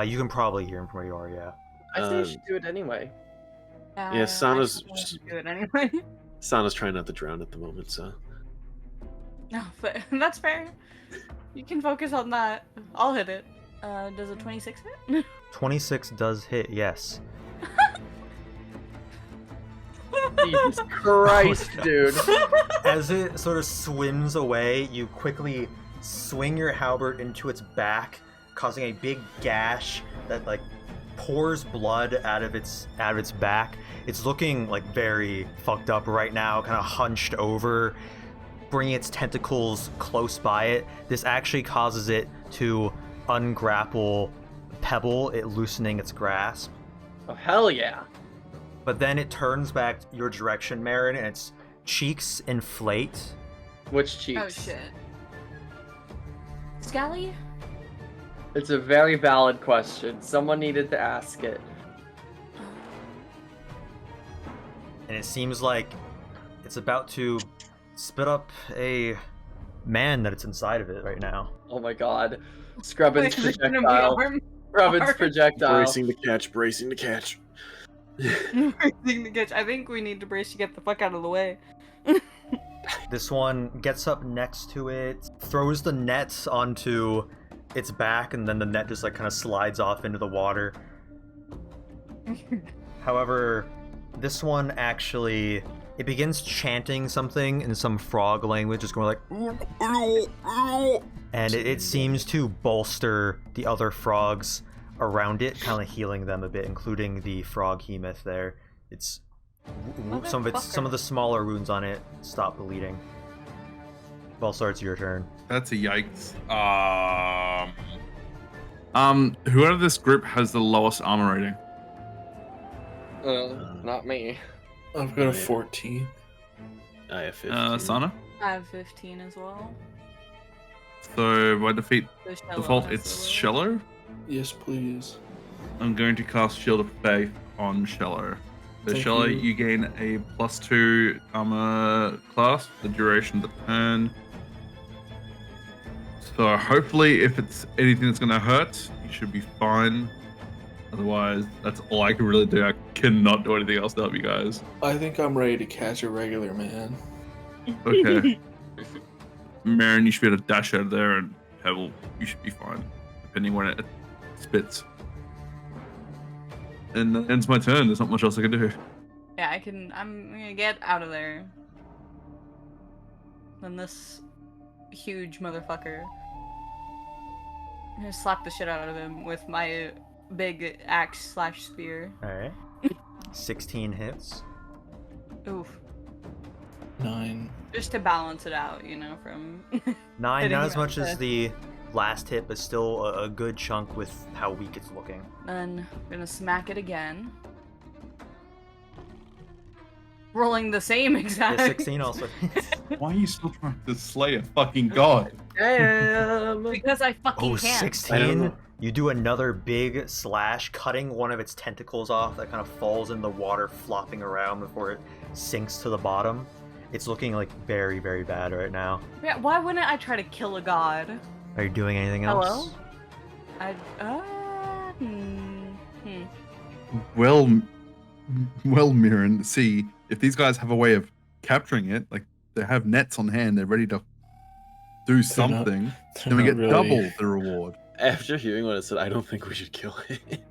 You can probably hear him from where you are, yeah. I say you should do it anyway. Yeah, Sana's I just- do it anyway. Sana's trying not to drown at the moment, so. No, but that's fair. You can focus on that. I'll hit it. Does a 26 hit? 26 does hit, yes. Jesus Christ, dude. As it sort of swims away, you quickly swing your halberd into its back, causing a big gash that like pours blood out of its back. It's looking like very fucked up right now, kind of hunched over, bringing its tentacles close by it. This actually causes it to ungrapple Pebble, it loosening its grasp. Oh, hell yeah. But then it turns back your direction, Mherren, and its cheeks inflate. Which cheeks? Oh shit. Scally? It's a very valid question. Someone needed to ask it. And it seems like it's about to spit up a man that it's inside of it right now. Oh my god. Skrubbins Wait, is it gonna be projectile. arm? Skrubbins projectile. Bracing to catch, bracing to catch. Bracing to catch. I think we need to brace to get the fuck out of the way. This one gets up next to it, throws the net onto its back, and then the net just like kind of slides off into the water. However, this one actually, it begins chanting something in some frog language, just going like, and it seems to bolster the other frogs around it, kind of healing them a bit, including the frog Hemoth there. It's some of the smaller wounds on it stop bleeding. Balthazar, it's your turn. That's a yikes. Who out of this group has the lowest armor rating? Not me. I've got a 14. I have 15. Sana? I have 15 as well. So by defeat So Shello default, has it's the Shello. Yes, please. I'm going to cast Shield of Faith on Shello. So Thank Shello, you. you gain a +2 armor class for the duration of the turn. So hopefully, if it's anything that's going to hurt, you should be fine. Otherwise, that's all I can really do. I cannot do anything else to help you guys. I think I'm ready to catch a regular man. Okay. Mherren, you should be able to dash out of there, and Pebble, you should be fine, depending when it spits. and that ends my turn. There's not much else I can do. Yeah, I'm gonna get out of there. Then this huge motherfucker. I'm gonna slap the shit out of him with my big axe/spear. Alright. 16 hits. Oof. 9. Just to balance it out, from 9, hitting not as him much with as the last hit, but still a good chunk with how weak it's looking. Then I'm gonna smack it again. Rolling the same exact. Yeah, 16 also. Why are you still trying to slay a fucking god? Damn. Because I fucking Oh, can. 16? You do another big slash, cutting one of its tentacles off that kind of falls in the water, flopping around before it sinks to the bottom. It's looking like very, very bad right now. Yeah, why wouldn't I try to kill a god? Are you doing anything else? Hello? Well, Mherren, see, if these guys have a way of capturing it, like they have nets on hand, they're ready to do something, then we get double the reward. After hearing what it said, I don't think we should kill it.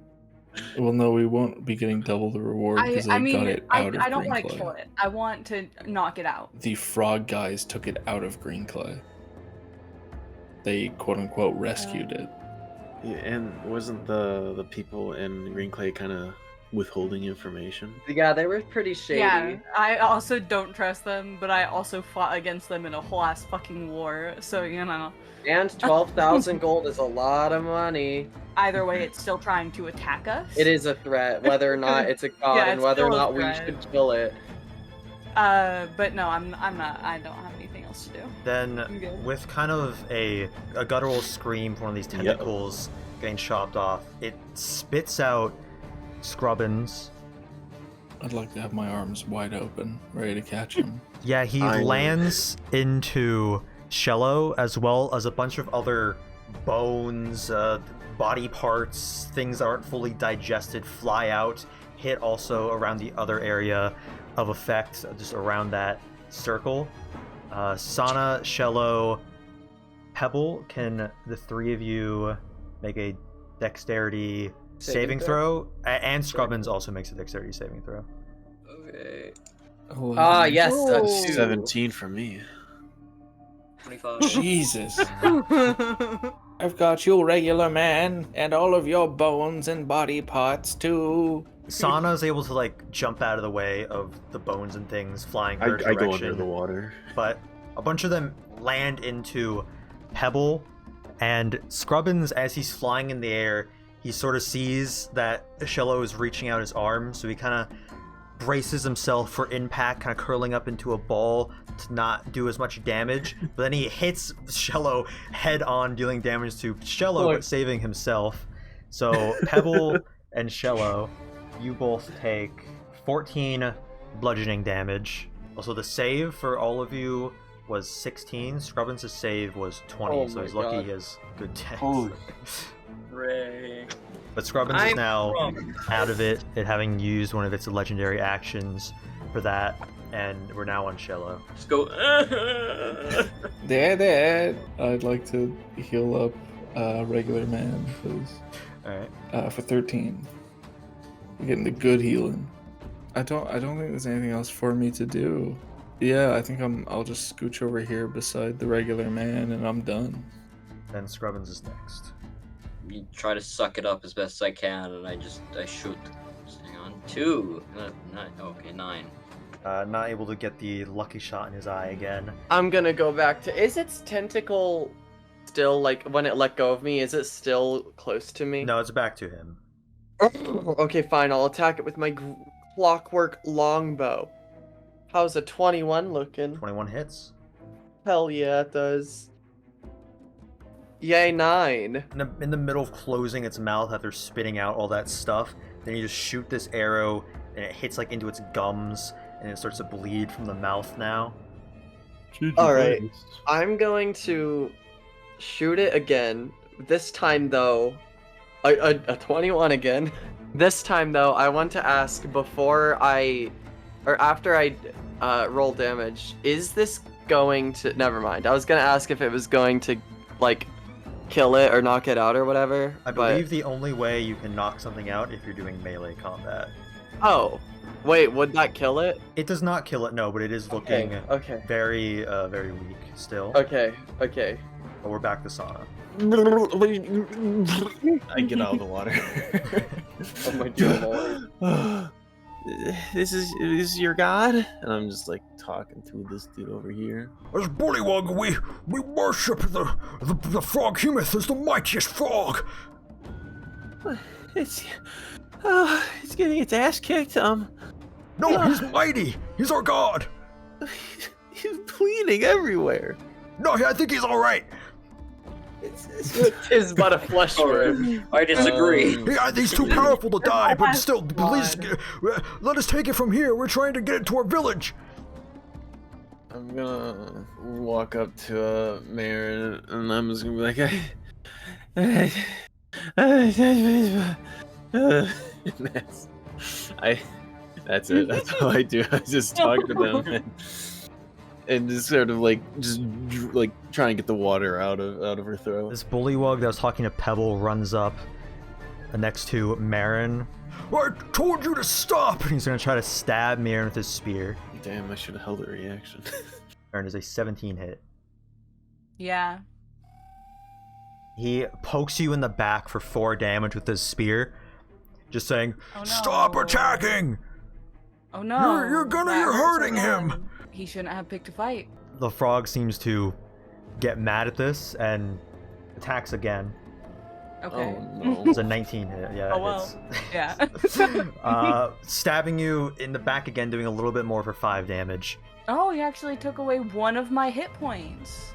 Well, no, we won't be getting double the reward because they got it out of I don't want to Greenclay. kill it. I want to knock it out. The frog guys took it out of Greenclay. They quote unquote rescued it. Yeah, and wasn't the people in Greenclay kind of withholding information? Yeah, they were pretty shady. Yeah, I also don't trust them, but I also fought against them in a whole ass fucking war, so And 12,000 gold is a lot of money. Either way, it's still trying to attack us. It is a threat, whether or not it's a god, Yeah, and it's whether or still a not we threat. should kill it. But no, I'm not. I don't have anything else to do. Then, I'm good. with kind of a guttural scream from one of these tentacles getting chopped off, it spits out Skrubbins. I'd like to have my arms wide open, ready to catch him. Yeah, he lands into Shello, as well as a bunch of other bones, body parts, things that aren't fully digested fly out, hit also around the other area of effect, just around that circle. Sana, Shello, Pebble, can the three of you make a dexterity saving throw? And Skrubbins also makes a dexterity saving throw. Okay. Ah, yes, a Ooh. 2. 17 for me. 25. Jesus. I've got you, regular man, and all of your bones and body parts too. Sana is able to jump out of the way of the bones and things flying her I direction. go under the water. But a bunch of them land into Pebble, and Skrubbins, as he's flying in the air, he sort of sees that Shello is reaching out his arm, so he kind of braces himself for impact, kind of curling up into a ball to not do as much damage. But then he hits Shello head on, dealing damage to Shello, but saving himself. So Pebble and Shello, you both take 14 bludgeoning damage. Also, the save for all of you was 16. Skrubbins' save was 20, Oh so he's my lucky God. he has good dex. Hooray. But Skrubbins is now out of it, having used one of its legendary actions for that, and we're now on Shello. Just go. There. I'd like to heal up regular man, please. Alright. For 13. We're getting the good healing. I don't think there's anything else for me to do. Yeah, I think I'll just scooch over here beside the regular man and I'm done. Then Skrubbins is next. You try to suck it up as best I can, and I shoot. Just hang on. 2. Okay, 9. Not able to get the lucky shot in his eye again. I'm gonna go back to. Is its tentacle still, when it let go of me, is it still close to me? No, it's back to him. Okay, fine. I'll attack it with my clockwork longbow. How's a 21 looking? 21 hits. Hell yeah, it does. Yay, 9. In the middle of closing its mouth after spitting out all that stuff, then you just shoot this arrow, and it hits into its gums, and it starts to bleed from the mouth now. Alright, I'm going to shoot it again. This time, though, a 21 again. This time, though, I want to ask after I roll damage, is this going to... Never mind. I was going to ask if it was going to, kill it or knock it out or whatever. I believe the only way you can knock something out if you're doing melee combat. Oh, wait, would that kill it? It does not kill it, no, but it is looking Okay. very, very weak still. Okay. But we're back to Sana. I get out of the water. Oh my god. This is your god? And I'm just like talking to this dude over here. As Bullywug, we worship the frog Humith as the mightiest frog. It's getting its ass kicked. No, he's mighty. He's our god. He's bleeding everywhere. No, I think he's all right. It's but a flesh wound. I disagree. Yeah, he's too powerful to die, but still, please let us take it from here. We're trying to get it to our village. I'm gonna walk up to Mherren and I'm just gonna be like, that's it. That's all I do. I just talk to them and just sort of like try and get the water out of her throat. This bullywug that was talking to Pebble runs up next to Mherren. I told you to stop. And he's gonna try to stab Mherren with his spear. Damn, I should have held a reaction. Mherren is a 17 hit. Yeah. He pokes you in the back for 4 damage with his spear, just saying, Oh, no. "Stop attacking! Oh no. You're That hurts hurting so him." bad. He shouldn't have picked a fight. The frog seems to get mad at this and attacks again. Okay. Oh no. It's a 19 hit. Yeah. Oh, well. it's- Yeah. Stabbing you in the back again, doing a little bit more for 5 damage. Oh, he actually took away one of my hit points.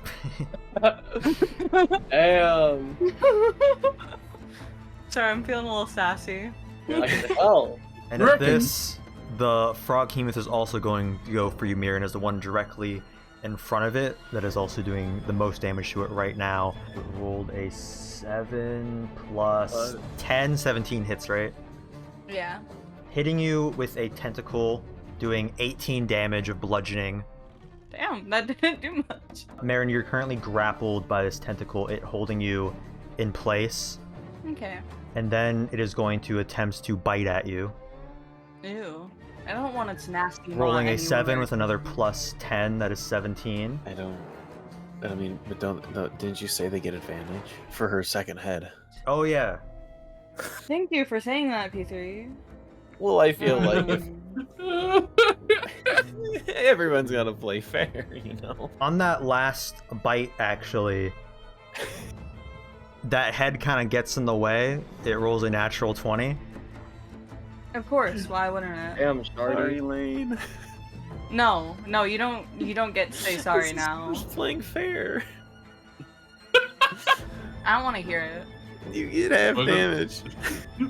Damn. Sorry, I'm feeling a little sassy. I can tell. And at this, the frog Hemoth is also going to go for you, Mherren, as the one directly in front of it that is also doing the most damage to it right now. It rolled a 7 plus 10, 17 hits, right? Yeah. Hitting you with a tentacle, doing 18 damage of bludgeoning. Damn, that didn't do much. Mherren, you're currently grappled by this tentacle, it holding you in place. Okay. And then it is going to attempt to bite at you. Ew. I don't want its nasty maw Rolling a anywhere. 7 with another plus 10, that is 17. Didn't you say they get advantage for her second head? Oh yeah. Thank you for saying that, P3. Well, I feel like if everyone's gotta play fair, you know. On that last bite, actually, that head kind of gets in the way. It rolls a natural 20. Of course, why wouldn't it? Damn, Sorry, Shardy. Lane. No, you don't get to say sorry now. Just playing fair. I don't want to hear it. You get half Welcome. damage.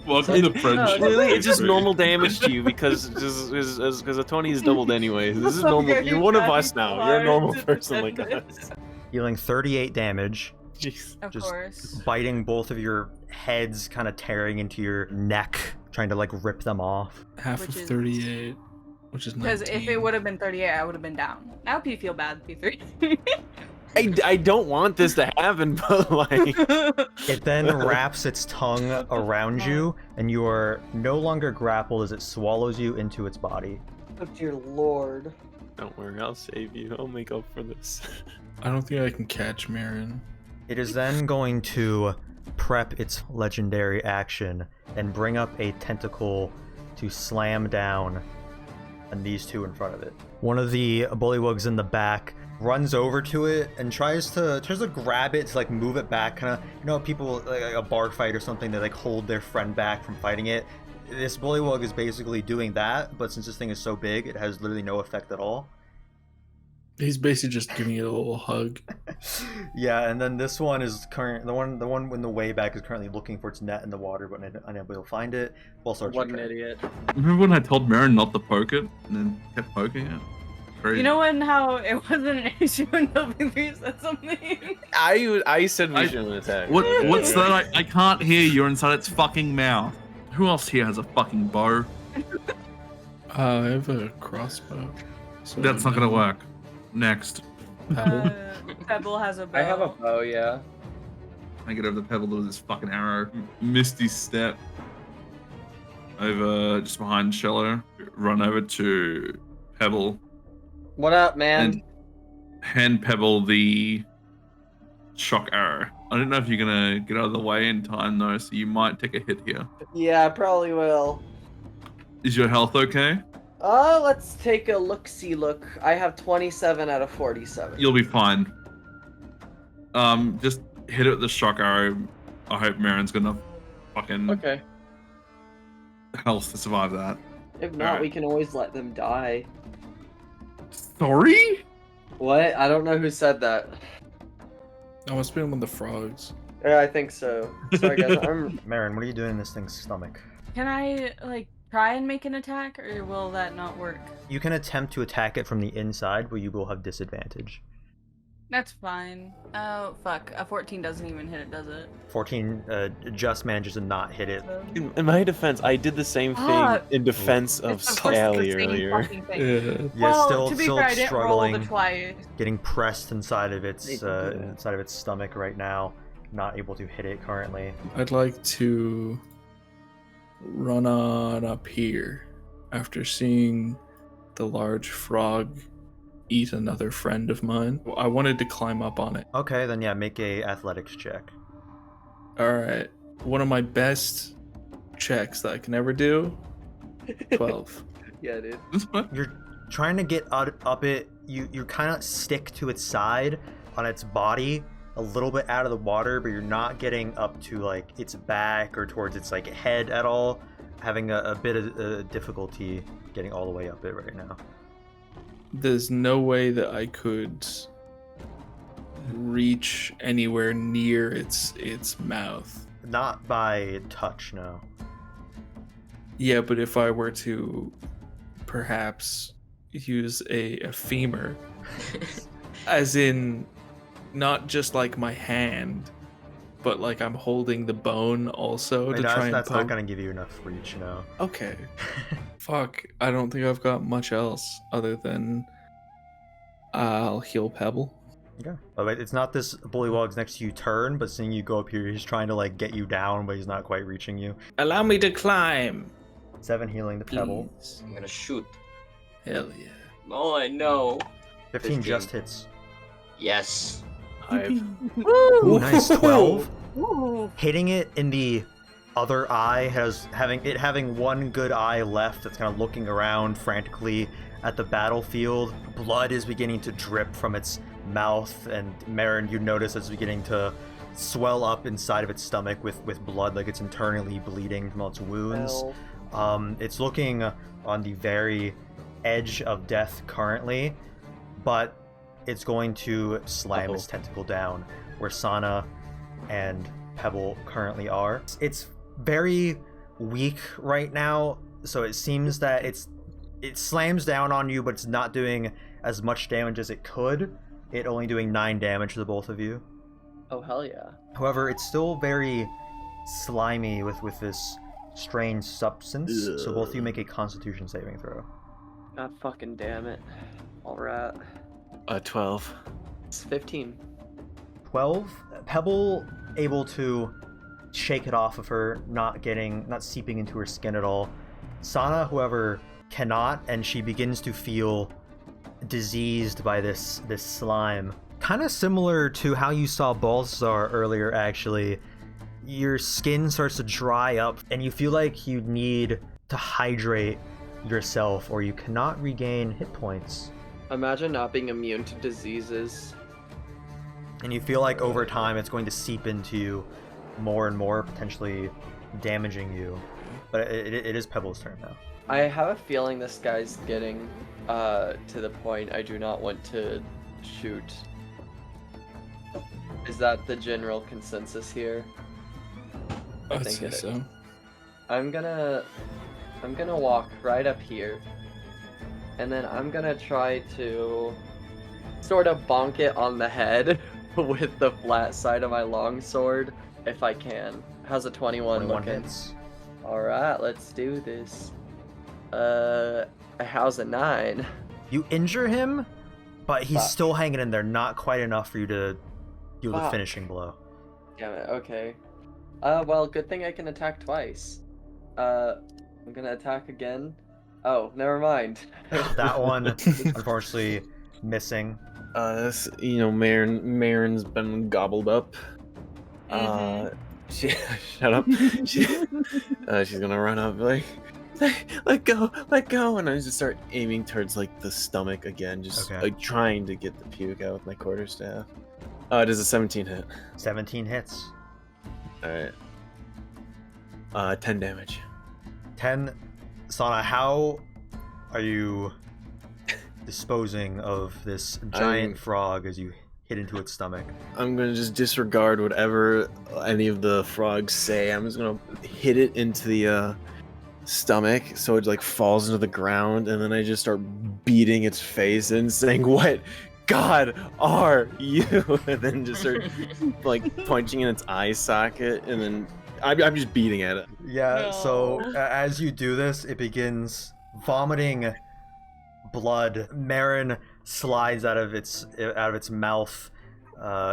Welcome to friendship. It's just normal damage to you because a 20 is doubled anyways. This is normal. You're one of us now. You're a normal person like us. Healing 38 damage, Jeez. Of Just course. biting both of your heads, kind of tearing into your neck, trying to like rip them off. Half Which of is- 38, which is 19. Because if it would have been 38, I would have been down. Now if you feel bad, P3. I don't want this to happen, but like It then wraps its tongue around you, and you are no longer grappled as it swallows you into its body. Oh dear lord. don't worry, I'll save you. I'll make up for this. I don't think I can catch Mherren. It is then going to prep its legendary action and bring up a tentacle to slam down on these two in front of it. One of the bullywugs in the back runs over to it and tries to grab it to like move it back, kind of, you know, people like a bar fight or something, they like hold their friend back from fighting it. This bullywug is basically doing that, but since this thing is so big, it has literally no effect at all. He's basically just giving it a little hug. Yeah, and then this one is the one in the way back is currently looking for its net in the water, but unable to find it. Balthazar, What an idiot. Remember when I told Mherren not to poke it and then kept poking it? Crazy. You know when how it wasn't an issue until P3 said something? I said we shouldn't attack. What's that? I can't hear. You're inside its fucking mouth. Who else here has a fucking bow? I have a crossbow. So That's not gonna work. Next. Pebble. Pebble has a bow. I have a bow, yeah. I get over the Pebble to this fucking arrow. Misty step over just behind Shello. Run over to Pebble. What up, man? And hand Pebble the shock arrow. I don't know if you're gonna get out of the way in time though, so you might take a hit here. Yeah, I probably will. Is your health okay? Let's take a look-see look. I have 27 out of 47. You'll be fine. Just hit it with the shock arrow. I hope Mherren's got enough fucking Okay. health to survive that. If not, Alright. we can always let them die. Sorry? What? I don't know who said that. I must be one of the frogs. Yeah, I think so. Sorry, guys. Mherren, what are you doing in this thing's stomach? Can I like try and make an attack, or will that not work? You can attempt to attack it from the inside, but you will have disadvantage. That's fine. Oh fuck, a 14 doesn't even hit it, does it? 14 just manages to not hit it. In my defense, I did the same thing in defense of It's of course the Scally same earlier. fucking thing. Yeah. Yeah, Well, still to be fair, I didn't roll the struggling, twice. getting pressed inside of its They did that. inside of its stomach right now. Not able to hit it currently. I'd like to run on up here after seeing the large frog eat another friend of mine. I wanted to climb up on it. Okay, then yeah, make a athletics check. Alright. One of my best checks that I can ever do. 12. Yeah, dude. This one? You're trying to get up it. You kind of stick to its side on its body, a little bit out of the water, but you're not getting up to like its back or towards its like head at all. Having a bit of difficulty getting all the way up it right now. There's no way that I could reach anywhere near its mouth. Not by touch, no. Yeah, but if I were to perhaps use a femur, as in not just like my hand, but like I'm holding the bone also to try and that's not poke. gonna give you enough reach, no. Okay. Fuck, I don't think I've got much else other than I'll heal Pebble. Okay. Oh, wait, it's not this bullywog's next to you turn, but seeing you go up here, he's trying to like get you down, but he's not quite reaching you. Allow me to climb. 7 healing the Pebble. Please. I'm gonna shoot. Hell yeah. Oh, I know. 15 15. just hits. Yes. Ooh, nice. 12. Ooh. Hitting it in the other eye, having one good eye left that's kind of looking around frantically at the battlefield. Blood is beginning to drip from its mouth, and Mherren, you notice it's beginning to swell up inside of its stomach with blood, like it's internally bleeding from all its wounds. It's looking on the very edge of death currently, but it's going to slam its tentacle down where Sana and Pebble currently are. It's very weak right now, so it seems that it slams down on you, but it's not doing as much damage as it could. It only doing 9 damage to the both of you. Oh, hell yeah. However, it's still very slimy with this strange substance, so both of you make a Constitution saving throw. God fucking damn it. Alright. 12. It's 15. 12. Pebble able to shake it off of her, not seeping into her skin at all. Sana, however, cannot, and she begins to feel diseased by this slime. Kind of similar to how you saw Balthazar earlier, actually. Your skin starts to dry up, and you feel like you need to hydrate yourself, or you cannot regain hit points. Imagine not being immune to diseases. And you feel like over time it's going to seep into you more and more, potentially damaging you. But it is Pebble's turn now. I have a feeling this guy's getting to the point I do not want to shoot. Is that the general consensus here? I'd think say it is. so. I'm gonna walk right up here, and then I'm gonna try to sort of bonk it on the head with the flat side of my longsword, if I can. How's a 21 looking? hits. Alright, let's do this. How's a 9? You injure him, but he's Fuck. still hanging in there, not quite enough for you to deal the Fuck. finishing blow. Damn it. Okay. Well, good thing I can attack twice. I'm gonna attack again. Oh, never mind. That one, unfortunately, missing. Mherren's been gobbled up. Shut up. She's gonna run up like, let go, and I just start aiming towards like the stomach again, just like trying to get the puke out with my quarterstaff. Does a 17 hit? 17 hits. All right. 10 damage. 10. Sana, how are you disposing of this giant frog as you hit into its stomach? I'm gonna just disregard whatever any of the frogs say. I'm just gonna hit it into the stomach so it like falls into the ground, and then I just start beating its face and saying, "What God are you?" And then just start like punching in its eye socket, and then I'm just beating at it. Yeah, so as you do this, it begins vomiting blood. Mherren slides out of its mouth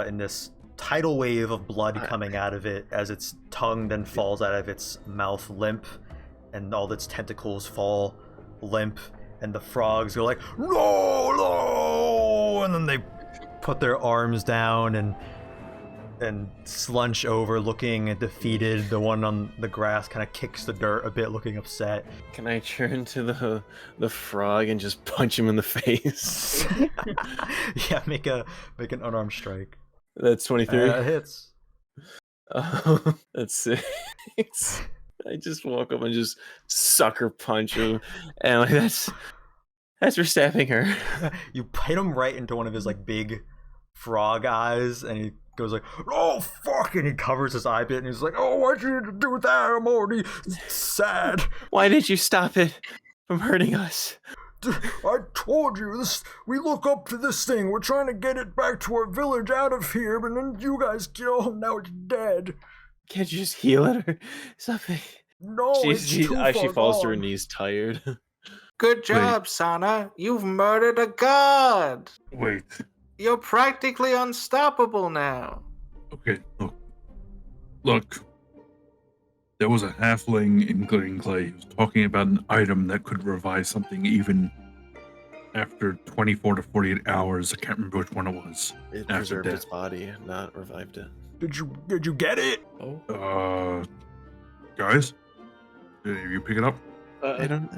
in this tidal wave of blood coming out of it as its tongue then falls out of its mouth limp, and all its tentacles fall limp, and the frogs go like, no, and then they put their arms down and slunch over looking defeated. The one on the grass kind of kicks the dirt a bit, looking upset. Can I turn to the frog and just punch him in the face? Yeah, make an unarmed strike. That's 23. Hits. That's 6. I just walk up and just sucker punch him, and like that's for stabbing her. You hit him right into one of his like big frog eyes, and he goes like, "Oh fuck!" and he covers his eye bit, and he's like, "Oh, why'd you do with that? I'm already sad." Why did you stop it from hurting us? I told you this. We look up to this thing. We're trying to get it back to our village out of here, but then you guys kill him. Now it's dead. Can't you just heal it or something? No, she falls to her knees, tired. Good job, Sana. You've murdered a god. Wait. You're practically unstoppable now. Okay, look. There was a halfling in Greenclay who was talking about an item that could revive something even after 24 to 48 hours. I can't remember which one it was. It preserved its body, not revived it. Did you get it? Oh. Guys, did you pick it up? I don't.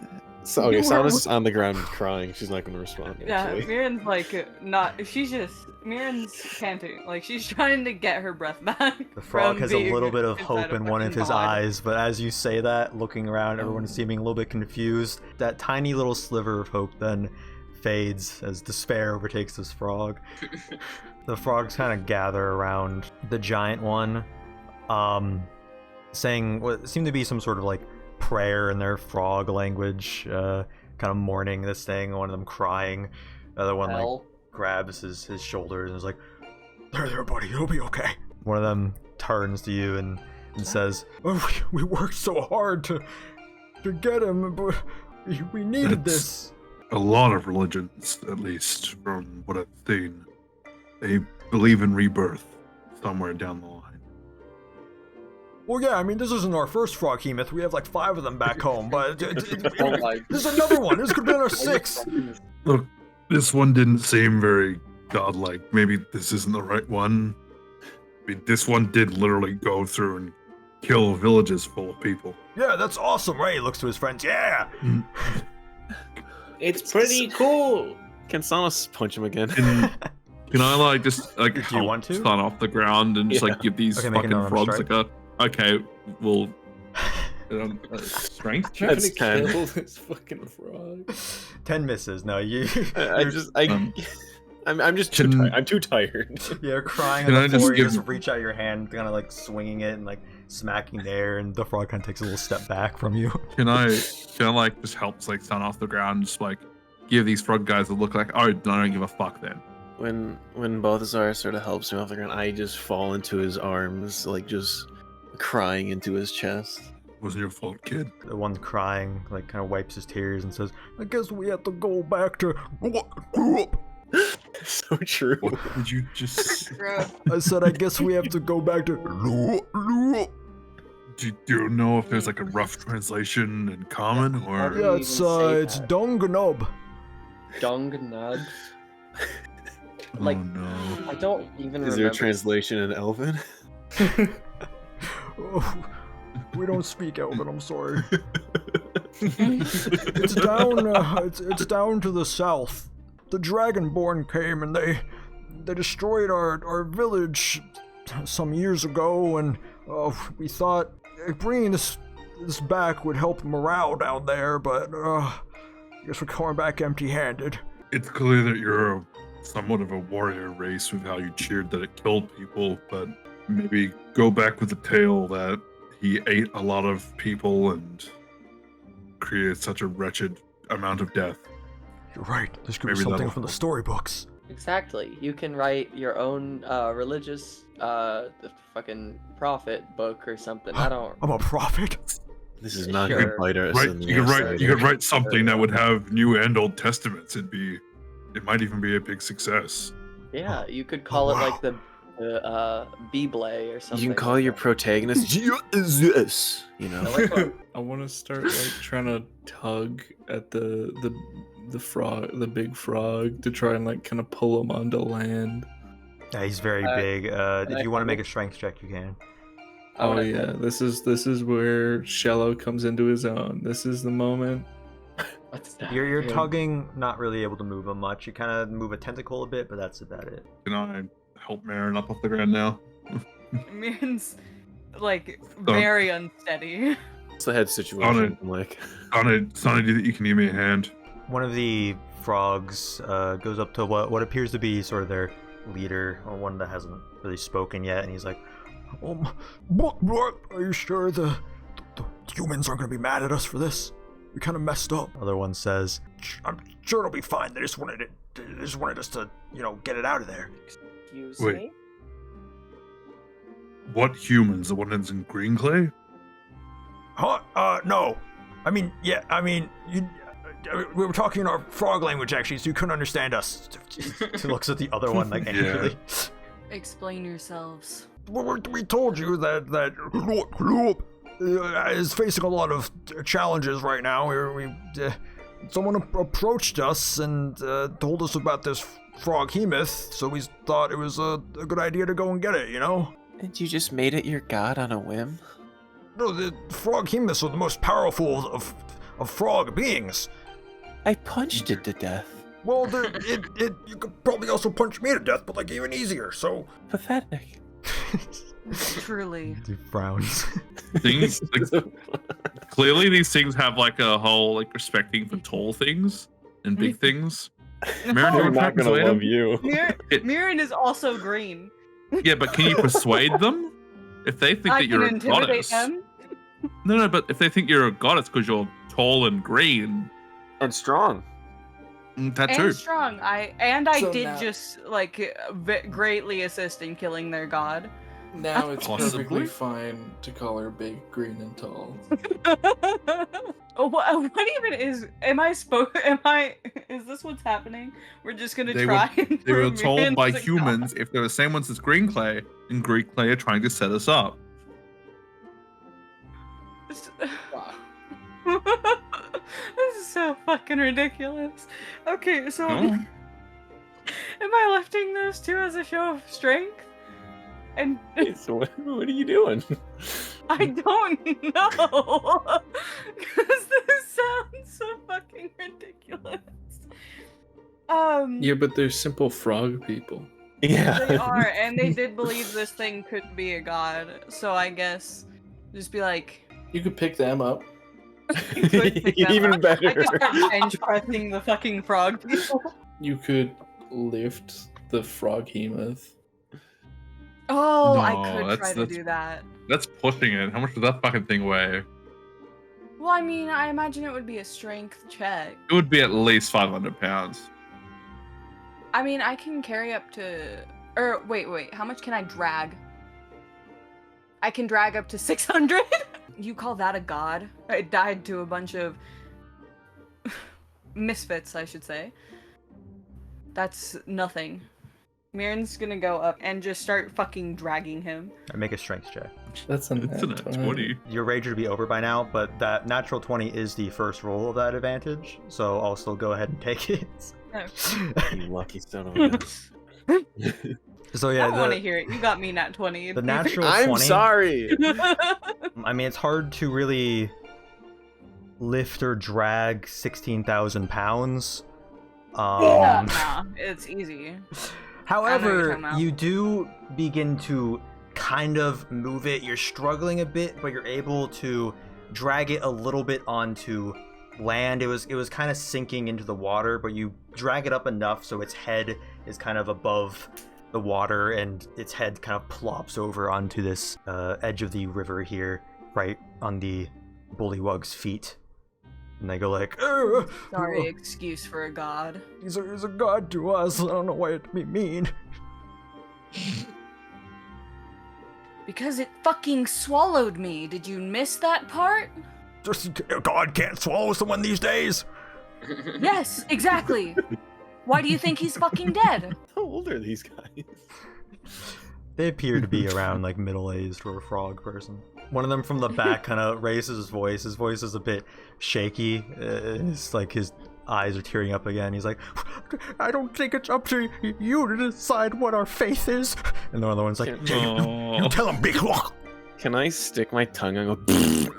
So, okay, Sana's on the ground crying. She's not going to respond. Yeah, Mherren's like not. Mherren's panting. Like she's trying to get her breath back. The frog has a little bit of hope in one of his eyes, but as you say that, looking around, everyone is seeming a little bit confused. That tiny little sliver of hope then fades as despair overtakes this frog. The frogs kind of gather around the giant one, saying what seemed to be some sort of like prayer in their frog language, kind of mourning this thing. One of them crying, the other one like grabs his shoulders and is like, there buddy, it'll be okay. One of them turns to you and says, "Oh, we worked so hard to get him, but we needed this." A lot of religions, at least from what I've seen, they believe in rebirth somewhere down the line. Well, yeah, I mean, this isn't our first frog myth. We have like 5 of them back home, but this is another one. This could be our 6th. Look, this one didn't seem very godlike. Maybe this isn't the right one. I mean, this one did literally go through and kill villages full of people. Yeah, that's awesome, right? He looks to his friends. Yeah! It's pretty cool. Can Sana punch him again? Can I like just like Do you want to? Sana off the ground and just like give these fucking frogs like a we'll strength check? That's 10. Kill this fucking frog. 10 misses. No, I'm just too tired. I'm too tired. You're crying on the floor. You just reach out your hand, kind of like swinging it and like smacking the air, and the frog kind of takes a little step back from you. Can I like just help like Sana off the ground, just like give these frog guys a look like, oh, I don't give a fuck then. When Balthazar sort of helps me off the ground, I just fall into his arms, like just crying into his chest. Wasn't your fault, kid. The one crying, like, kind of wipes his tears and says, "I guess we have to go back to what grew up." So true. What did you just? I said, I guess we have to go back to. Do you know if there's like a rough translation in common or? Yeah, it's Dunganub. Dunganub. Oh Like, no. I don't even Is there a remember. translation in Elven? Oh, we don't speak Elven. I'm sorry. It's down. It's down to the south. The Dragonborn came and they destroyed our village some years ago, and we thought bringing this back would help morale down there, but I guess we're coming back empty-handed. It's clear that you're somewhat of a warrior race with how you cheered that it killed people, but maybe go back with the tale that he ate a lot of people and created such a wretched amount of death. You're right. This could be Maybe something that'll from the help. storybooks. Exactly. You can write your own religious fucking prophet book or something. I don't. I'm a prophet. This is not Sure. gonna bite us. Right? in the You could write. outside. You could write something that would have New and Old Testaments. It might even be a big success. Yeah, you could call it wow. like the Bible or something. You can call like your that. protagonist Jesus. You know. I like that. I want to start like trying to tug at the frog, the big frog, to try and like kind of pull him onto land. Yeah, he's very big. If you want to make a strength check, you can. Oh wanna- yeah, this is where Shello comes into his own. This is the moment. What's that? You're Yeah. tugging, not really able to move him much. You kind of move a tentacle a bit, but that's about it. Can I help Mherren up off the ground now? Mieren's like very unsteady. It's the head situation. I'm like, Sonny, do you think you can give me a hand? One of the frogs goes up to what appears to be sort of their leader, or one that hasn't really spoken yet, and he's like, what? Are you sure the humans aren't going to be mad at us for this? We kind of messed up. Other one says, I'm sure it'll be fine. They just wanted us to, get it out of there. Excuse Wait. me? What humans? The one that's in Greenclay? Huh? No. We were talking in our frog language, actually, so you couldn't understand us. He looks at the other one like Yeah. angrily. Explain yourselves. We told you that is facing a lot of challenges right now. Someone approached us and told us about this frog hemoth, so we thought it was a good idea to go and get it, and you just made it your god on a whim? No, the frog hemoths are the most powerful of frog beings. I punched it to death. Well, you could probably also punch me to death, but like even easier, so... Pathetic. Truly. He frowns. Things like, clearly these things have like a whole like respecting for tall things and big things. Mherren, you I'm wanna not gonna persuade love them? you. Mherren is also green. Yeah, but can you persuade them if they think I that you're can a intimidate goddess? them. No, but if they think you're a goddess because you're tall and green, And strong. that too. And strong. I So did now- just like greatly assist in killing their god. Now it's Possibly. perfectly fine to call her big, green, and tall. What even is? Is this what's happening? We're just gonna They try. were, and they were prove told Mieren's by a god. humans if they're the same ones as Greenclay, and Greenclay are trying to set us up. This is so fucking ridiculous. Okay, so No? am I lifting those two as a show of strength? And Hey, so what are you doing? I don't know. Because this sounds so fucking ridiculous. Yeah, but they're simple frog people. Yeah. They are, and they did believe this thing could be a god. So I guess just be like, You could pick them up. you could pick them Even up. better. I could start bench pressing the fucking frog people. You could lift the frog hemoth. Oh, I No, could try to that's- do that. That's pushing it. How much does that fucking thing weigh? Well, I mean, I imagine it would be a strength check. It would be at least 500 pounds. I mean, I can carry up to... Or, wait, how much can I drag? I can drag up to 600? You call that a god? It died to a bunch of... misfits, I should say. That's nothing. Mherren's gonna go up and just start fucking dragging him. I make a strength check. That's a It's an 20. Your rage would be over by now, but that natural 20 is the first roll of that advantage, so I'll still go ahead and take it. You lucky son of a gun. So yeah, I don't want to hear it. You got me nat 20. the natural I'm 20. sorry. I mean, it's hard to really lift or drag 16,000 pounds. Nah, it's easy. However, talking about. you do begin to kind of move it. You're struggling a bit, but you're able to drag it a little bit onto land. It was kind of sinking into the water, but you drag it up enough so its head is kind of above the water, and its head kind of plops over onto this edge of the river here, right on the bullywug's feet. And they go like, Sorry, excuse for a god. He's a god to us. I don't know why it'd be mean. Because it fucking swallowed me. Did you miss that part? Just God can't swallow someone these days. Yes, exactly. Why do you think he's fucking dead? How old are these guys? They appear to be around like middle-aged for a frog person. One of them from the back kind of raises his voice. His voice is a bit shaky. It's like his eyes are tearing up again. He's like, I don't think it's up to you to decide what our faith is. And the other one's like, You tell him, big look. Can I stick my tongue and go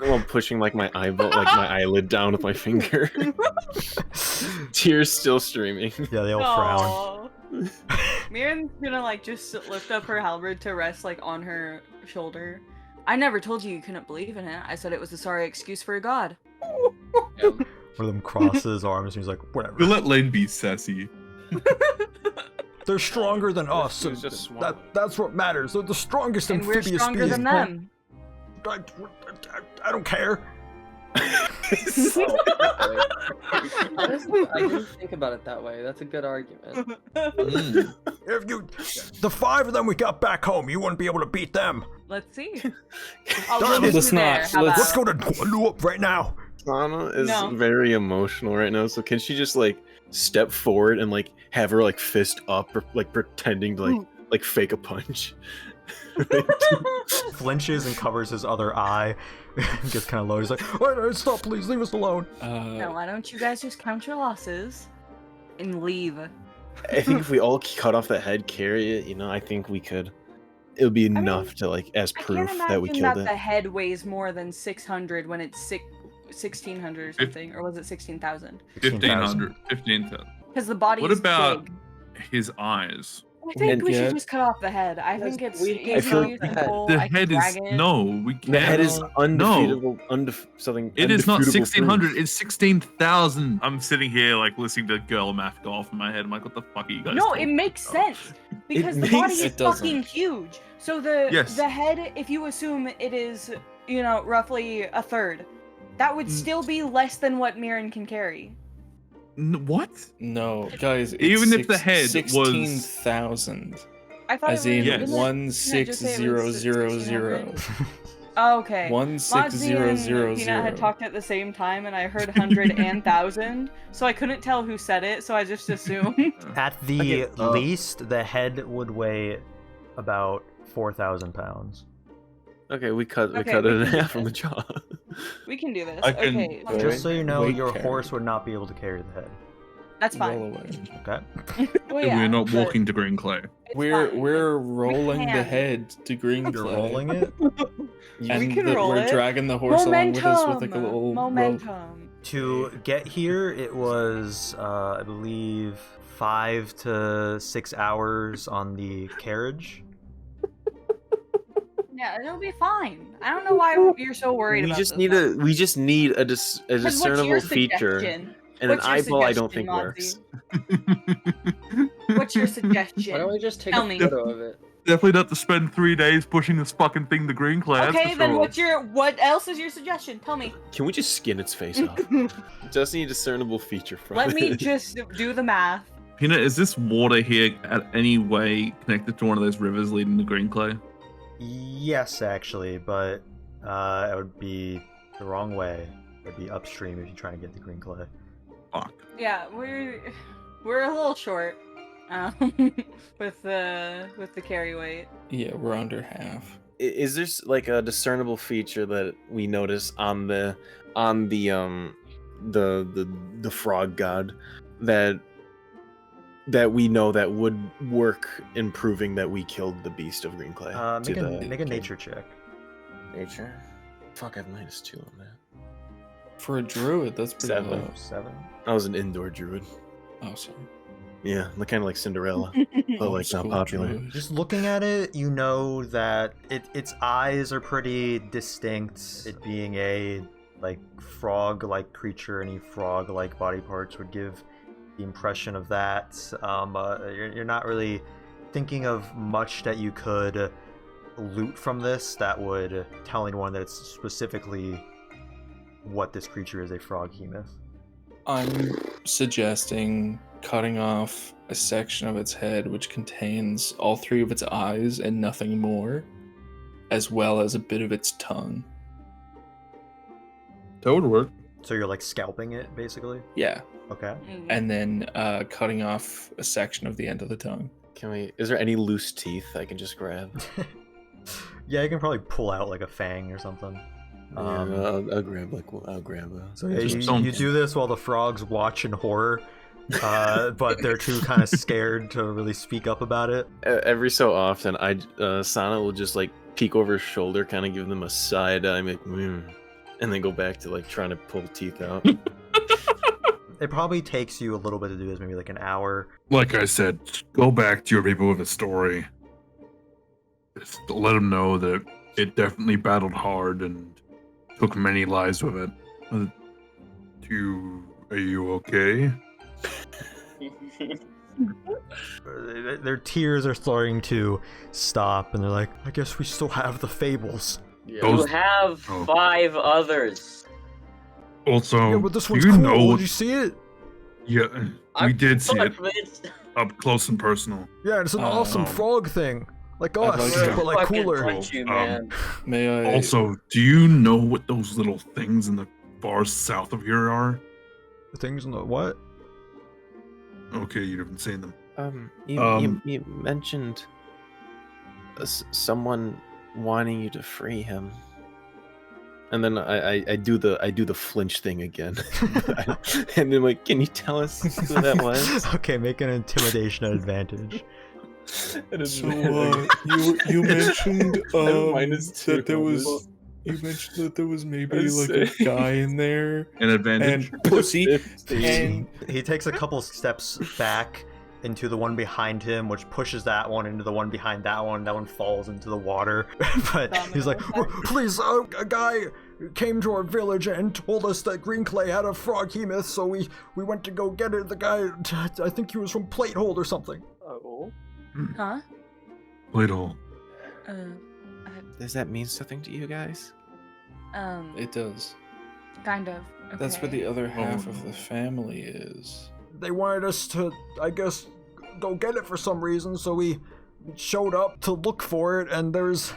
while pushing like my eyeball, like my eyelid down with my finger? Tears still streaming. Yeah, they all frown. Mherren's gonna like just lift up her halberd to rest like on her shoulder. I never told you couldn't believe in it. I said it was a sorry excuse for a god. One of them crosses his arms and he's like, whatever. You let Lane be sassy. They're stronger than us. It was just swallowed. That's what matters. They're the strongest And we're amphibious stronger species. than them. I don't care. Honestly, I didn't think about it that way. That's a good argument. If the 5 of them we got back home, you wouldn't be able to beat them. Let's see. Darn it. Let's not. Let's go to Guadeloupe right now. Anna is No. very emotional right now, so can she just like step forward and like have her like fist up or like pretending to like fake a punch? Flinches and covers his other eye. Gets kind of low. He's like, "Wait, stop, please, leave us alone." No, why don't you guys just count your losses and leave? I think if we all cut off the head, carry it, I think we could. It would be enough to like as I proof can't that we imagine killed that it. the head weighs more than 600 when it's 1600 or something, or was it 16,000? 1500. 15,000. Because the body What is about big. his eyes? I think we Yeah. should just cut off the head. I think it's we- easy I feel to like control. The I can head is drag it. no. We can't. The head is No. undefeatable. Something. It is not undefeatable 1600. proof. It's 16,000. I'm sitting here like listening to girl math go off in my head. I'm like, what the fuck are you guys? No, talking it makes about? sense because the makes- body is it doesn't. fucking huge. So the Yes. the head, if you assume it is, roughly a third, that would still be less than what Mherren can carry. What? No, guys. It's Even if the head was- 16,000, I thought as it in was Yes. didn't it just say it was 16000. 1600? Oh, okay. Moxie and 16000. Peanut had talked at the same time, and I heard 100 and 1,000, so I couldn't tell who said it, so I just assumed. At the Okay, least, the head would weigh about 4,000 pounds. Okay, we cut Okay, it we in can do half on the this. jaw. We can do this. I can- Okay, Alright. Just so you know, Weight your carry. horse would not be able to carry the head. that's Roll fine. away. Okay? Well, yeah, We're not but walking to Greenclay. it's We're fine. we're rolling the can. head to Greenclay. You're rolling it? And can that roll we're it. dragging the horse along with us with like a little rope. Momentum. To get here, it was, I believe, 5 to 6 hours on the carriage. Yeah, it'll be fine. I don't know why you're so worried We about just this need stuff. a Because what's discernible your feature, suggestion? and an What's your eyeball I don't suggestion, think Mozzie? works. What's your suggestion? Why don't we just take Tell a me. photo of it? Definitely not to spend 3 days pushing this fucking thing to Greenclay. that's Okay, for then sure. what else is your suggestion? Tell me. Can we just skin its face off? Just need a discernible feature from Let me it. just do the math. Peanut, is this water here at any way connected to one of those rivers leading to Greenclay? Yes, actually, but it would be the wrong way. It would be upstream if you're trying to get to Greenclay. Fuck. Yeah, we're a little short. With the carry weight. Yeah, we're under half. Is there like a discernible feature that we notice on the frog god that we know that would work in proving that we killed the beast of Greenclay? Make a nature check. Nature. Fuck, I have -2 on that. For a druid, that's pretty 7. low. 7. I was an indoor druid. Oh, sorry. Yeah, kind of like Cinderella, but like not School popular. druid. Just looking at it, you know that its eyes are pretty distinct. It being a like frog-like creature, any frog-like body parts would give the impression of that. You're not really thinking of much that you could loot from this that would tell anyone that it's specifically what this creature is, a froghemoth. I'm suggesting cutting off a section of its head which contains all 3 of its eyes and nothing more, as well as a bit of its tongue. That would work. So you're like scalping it, basically? Yeah. Okay. And then cutting off a section of the end of the tongue. Is there any loose teeth I can just grab? Yeah, you can probably pull out like a fang or something. I'll grab So yeah, you do this while the frogs watch in horror, but they're too kind of scared to really speak up about it. Every so often, Sana will just like peek over his shoulder, kind of give them a side eye, like, and then go back to like trying to pull teeth out. It probably takes you a little bit to do this, maybe like an hour. Like I said, go back to your people with a story. Just let them know that it definitely battled hard and took many lives with it. Are you okay? Their tears are starting to stop, and they're like, I guess we still have the fables. You have 5 others. Also, Yeah, but this one's do you cool. know? Did you see it? Yeah, we did see it Convinced. up close and personal. Yeah, it's an awesome frog thing. Like I'd us, like to but like Fucking cooler. punch you, man. May I Also, do you know what those little things in the far south of here are? The things in the what? Okay, you haven't seen them. You mentioned someone wanting you to free him, and then I do the flinch thing again, and then like, can you tell us who that was? Okay, make an intimidation at advantage. So you mentioned that there was maybe like a guy in there An advantage. and pussy and He takes a couple steps back into the one behind him, which pushes that one into the one behind that one. That one falls into the water. But he's like, Please, a guy came to our village and told us that Greenclay had a froghemoth, so we went to go get it. The guy, I think he was from Platehold or something. Oh. Huh? Little. Does that mean something to you guys? it does. Kind of. Okay. That's where the other half of the family is. They wanted us to, I guess, go get it for some reason, so we showed up to look for it, and there was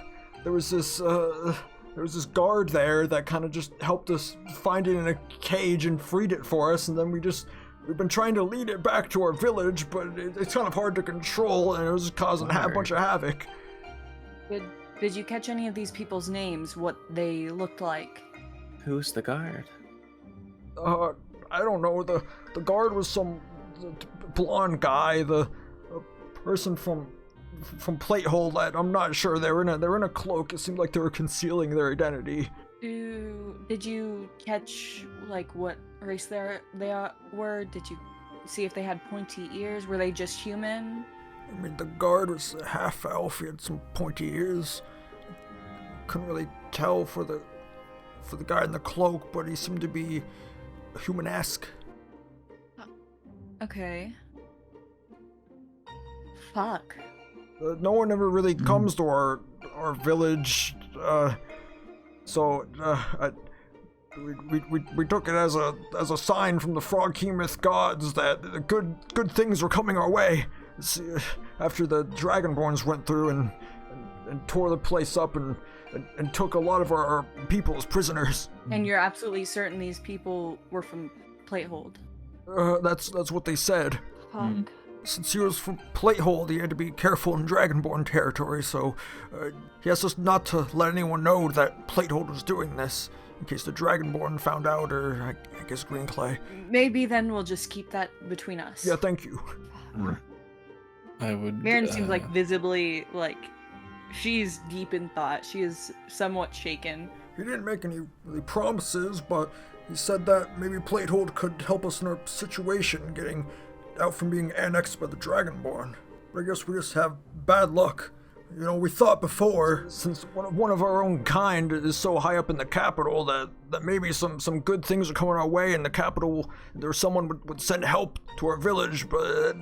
this guard there that kind of just helped us find it in a cage and freed it for us, and then we've been trying to lead it back to our village, but it's kind of hard to control, and it was causing a bunch of havoc. Did you catch any of these people's names? What they looked like? Who's the guard? I don't know. The guard was some blonde guy. The person from Platehold. I'm not sure. They were in a cloak. It seemed like they were concealing their identity. Did you catch like what race they were? Did you see if they had pointy ears? Were they just human? I mean, the guard was half elf. He had some pointy ears. Couldn't really tell for the guy in the cloak, but he seemed to be human-esque. Okay. Fuck. No one ever really comes to our village, so we took it as a sign from the froghemoth gods that good things were coming our way. After the Dragonborns went through and tore the place up and took a lot of our people as prisoners. And you're absolutely certain these people were from Platehold? That's what they said. Fuck. since he was from Platehold, he had to be careful in Dragonborn territory, so he asked us not to let anyone know that Platehold was doing this, in case the Dragonborn found out, or I guess Greenclay. Maybe then we'll just keep that between us. Yeah, thank you. I would. Mherren seems like visibly, like, she's deep in thought. She is somewhat shaken. He didn't make any really promises, but he said that maybe Platehold could help us in our situation, getting out from being annexed by the Dragonborn. But I guess we just have bad luck. You know, we thought before, since one of our own kind is so high up in the capital, that maybe some good things are coming our way in the capital, someone would send help to our village, but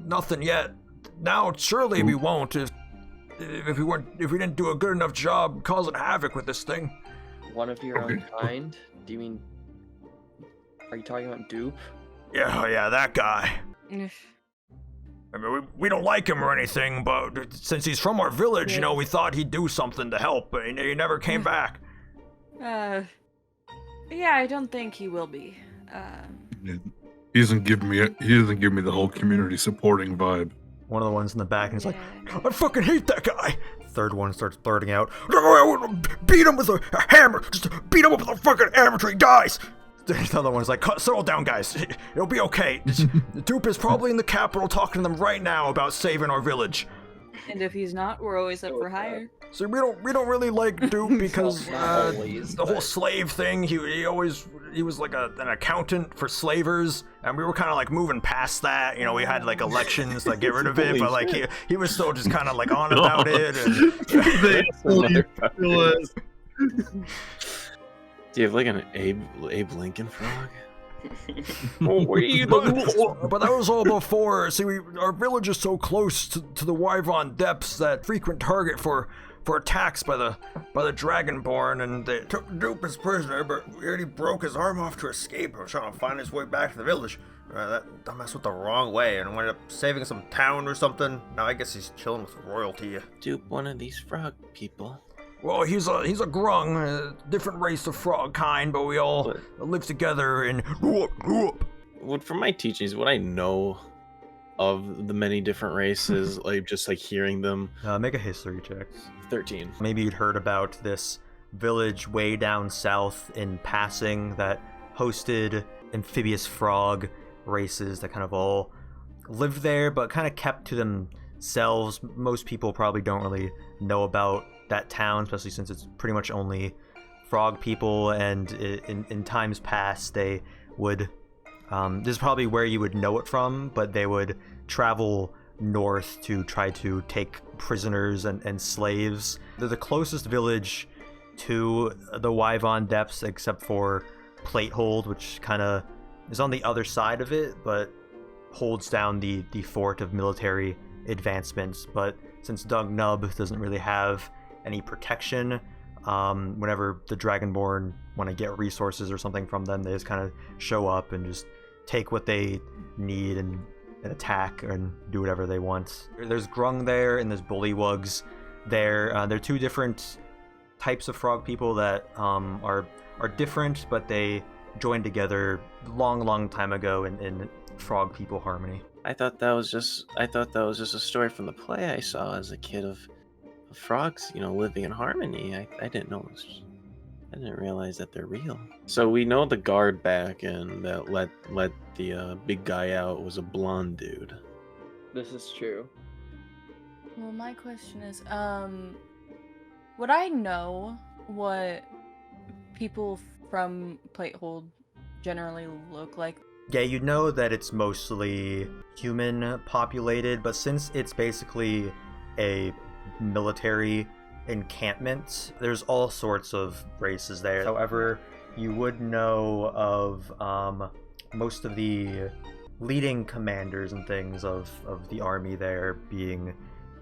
nothing yet. Now, surely we won't if we didn't do a good enough job causing havoc with this thing. One of your own kind? Do you mean... Are you talking about Dupe? Yeah, that guy. I mean, we don't like him or anything, but since he's from our village, you know, we thought he'd do something to help, but he never came back. Yeah, I don't think he will be. He doesn't give me the whole community supporting vibe. One of the ones in the back, and he's like, I fucking hate that guy. Third one starts blurting out, beat him with a hammer. Just beat him up with a fucking hammer till he dies. The other one's like, settle down, guys. It'll be okay. The Dupe is probably in the capital talking to them right now about saving our village. And if he's not, we're always up for hire. So we don't really like Dupe because the whole slave thing. He was like an accountant for slavers, and we were kind of like moving past that. You know, we had like elections to get rid of it, but like he was still just kind of like on about it. And... Do you have like an Abe Lincoln frog? But that was all before. See, our village is so close to the Wyvern depths that frequent target for attacks by the Dragonborn, and they took Dupe as prisoner, but we already broke his arm off to escape. We're trying to find his way back to the village. That dumbass went the wrong way and ended up saving some town or something. Now I guess he's chilling with royalty. Dupe one of these frog people. Well, he's a grung, a different race of frog kind, but we all live together and From my teachings, what I know of the many different races, like just like hearing them. Make a history check. 13. Maybe you'd heard about this village way down south in passing that hosted amphibious frog races that kind of all lived there, but kind of kept to themselves. Most people probably don't really know about that town, especially since it's pretty much only frog people, and in times past they would this is probably where you would know it from, but they would travel north to try to take prisoners and slaves. They're the closest village to the Wyvern depths except for Platehold, which kind of is on the other side of it but holds down the fort of military advancements. But since Doug Nub doesn't really have any protection, whenever the Dragonborn want to get resources or something from them, they just kind of show up and just take what they need and attack and do whatever they want. There's grung there and there's bullywugs there. They're two different types of frog people that are different, but they joined together long time ago in frog people harmony. I thought that was just a story from the play I saw as a kid of frogs, living in harmony. I didn't know this. I didn't realize that they're real. So we know the guard back and that let the big guy out was a blonde dude. This is true. Well, my question is, would I know what people from Platehold generally look like? Yeah, you know that it's mostly human populated, but since it's basically a military encampment, there's all sorts of races there. However, you would know of most of the leading commanders and things of the army there being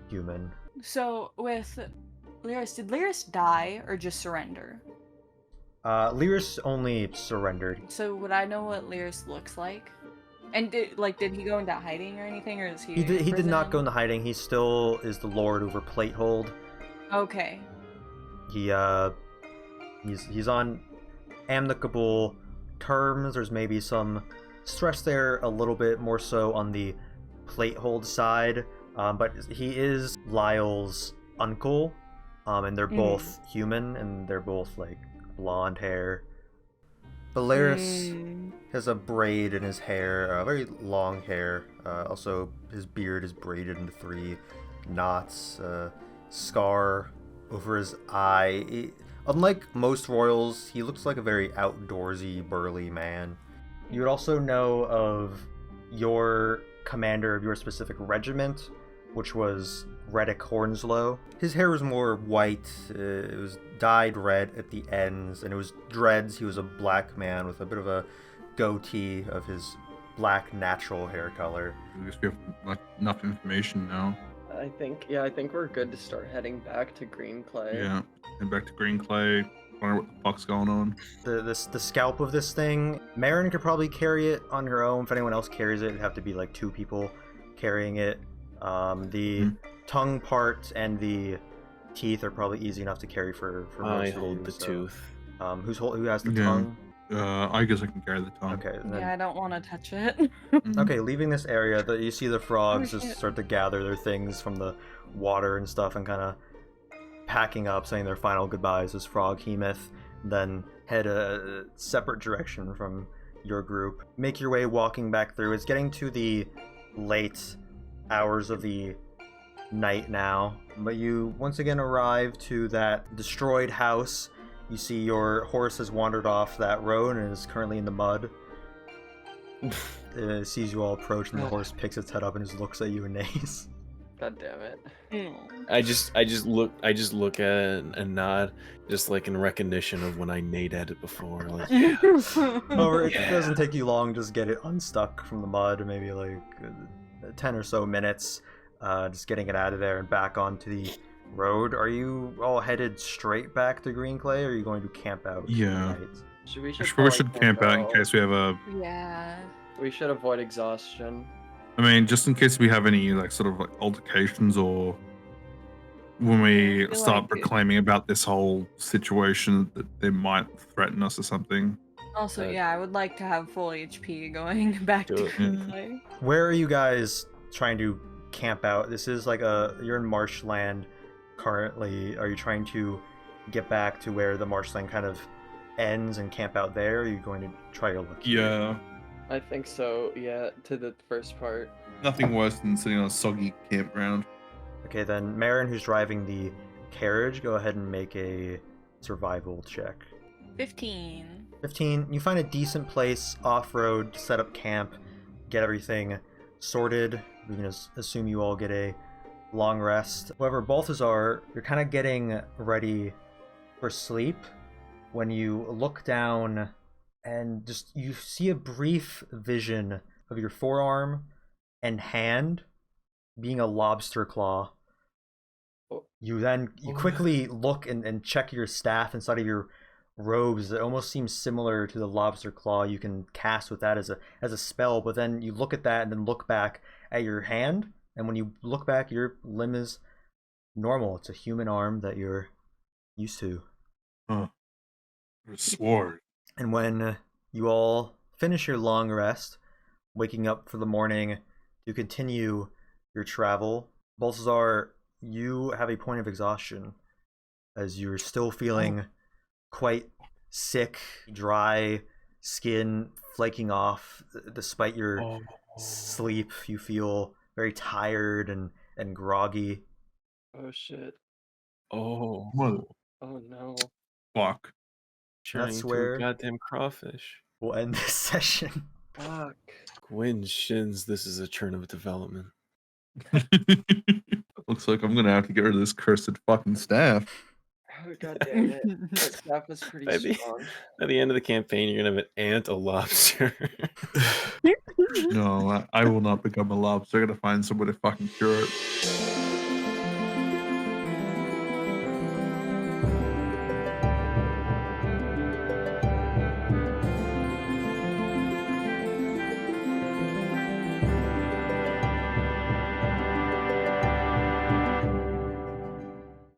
human. So with Lyris, did Lyris die or just surrender? Lyris only surrendered. So would I know what Lyris looks like? And did he go into hiding or anything, or is he? He did not go into hiding. He still is the lord over Platehold. Okay. He's on amicable terms. There's maybe some stress there, a little bit more so on the Platehold side, but he is Lyle's uncle, and they're both human, and they're both like blonde hair. Valeris has a braid in his hair, very long hair. Also, his beard is braided into 3 knots. Scar over his eye. Unlike most royals, he looks like a very outdoorsy, burly man. You would also know of your commander of your specific regiment, which was Reddick Hornslow. His hair was more white, it was dyed red at the ends, and it was dreads. He was a black man with a bit of a goatee of his black natural hair color. I guess we have enough information now. I think we're good to start heading back to Greenclay. Yeah, and back to Greenclay. Wonder what the fuck's going on. The scalp of this thing, Mherren could probably carry it on her own. If anyone else carries it, it'd have to be like 2 people carrying it. The tongue part and the teeth are probably easy enough to carry for most I of you, hold the so. tooth. Who has the Yeah. tongue? I guess I can carry the tongue. Okay. And then, Yeah, I don't want to touch it. Okay, leaving this area, you see the frogs Oh, just shit. start to gather their things from the water and stuff and kind of packing up, saying their final goodbyes as Frog Hemoth, then head a separate direction from your group. Make your way walking back through. It's getting to the late hours of the night now, but you once again arrive to that destroyed house. You see your horse has wandered off that road and is currently in the mud. It sees you all approach, and the horse picks its head up and just looks at you and neighs. God damn it. I just look at it and nod, just like in recognition of when I neighed at it before. Like, However, it Yeah. doesn't take you long to just get it unstuck from the mud, maybe like 10 or so minutes, just getting it out of there and back onto the road. Are you all headed straight back to Greenclay, or are you going to camp out? Yeah. tonight? We I probably should camp out in case we have a. Yeah. We should avoid exhaustion. I mean, just in case we have any like sort of like altercations, or when we feel start like- proclaiming about this whole situation that they might threaten us or something. Also, yeah, I would like to have full HP going back Do to it. Greenclay. Where are you guys trying to camp out? This is like you're in marshland currently. Are you trying to get back to where the marshland kind of ends and camp out there? Or are you going to try to look here? Yeah, I think so, yeah, to the first part. nothing worse than sitting on a soggy campground. Okay, then Mherren, who's driving the carriage, go ahead and make a survival check. 15. 15. You find a decent place off-road to set up camp, get everything sorted. We can assume you all get a long rest. However, Balthazar, you're kind of getting ready for sleep when you look down and just you see a brief vision of your forearm and hand being a lobster claw. You quickly look and check your staff inside of your robes. It almost seems similar to the lobster claw you can cast with that as a spell, but then you look at that and then look back at your hand, and when you look back, your limb is normal. It's a human arm that you're used to. Huh. A sword. And when you all finish your long rest, waking up for the morning to continue your travel, Balthazar, you have a point of exhaustion as you're still feeling quite sick, dry skin flaking off despite your sleep. You feel very tired and groggy. Oh shit. oh, What? Oh no. Fuck. turning That's into where- a goddamn crawfish. We'll end this session. Fuck. Gwyn shins, this is a turn of development. Looks like I'm gonna have to get rid of this cursed fucking staff. Oh, god damn it. That staff was pretty Maybe. strong. At the end of the campaign, you're gonna have an ant, a lobster. No, I will not become a lobster. I gotta find some way to fucking cure it.